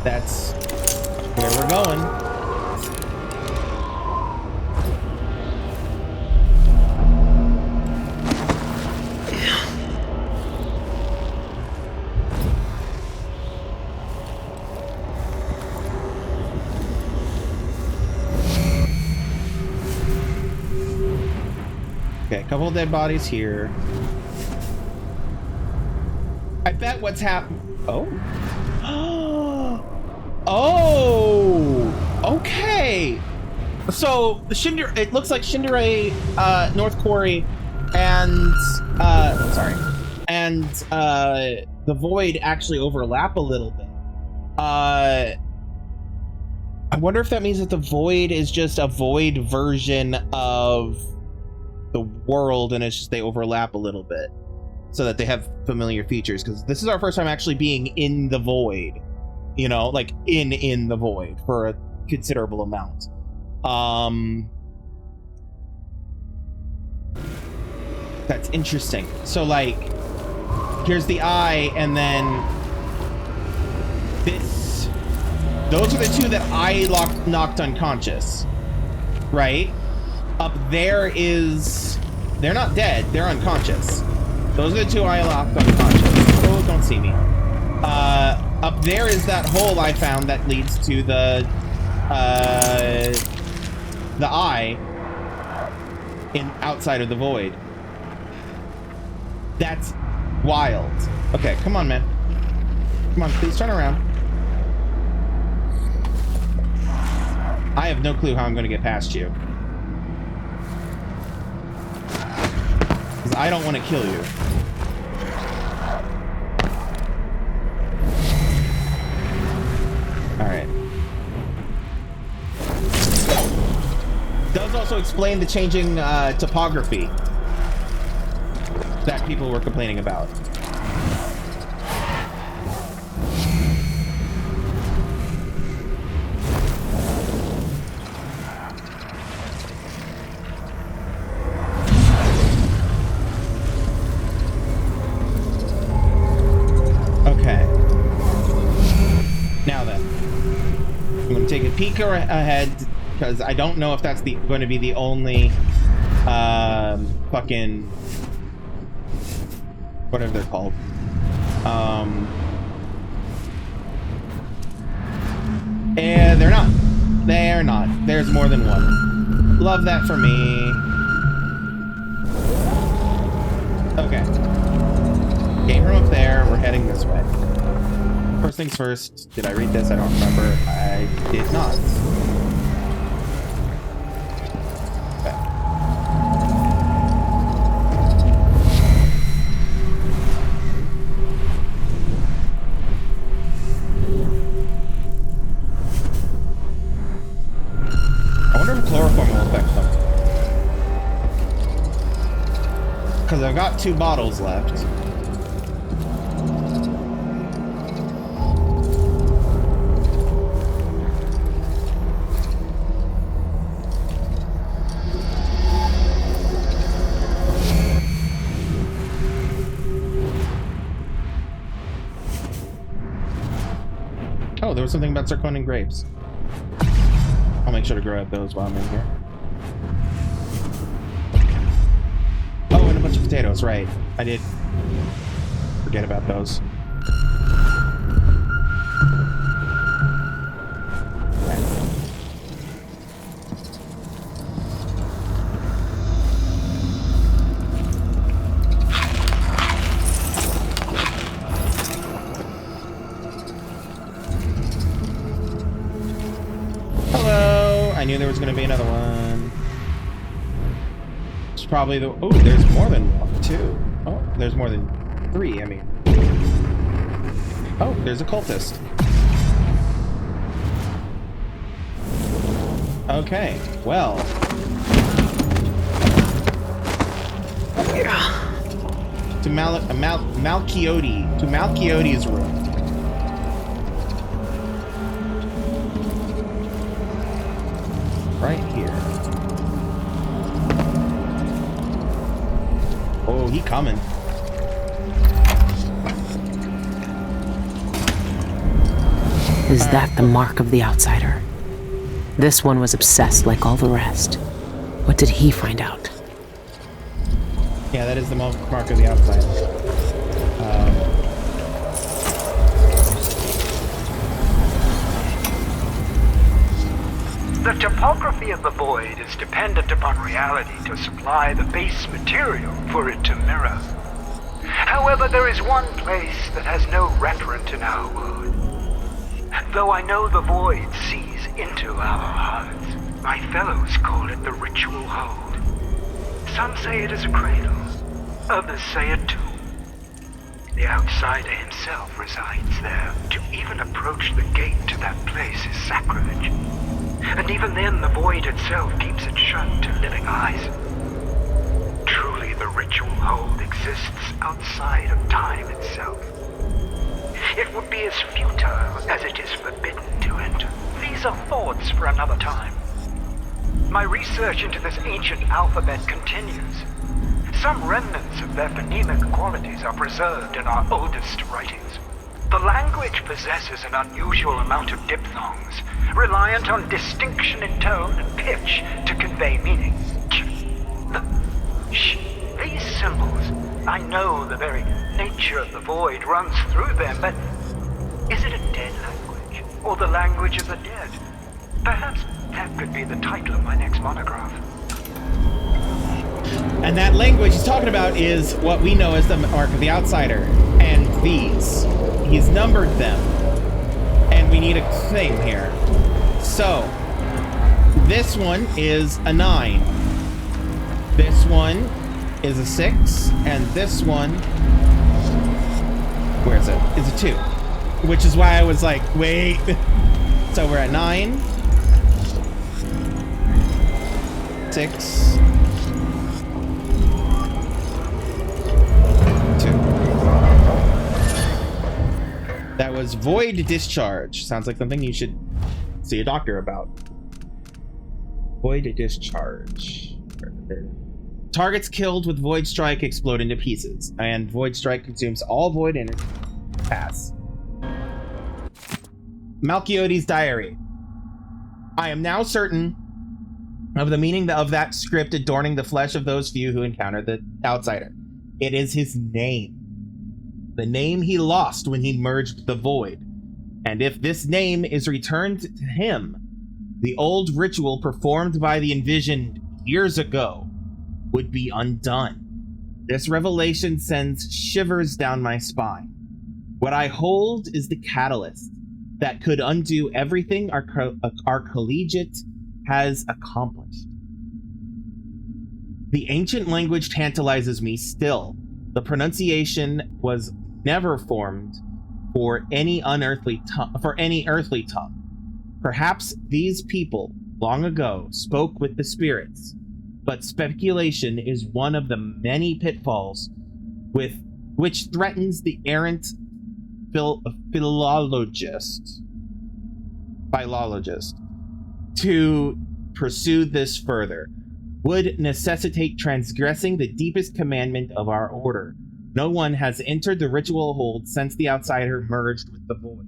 That's where we're going. Okay, a couple of dead bodies here. I bet what's happened. Oh. Oh. Okay. So the it looks like Shindere, North Quarry, and the Void actually overlap a little bit. I wonder if that means that the Void is just a Void version of the world, and it's just they overlap a little bit so that they have familiar features, because this is our first time actually being in the Void, you know, like in the Void for a considerable amount. That's interesting. So like here's the eye, and then those are the two that I knocked unconscious, right? Up there is... They're not dead. They're unconscious. Those are the two I locked unconscious. Oh, don't see me. Up there is that hole I found that leads to the eye outside of the Void. That's wild. Okay, come on, man. Come on, please turn around. I have no clue how I'm going to get past you. Because I don't want to kill you. Alright. Does also explain the changing topography that people were complaining about. Okay. Now then, I'm gonna take a peek ahead, because I don't know if that's going to be the only fucking whatever they're called. And they're not. They're not. There's more than one. Love that for me. Okay. Game room up there. We're heading this way. First things first. Did I read this? I don't remember. I did not. Okay. I wonder if chloroform will affect them. Because I've got 2 bottles left. Oh, there was something about zircon and grapes. I'll make sure to grab those while I'm in here. Oh, and a bunch of potatoes, right. I did forget about those. I knew there was going to be another one. It's probably the... Oh, there's more than 2. Oh, there's more than 3, I mean. Oh, there's a cultist. Okay, well. To Malchiote's room. Right here. Oh, he coming. Is that the mark of the outsider? This one was obsessed like all the rest. What did he find out? Yeah, that is the mark of the outsider. The topography of the void is dependent upon reality to supply the base material for it to mirror. However, there is one place that has no referent in our world. Though I know the void sees into our hearts, my fellows call it the ritual hold. Some say it is a cradle, others say a tomb. The outsider himself resides there. To even approach the gate to that place is sacrilege. And even then, the void itself keeps it shut to living eyes. Truly, the ritual hold exists outside of time itself. It would be as futile as it is forbidden to enter. These are thoughts for another time. My research into this ancient alphabet continues. Some remnants of their phonemic qualities are preserved in our oldest writings. The language possesses an unusual amount of diphthongs, reliant on distinction in tone and pitch to convey meaning. These symbols, I know the very nature of the void runs through them, but is it a dead language, or the language of the dead? Perhaps that could be the title of my next monograph. And that language he's talking about is what we know as the mark of the outsider. And these. He's numbered them. And we need a thing here. So, this one is a 9. This one is a 6. And this one... Where is it? Is a 2. Which is why I was like, wait. So we're at 9. 6. 2. That was void discharge. Sounds like something you should see a doctor about. Void discharge. Targets killed with void strike explode into pieces, and void strike consumes all void energy. Pass. Malchiote's diary. I am now certain of the meaning of that script adorning the flesh of those few who encounter the outsider. It is his name. The name he lost when he merged the void. And if this name is returned to him, the old ritual performed by the envisioned years ago would be undone. This revelation sends shivers down my spine. What I hold is the catalyst that could undo everything our collegiate has accomplished. The ancient language tantalizes me still. The pronunciation was never formed for any earthly tongue. Perhaps these people, long ago, spoke with the spirits, but speculation is one of the many pitfalls which threatens the errant philologist to pursue this further would necessitate transgressing the deepest commandment of our order. No one has entered the ritual hold since the outsider merged with the void.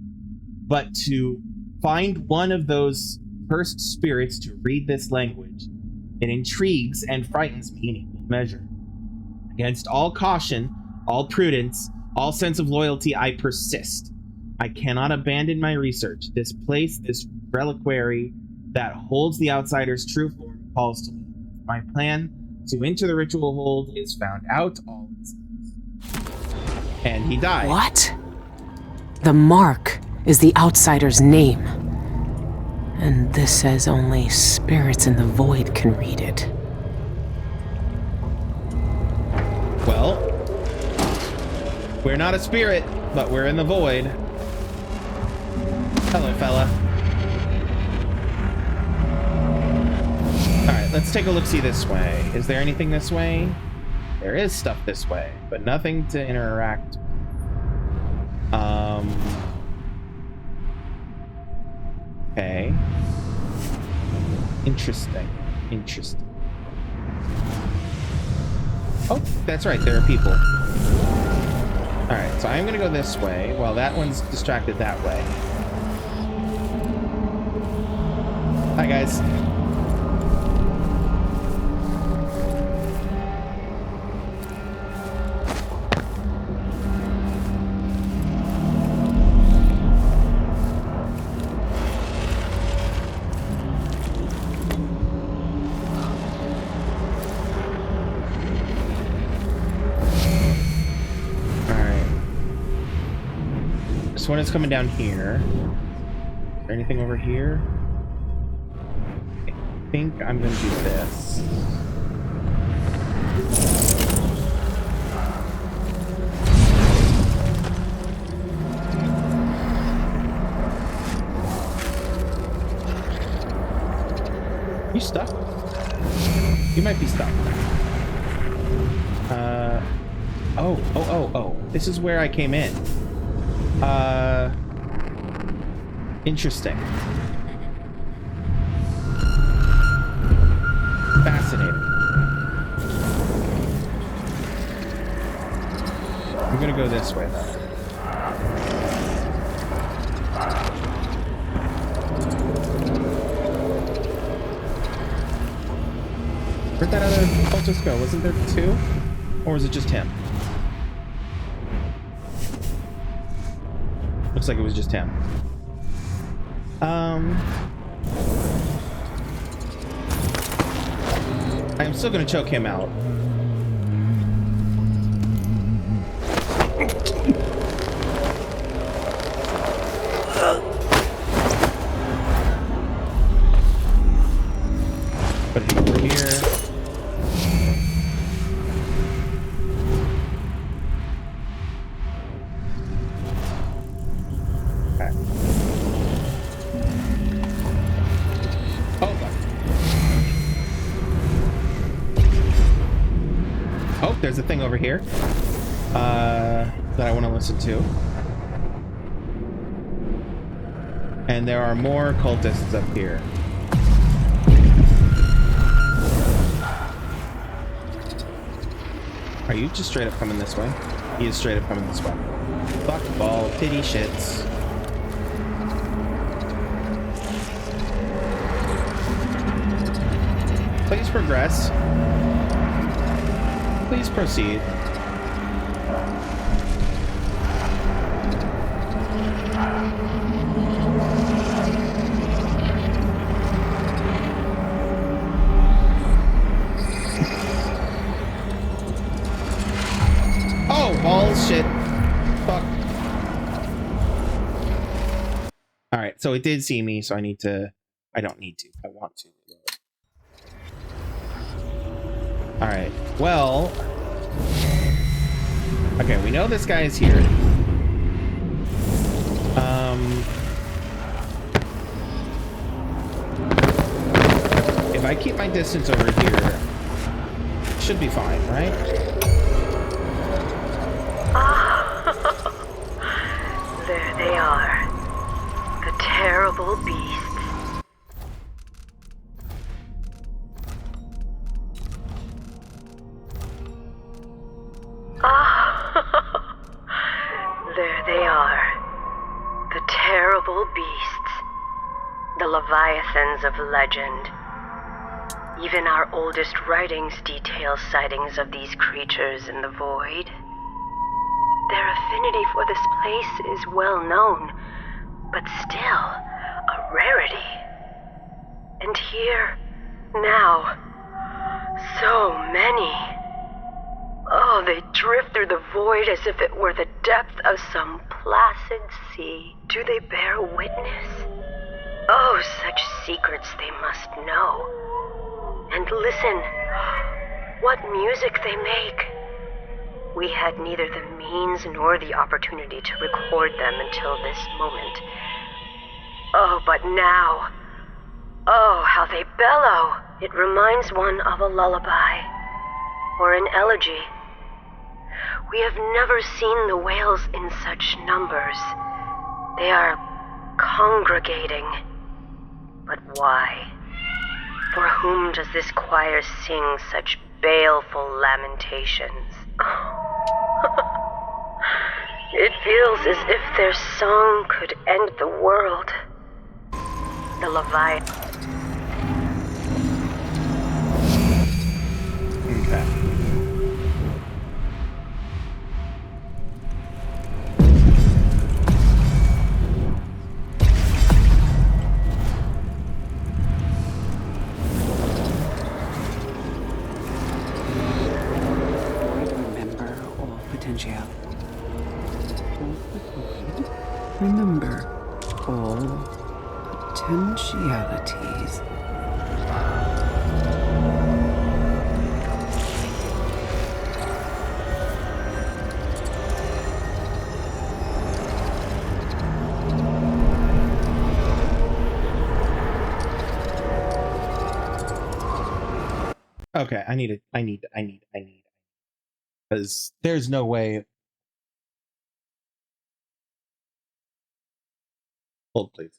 But to find one of those cursed spirits to read this language, it intrigues and frightens me in equal measure. Against all caution, all prudence, all sense of loyalty, I persist. I cannot abandon my research. This place, this reliquary that holds the outsider's true form calls to me. My plan to enter the ritual hold is found out all its and he died. What? The mark is the outsider's name. And this says only spirits in the void can read it. Well, we're not a spirit, but we're in the void. Hello, fella. Alright, let's take a look-see this way. Is there anything this way? There is stuff this way, but nothing to interact with. Okay. Interesting. Oh, that's right, there are people. Alright, so I'm gonna go this way while that one's distracted that way. Hi, guys. One is coming down here. Is there anything over here? I think I'm gonna do this. You stuck? You might be stuck. Oh. This is where I came in. Interesting. Fascinating. I'm gonna go this way, though. Where'd that other cultist go? Wasn't there two? Or was it just him? Looks like it was just him. I am still gonna choke him out. Put him over here. There's a thing over here that I want to listen to. And there are more cultists up here. Are you just straight up coming this way? He is straight up coming this way. Fuck ball titty shits. please progress. Please proceed. Oh, balls, shit. Fuck. Alright, so it did see me, so I need to... I don't need to. I want to. Alright, well... Okay, we know this guy is here. If I keep my distance over here, should be fine, right? There they are. The terrible beasts. There they are. The terrible beasts. The leviathans of legend. Even our oldest writings detail sightings of these creatures in the void. Their affinity for this place is well known, but still a rarity. And here, now, so many. Oh, they drift through the void as if it were the depth of some placid sea. Do they bear witness? Oh, such secrets they must know. And listen, what music they make. We had neither the means nor the opportunity to record them until this moment. Oh, but now, oh, how they bellow. It reminds one of a lullaby, or an elegy. We have never seen the whales in such numbers. They are congregating. But why? For whom does this choir sing such baleful lamentations? It feels as if their song could end the world. The Leviathan. Okay. Remember all potentialities. Okay, I need. Because there's no way. Hold, please.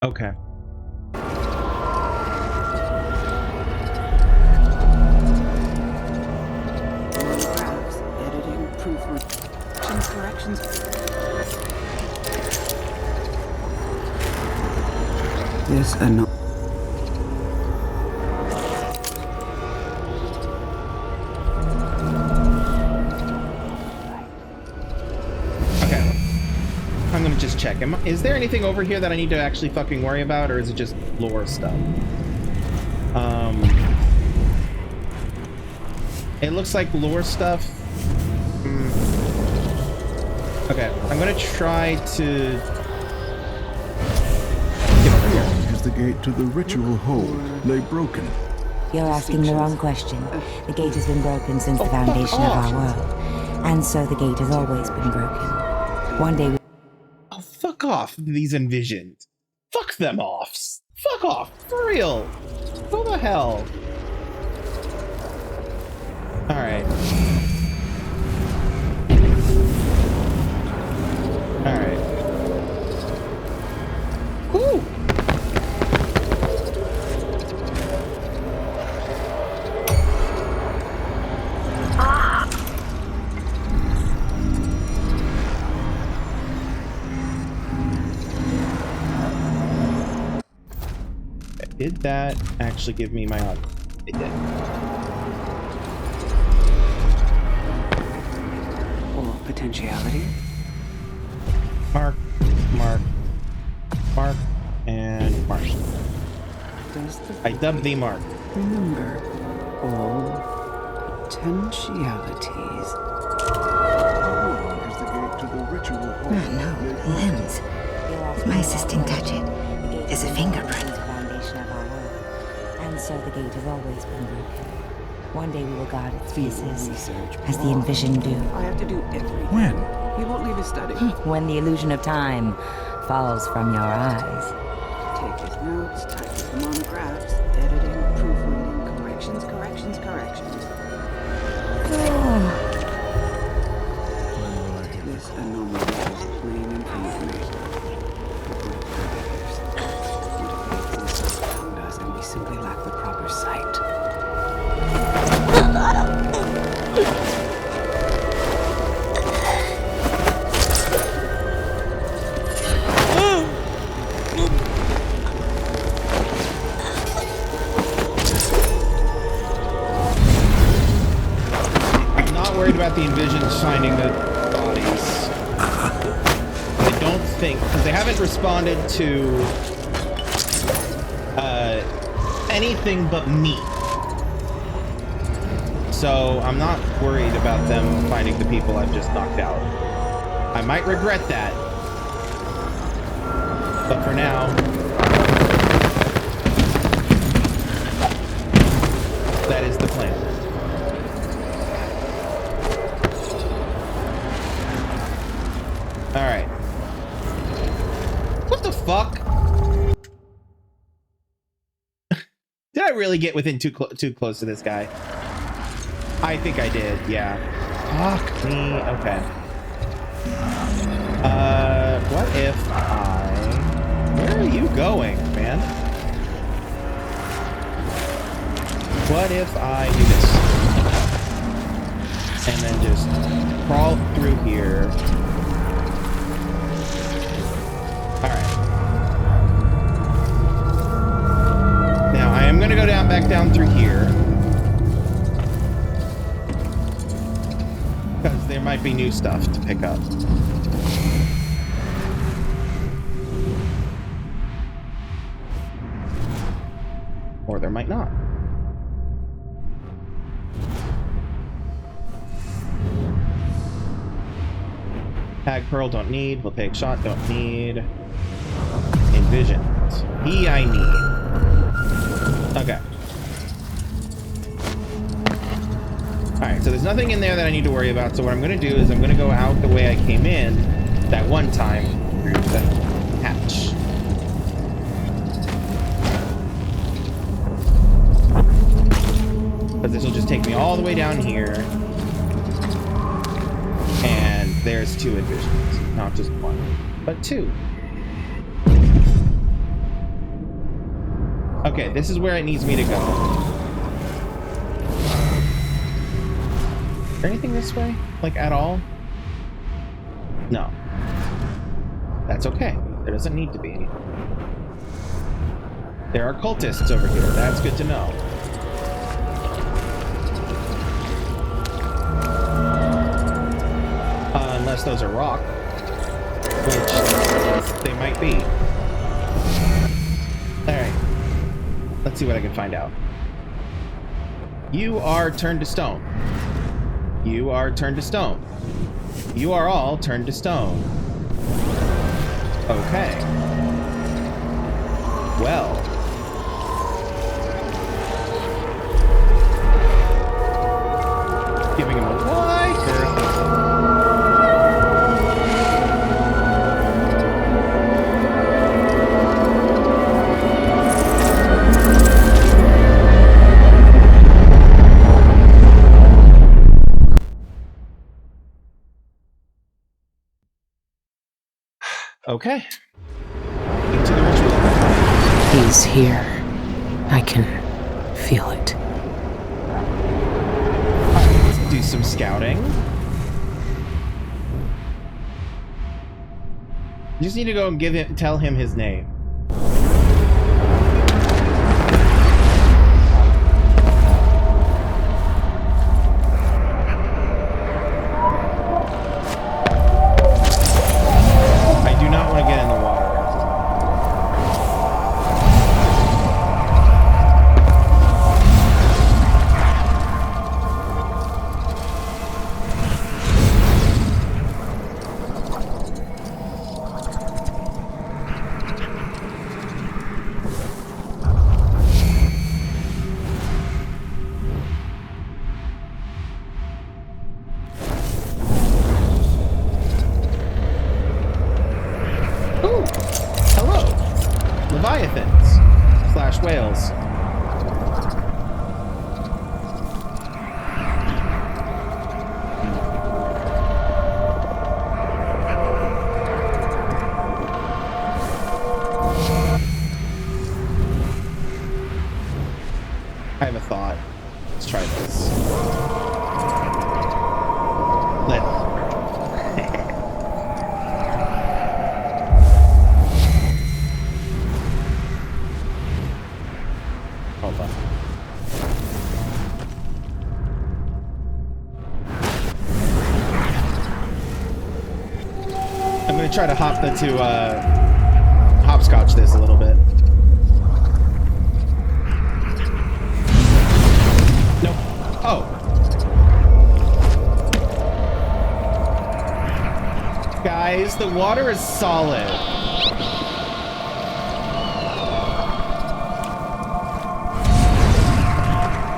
Okay. Monographs, editing, proofreading, corrections. This annoys. I'm gonna just check. Is there anything over here that I need to actually fucking worry about, or is it just lore stuff? It looks like lore stuff. Okay, I'm gonna try to get over here. As the gate to the ritual hold lay broken. You're asking the wrong question. The gate has been broken since the foundation of our world. And so the gate has always been broken. One day we... Oh, fuck off, these envisioned. Fuck them off. Fuck off, for real. Go the hell. Alright. Alright. Woo! Did that actually give me my audio? It did. Or potentiality. Mark, mark, mark, and mark. I dubbed thee Mark. Remember all potentialities. As the gate to the ritual hold No, lens. My assistant touch it. There's a fingerprint. And so the gate has always been broken. One day we will guard its pieces, as the envisioned do. I have to do everything. When? He won't leave his study. When the illusion of time falls from your eyes. Take his notes, type his monographs, editing, proofreading, corrections. This anomaly is plain in front of me. Around us, and we simply lack the proper sight. About the Envisions finding the bodies. I don't think, because they haven't responded to anything but me. So I'm not worried about them finding the people I've just knocked out. I might regret that. But for now, that is the plan. Alright. What the fuck? Did I really get within too close to this guy? I think I did, yeah. Fuck me. Okay. What if where are you going, man? What if I do this? And then just crawl through here. Alright. Now, I am going to go back down through here. Because there might be new stuff to pick up. Or there might not. Tag Pearl, don't need. Voltaic Shot, don't need. Envisions. E I need. Okay. Alright, so there's nothing in there that I need to worry about, so what I'm going to do is I'm going to go out the way I came in that one time through the hatch. Because this will just take me all the way down here. And there's two envisions. Not just one, but two. Okay, this is where it needs me to go. Is there anything this way? Like, at all? No. That's okay. There doesn't need to be anything. There are cultists over here. That's good to know. Unless those are rock. Which they might be. Alright. Let's see what I can find out. You are turned to stone. You are turned to stone. You are all turned to stone. Okay. Well. Giving him a like. Okay. Into the ritual. He's here. I can feel it. Alright, let's do some scouting. You just need to go and tell him his name. Whales. I have a thought. Let's try this. Hold on. I'm gonna try to hopscotch this a little bit. Nope. Oh. Guys, the water is solid.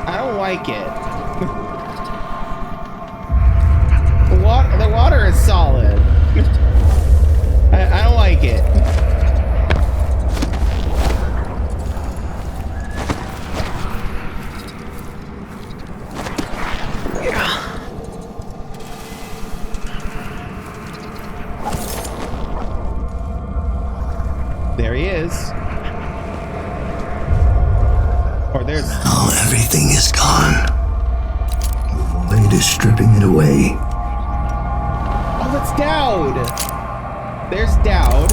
I don't like it. The water is solid. I don't like it. There he is. Or there's... Now everything is gone. The void is stripping it away. Oh, that's Dowd. There's Dowd.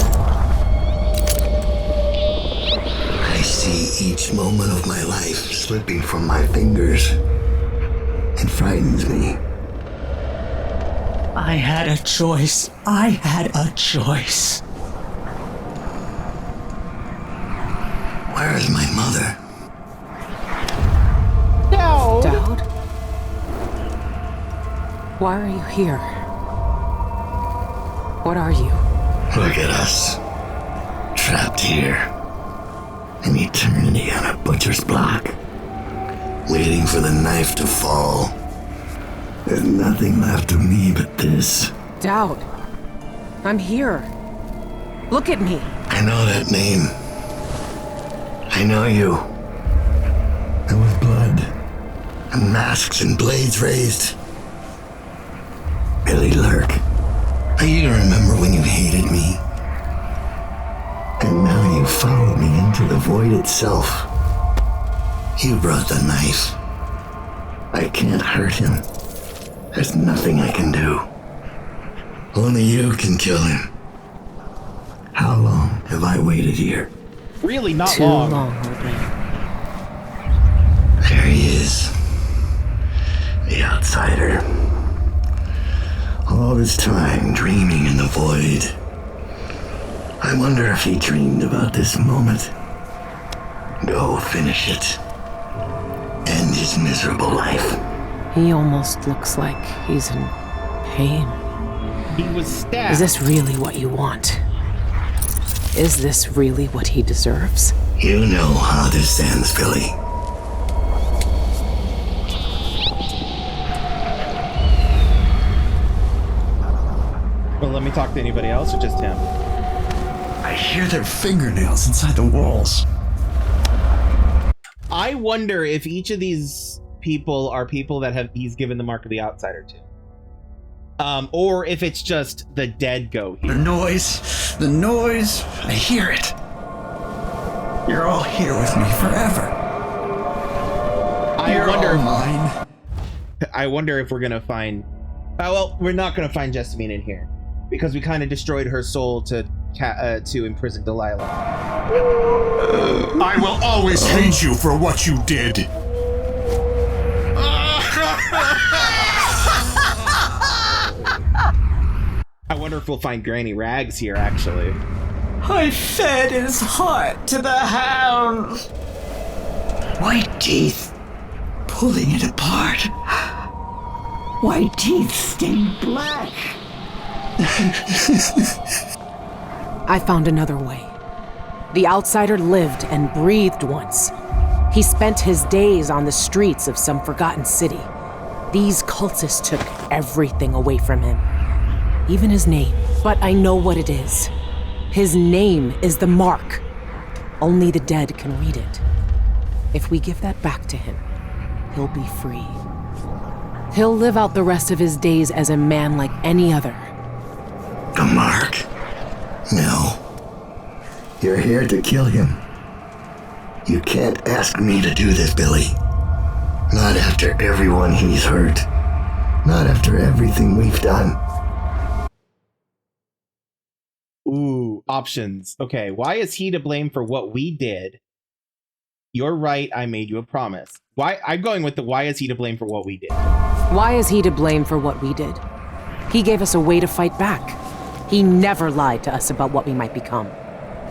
I see each moment of my life slipping from my fingers. It frightens me. I had a choice. I had a choice. Where is my mother? Dowd. Dowd? Why are you here? What are you? Look at us. Trapped here. An eternity on a butcher's block. Waiting for the knife to fall. There's nothing left of me but this. Dowd. I'm here. Look at me. I know that name. I know you. There was blood. And masks and blades raised. Billy Lurk. I even remember when you hated me. And now you followed me into the void itself. You brought the knife. I can't hurt him. There's nothing I can do. Only you can kill him. How long have I waited here? Really not Too long. old man. There he is. The outsider. All this time dreaming in the void. I wonder if he dreamed about this moment. Go finish it. End his miserable life. He almost looks like he's in pain. He was stabbed. Is this really what you want? Is this really what he deserves? You know how this ends, Billy. Well, let me talk to anybody else or just him? I hear their fingernails inside the walls. I wonder if each of these people are people that he's given the mark of the outsider to. Or if it's just the dead go here. The noise, I hear it. You're all here with me forever. You're all mine. I wonder if we're gonna find... well, we're not gonna find Jessamine in here. Because we kind of destroyed her soul to imprison Delilah. I will always hate you for what you did. I wonder if we'll find Granny Rags here, actually. I fed his heart to the hounds. White teeth, pulling it apart. White teeth stained black. I found another way. The outsider lived and breathed once. He spent his days on the streets of some forgotten city. These cultists took everything away from him. Even his name. But I know what it is. His name is the mark. Only the dead can read it. If we give that back to him, he'll be free. He'll live out the rest of his days as a man like any other. The mark? No. You're here to kill him. You can't ask me to do this, Billy. Not after everyone he's hurt. Not after everything we've done. Ooh, options. Okay, why is he to blame for what we did? You're right, I made you a promise. Why? I'm going with the why is he to blame for what we did. Why is he to blame for what we did? He gave us a way to fight back. He never lied to us about what we might become.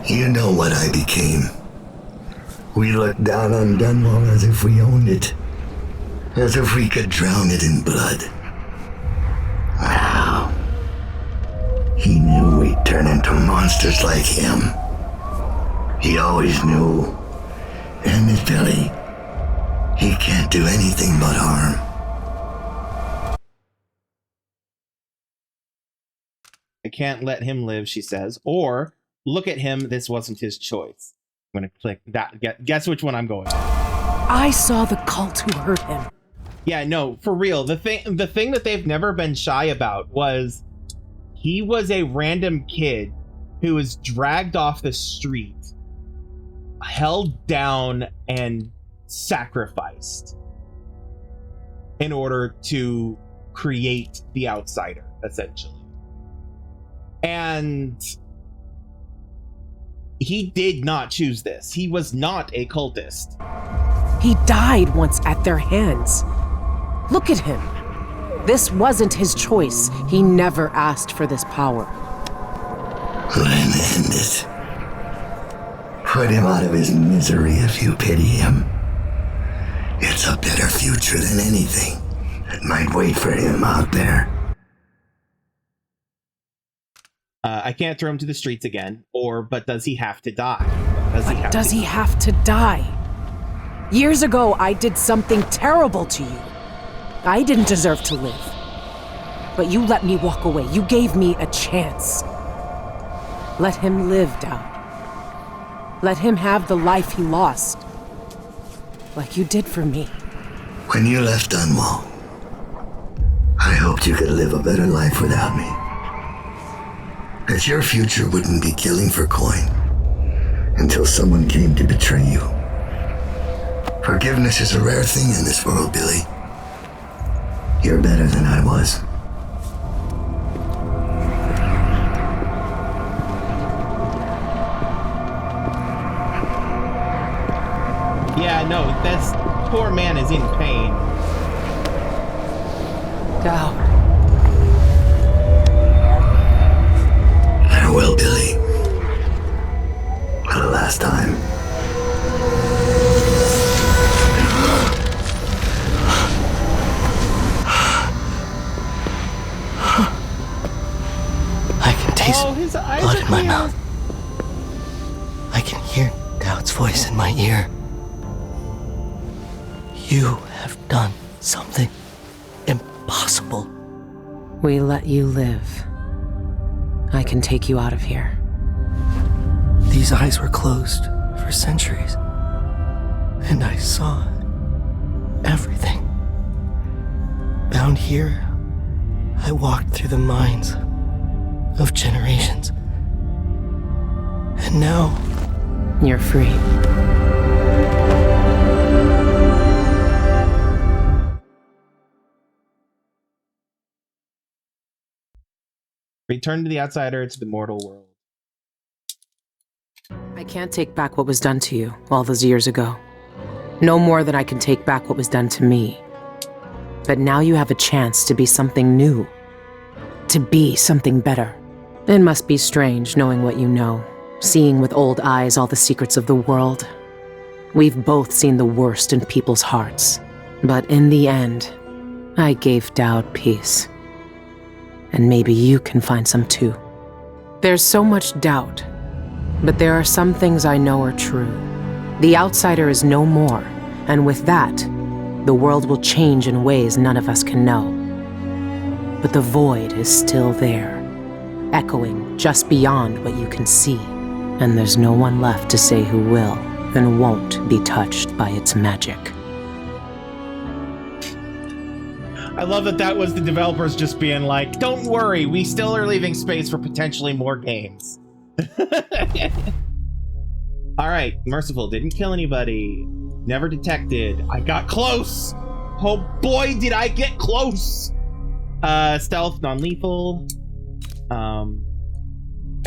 You know what I became. We looked down on Dunwall as if we owned it. As if we could drown it in blood. Wow. He knew we'd turn into monsters like him. He always knew. And this Billy, he can't do anything but harm. I can't let him live, she says. Or, look at him, this wasn't his choice. I'm gonna click that. Guess which one I'm going with. I saw the cult who hurt him. Yeah, no, for real. The thing that they've never been shy about was he was a random kid who was dragged off the street, held down, and sacrificed in order to create the outsider, essentially. And he did not choose this. He was not a cultist. He died once at their hands. Look at him. This wasn't his choice. He never asked for this power. Let him end it. Put him out of his misery if you pity him. It's a better future than anything that might wait for him out there. I can't throw him to the streets again. But does he have to die? Does he have to die? Years ago, I did something terrible to you. I didn't deserve to live. But you let me walk away. You gave me a chance. Let him live, Dao. Let him have the life he lost. Like you did for me. When you left Dunwall, I hoped you could live a better life without me. That your future wouldn't be killing for coin until someone came to betray you. Forgiveness is a rare thing in this world, Billy. You're better than I was. Yeah, no, this poor man is in pain. Go. Farewell, Billy. For the last time. I can taste his eyes blood are in my clear. mouth. I can hear Doubt's voice in my ear. You have done something impossible. We let you live. I can take you out of here. These eyes were closed for centuries, and I saw everything. Bound here, I walked through the minds of generations. And now, you're free. Return to the outsider, it's the mortal world. I can't take back what was done to you all those years ago. No more than I can take back what was done to me. But now you have a chance to be something new. To be something better. It must be strange knowing what you know, seeing with old eyes all the secrets of the world. We've both seen the worst in people's hearts. But in the end, I gave Dowd peace. And maybe you can find some too. There's so much doubt, but there are some things I know are true. The outsider is no more, and with that, the world will change in ways none of us can know. But the void is still there, echoing just beyond what you can see, and there's no one left to say who will and won't be touched by its magic. I love that that was the developers just being like, don't worry, we still are leaving space for potentially more games. Alright, Merciful, didn't kill anybody. Never detected. I got close! Oh boy, did I get close! Stealth, non-lethal. I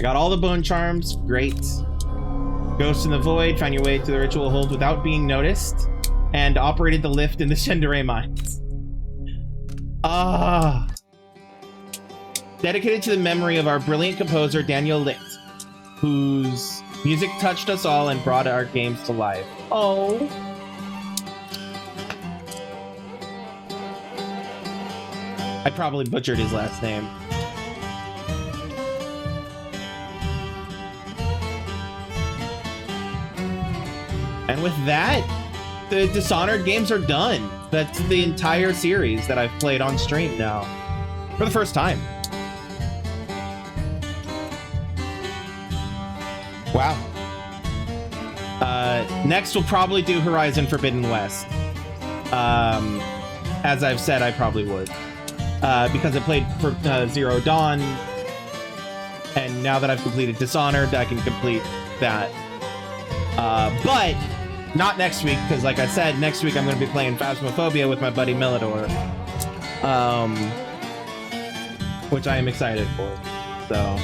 got all the bone charms, great. Ghost in the Void, found your way to the ritual hold without being noticed. And operated the lift in the Shendere mines. Dedicated to the memory of our brilliant composer Daniel Licht, whose music touched us all and brought our games to life. Oh. I probably butchered his last name. And with that, the Dishonored games are done. That's the entire series that I've played on stream now. For the first time. Wow. Next we'll probably do Horizon Forbidden West. As I've said, I probably would. Because I played for Zero Dawn. And now that I've completed Dishonored, I can complete that. But not next week, because like I said, next week I'm going to be playing Phasmophobia with my buddy Melidor. Which I am excited for. So...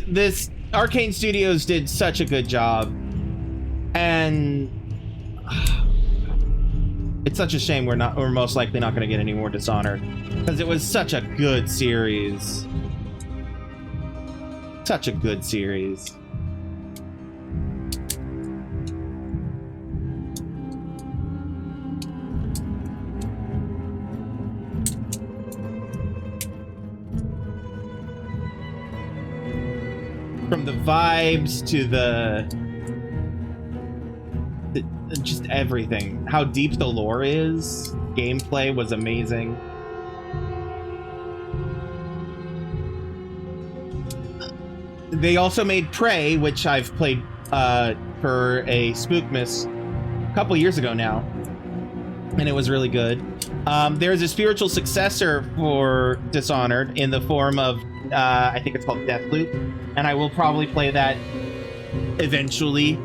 This Arcane Studios did such a good job, and it's such a shame we're most likely not going to get any more Dishonored, because it was such a good series. Such a good series. from the vibes to the just everything. How deep the lore is. Gameplay was amazing. They also made Prey, which I've played for a Spookmas a couple years ago now, and it was really good. There's a spiritual successor for Dishonored in the form of, I think it's called Deathloop, and I will probably play that eventually,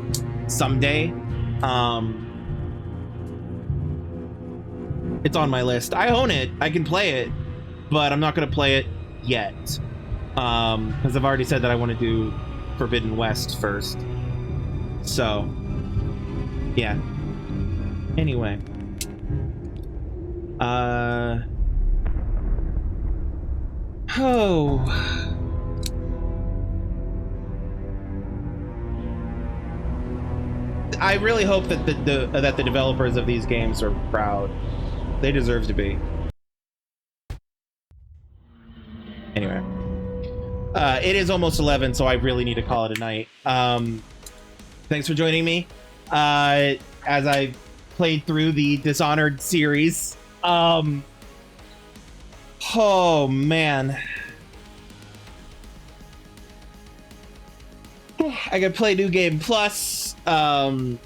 someday. It's on my list. I own it. I can play it, but I'm not going to play it yet. Because I've already said that I want to do Forbidden West first. So, yeah. Anyway. I really hope that the developers of these games are proud. They deserve to be. Anyway. It is almost 11, so I really need to call it a night. Thanks for joining me as I played through the Dishonored series. Oh, man. I could play New Game Plus if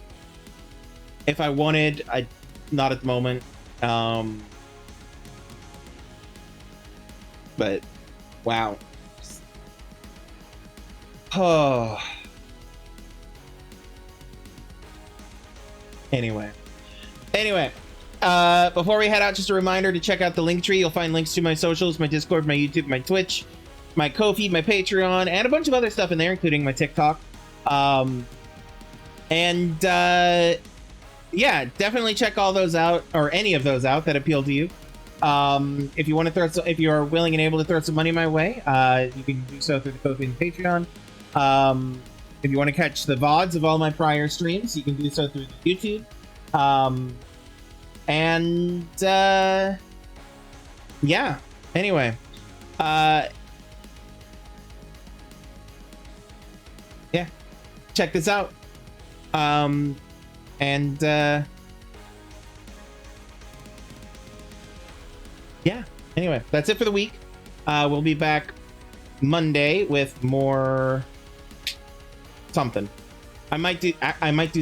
I wanted. Not at the moment. But, wow. Oh. Anyway, before we head out, just a reminder to check out the Linktree. You'll find links to my socials, my Discord, my YouTube, my Twitch, my Ko-fi, my Patreon, and a bunch of other stuff in there, including my TikTok. Yeah, definitely check all those out, or any of those out that appeal to you. If you want to if you are willing and able to throw some money my way, you can do so through the Ko-fi and Patreon. If you want to catch the VODs of all my prior streams, you can do so through the YouTube. Yeah. Anyway. Yeah. Check this out. Yeah. Anyway, that's it for the week. We'll be back Monday with more something. I might do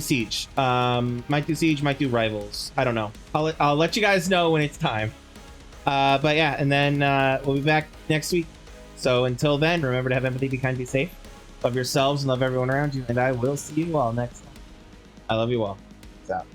Siege. Might do Siege, might do Rivals. I don't know. I'll let you guys know when it's time. But yeah, and then we'll be back next week. So until then, remember to have empathy, be kind, be safe. Love yourselves and love everyone around you. And I will see you all next time. I love you all. Peace out.